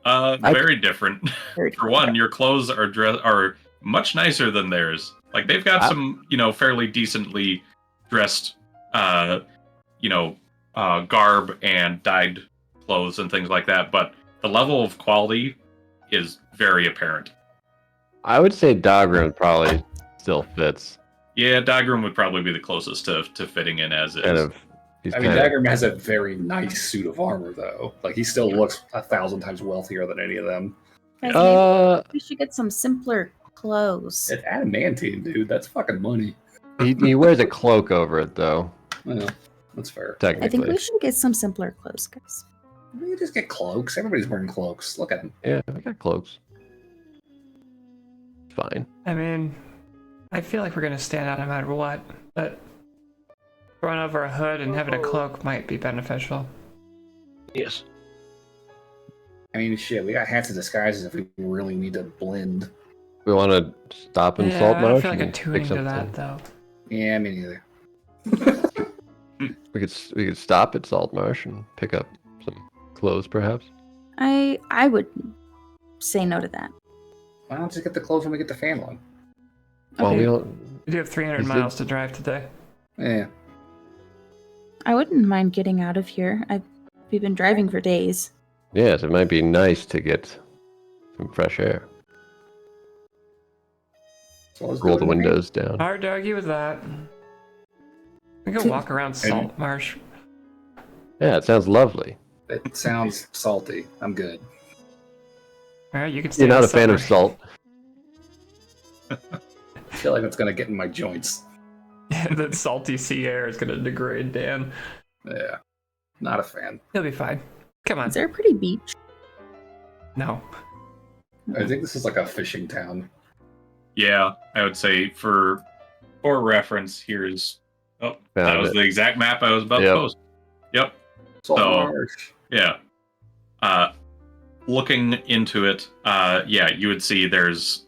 Very different. Very For one, your clothes are much nicer than theirs. Like they've got some, fairly decently dressed, garb and dyed clothes and things like that. But the level of quality is very apparent. I would say Dogrim probably still fits. Yeah, Diagram would probably be the closest to fitting in as is. Kind of. I mean, Dagger has a very nice suit of armor, though. Like, he still looks 1,000 times wealthier than any of them. Guys, maybe we should get some simpler clothes. It's adamantine, dude. That's fucking money. He wears a cloak over it, though. Well, that's fair. Technically. I think we should get some simpler clothes, guys. We just get cloaks. Everybody's wearing cloaks. Look at them. Yeah, I got cloaks. Fine. I mean, I feel like we're gonna stand out no matter what, but throwing over a hood and having a cloak might be beneficial. Yes. I mean, shit, we got hats and disguises if we really need to blend. We want to stop in Yeah, Salt I Marsh. don't feel like and I'm too pick into something. that though. Yeah, me neither. We could stop at Salt Marsh and pick up some clothes, perhaps. I would say no to that. Why don't just get the clothes when we get to Fanlon? Well, Okay. we don't. We do have 300 Is it- miles to drive today. Yeah. I wouldn't mind getting out of here. We've been driving for days. Yes, it might be nice to get some fresh air. So let's Roll do the it. windows down. Hard to argue with that. We can walk around Salt Marsh. Yeah, it sounds lovely. It sounds salty. I'm good. Alright, you can stay You're not in a fan of Marsh. salt. I feel like that's gonna get in my joints. Yeah, that salty sea air is gonna degrade Dan. Yeah. Not a fan. He'll be fine. Come on. Is there a pretty beach? No. I think this is like a fishing town. Yeah, I would say for reference, here's that Found was it. the exact map I was about to Yep. post. Yep. Salt So- Marsh. Yeah. Looking into it, you would see there's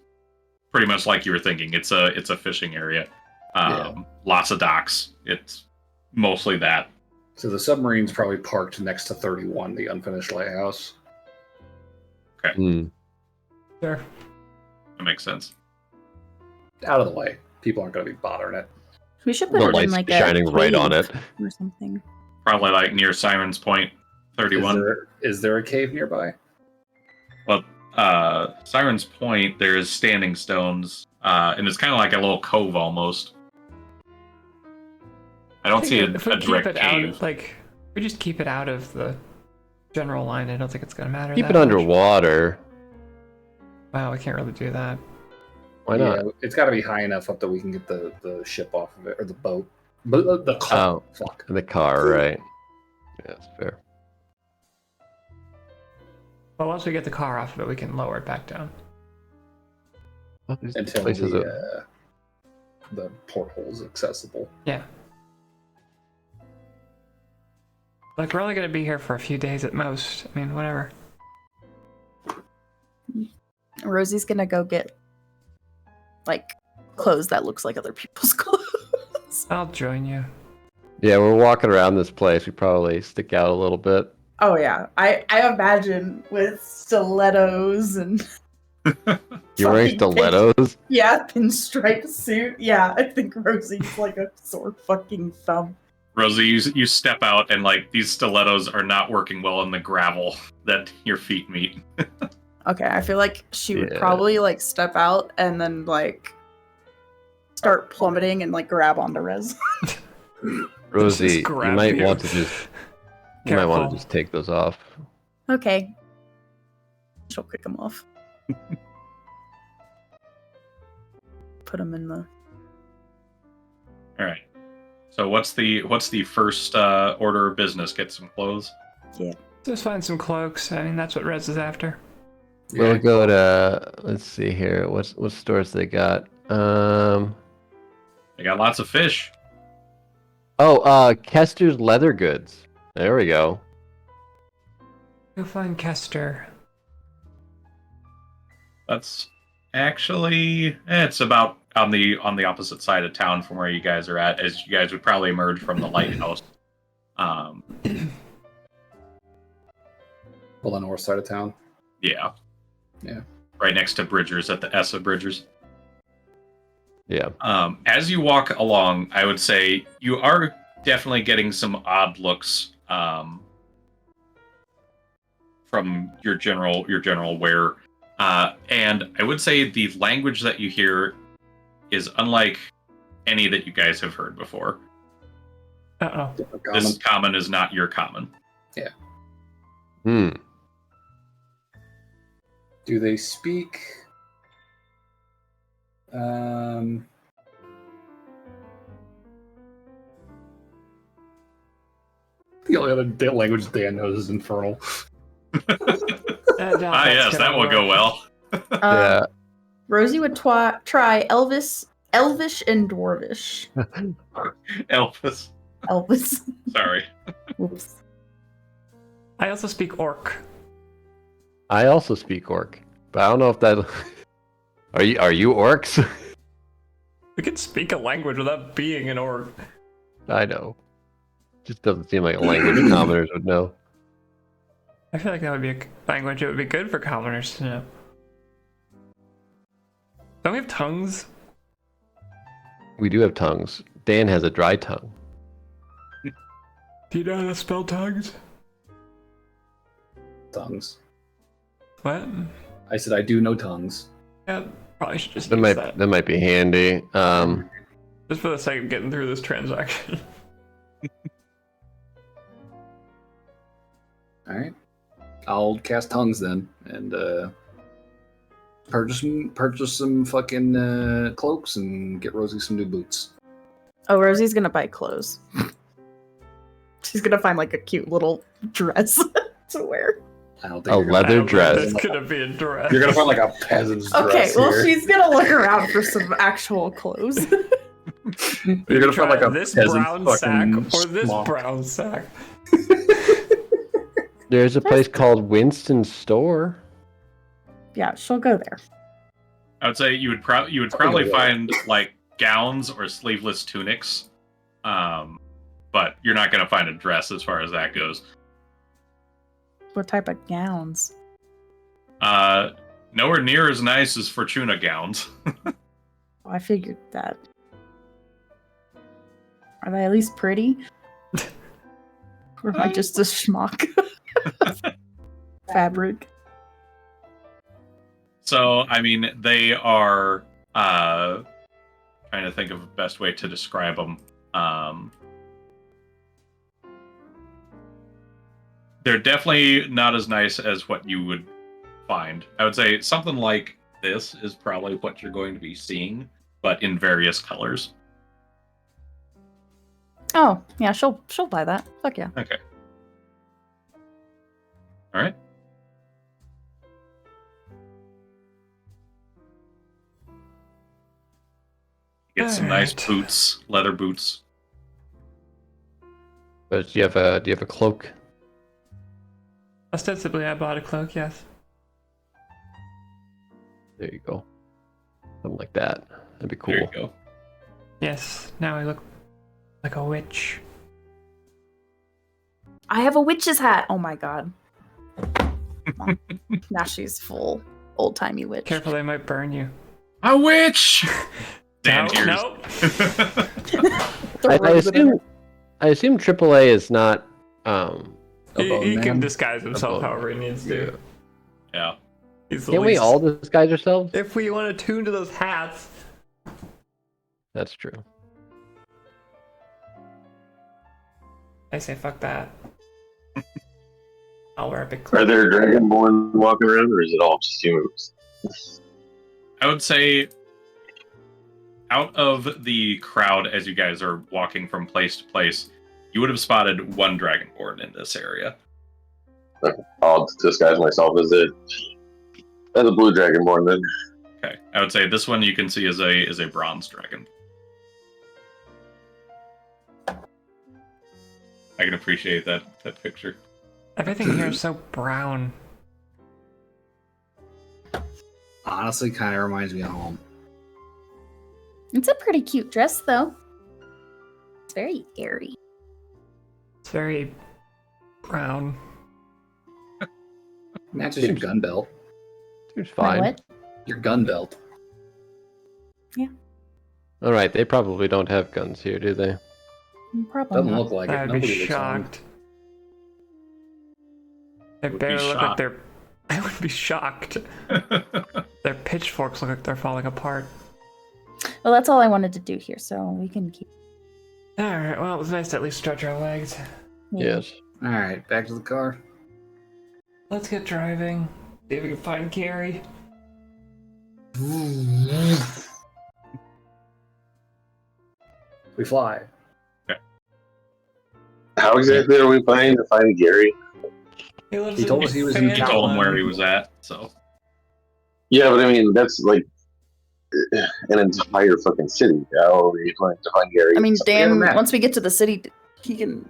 pretty much like you were thinking. It's a fishing area. Lots of docks. It's mostly that. So the submarine's probably parked next to 31, the unfinished lighthouse. Hmm. Sure. That makes sense. Out of the way. People aren't going to be bothering it. We should put The it in light's like a shining right on cave it. or something. Probably like near Simon's Point, 31. Is there a cave nearby? Well, Siren's Point, there's standing stones, and it's kind of like a little cove almost. I don't see If we a keep direct it cave. out, we just keep it out of the general line, I don't think it's gonna matter. Keep that it much. underwater. Wow, we can't really do that. Why not? Yeah, it's got to be high enough up that we can get the ship off of it, or the boat. But the car. Oh. Fuck. The car, right? Yeah, that's fair. But once we get the car off of it, we can lower it back down. Well, these Until places the porthole is accessible. Yeah. Like, we're only gonna be here for a few days at most. I mean, whatever. Rosie's gonna go get like clothes that looks like other people's clothes. I'll join you. Yeah, we're walking around this place. We probably stick out a little bit. Oh yeah, I imagine with stilettos and You're wearing fucking stilettos? pinstripe suit. Yeah, I think Rosie's like a sore fucking thumb. Rosie, you step out, and like these stilettos are not working well in the gravel that your feet meet. Okay, I feel like she would Yeah. probably like step out and then like start plummeting and like grab onto Rez. Rosie, Just you grab might you. want to just you might want Careful. to just take those off. Okay. She'll kick him off. Put him in the. All right. So what's the first order of business? Get some clothes. Just find some cloaks. I mean, that's what Rez is after. We'll go to, let's see here. What stores they got? They got lots of fish. Kester's Leather Goods. There we go. Go find Kester. That's actually it's about on the opposite side of town from where you guys are at, as you guys would probably emerge from the lighthouse. On the north side of town. Yeah. Yeah. Right next to Bridgers, at the S of Bridgers. Yeah. As you walk along, I would say you are definitely getting some odd looks from your general wear. And I would say the language that you hear is unlike any that you guys have heard before. This common is not your common. Yeah. Hmm. Do they speak? The only other language Dan knows is Infernal. Yes, that will go well. Yeah. Rosie would try Elvish and Dwarvish. Elvis. Elvis. Sorry. Whoops. I also speak Orc. I also speak Orc, but I don't know if that. Are you orcs? We can speak a language without being an Orc. I know. Just doesn't seem like a language commoners would know. I feel like that would be a language that would be good for commoners to know. Don't we have tongues? We do have tongues. Dan has a dry tongue. Do you know how to spell tongues? Tongues. What? I said I do know tongues. Yeah, probably should just That use might might be handy. Just for the sake of getting through this transaction. All right. I'll cast tongues then, and purchase some fucking cloaks and get Rosie some new boots. Oh, Rosie's gonna buy clothes. She's gonna find like a cute little dress to wear. I don't think A you're gonna- leather I don't think dress. That's gonna be a dress. You're gonna find like a peasant's Okay, dress well, here. she's gonna look around for some actual clothes. You're gonna find like a this peasant's brown sack fucking or this smock. brown sack. There's a place called Winston's Store. Yeah, she'll go there. I would say you would probably find like gowns or sleeveless tunics, but you're not going to find a dress as far as that goes. What type of gowns? Nowhere near as nice as Fortuna gowns. I figured that. Are they at least pretty? Or am I just a schmuck? Fabric. So, I mean, they are trying to think of the best way to describe them. They're definitely not as nice as what you would find. I would say something like this is probably what you're going to be seeing, but in various colors. Oh, yeah, she'll buy that. Fuck yeah. Okay. All right. Get some nice Alright. boots, leather boots. But do you have a cloak? Ostensibly, I bought a cloak, yes. There you go. Something like that. That'd be cool. There you go. Yes, now I look like a witch. I have a witch's hat. Oh my god. Now she's full old-timey witch. Careful, they might burn you. A witch! Dan tears. No. I assume AAA is not. He can man. disguise himself however he needs to. Yeah. He's the Can't we least- all disguise ourselves? If we want to tune to those hats. That's true. I say fuck that. I'll wear a big Are cloak. there dragonborn walking around, or is it all just humans? I would say out of the crowd, as you guys are walking from place to place, you would have spotted one dragonborn in this area. I'll disguise myself as a blue dragonborn then. Okay, I would say this one you can see is a bronze dragon. I can appreciate that picture. Everything here is so brown. Honestly, kind of reminds me of home. It's a pretty cute dress, though. It's very airy. It's very brown. Matches your gun belt. Seems My fine. what? Your gun belt. All right, they probably don't have guns here, do they? Probably Doesn't not. look like it. I'd Nobody be looks armed. shocked. They Would be barely look like shocked. they're. I would be shocked. Their pitchforks look like they're falling apart. Well, that's all I wanted to do here, so we can keep. Alright, well, it was nice to at least stretch our legs. Yes. All right, back to the car. Let's get driving. See if we can find Carrie. We fly. How exactly are we planning to find Gary? He told us he was in You told him where he was at, so Yeah, but I mean, that's like an entire fucking city. How are you planning to find Gary? I mean, We have a Dan. map. Once we get to the city,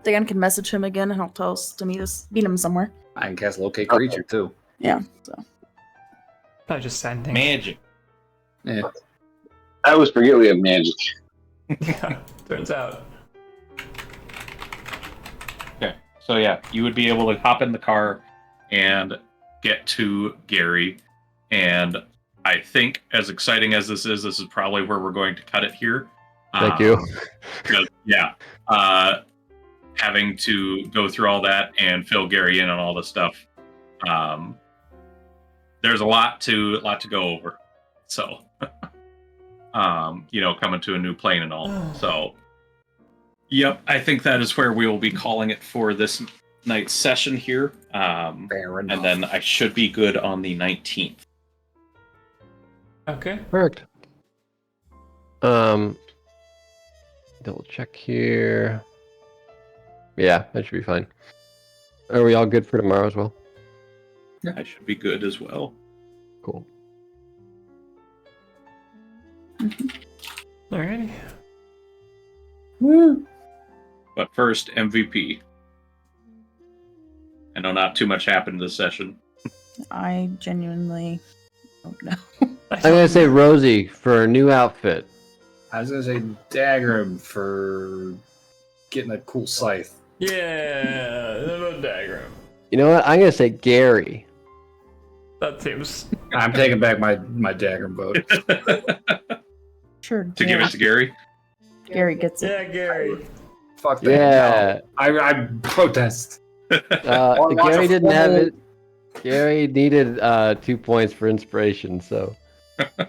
Dan can message him again, and he'll tell us to meet him somewhere. I can cast locate creature too. Yeah. So. Probably just sending. magic. Yeah. I always forget we have magic. Yeah, turns out. Okay, so yeah, you would be able to hop in the car and get to Gary. And I think, as exciting as this is probably where we're going to cut it here. Thank you. Because, yeah, having to go through all that and fill Gary in on all this stuff. There's a lot to go over. So, coming to a new plane and all. So, yep, I think that is where we will be calling it for this night's session here. Fair enough. And then I should be good on the 19th. Okay. Perfect. Double check here. Yeah, that should be fine. Are we all good for tomorrow as well? I should be good as well. Cool. Alrighty. Woo. But first, MVP. I know not too much happened this session. I genuinely don't know. I'm gonna say Rosie for a new outfit. I was gonna say Dagger for getting a cool scythe. Yeah, the diagram. You know what? I'm gonna say Gary. That seems. I'm taking back my Dagger vote. Sure. To give it to Gary. Gary gets it. Yeah, Gary. Fuck that. Yeah. No. I protest. watch Gary a didn't have full- it. Gary needed 2 points for inspiration, so.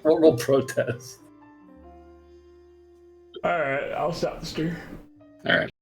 We'll protest. Alright, I'll stop the steer. All right.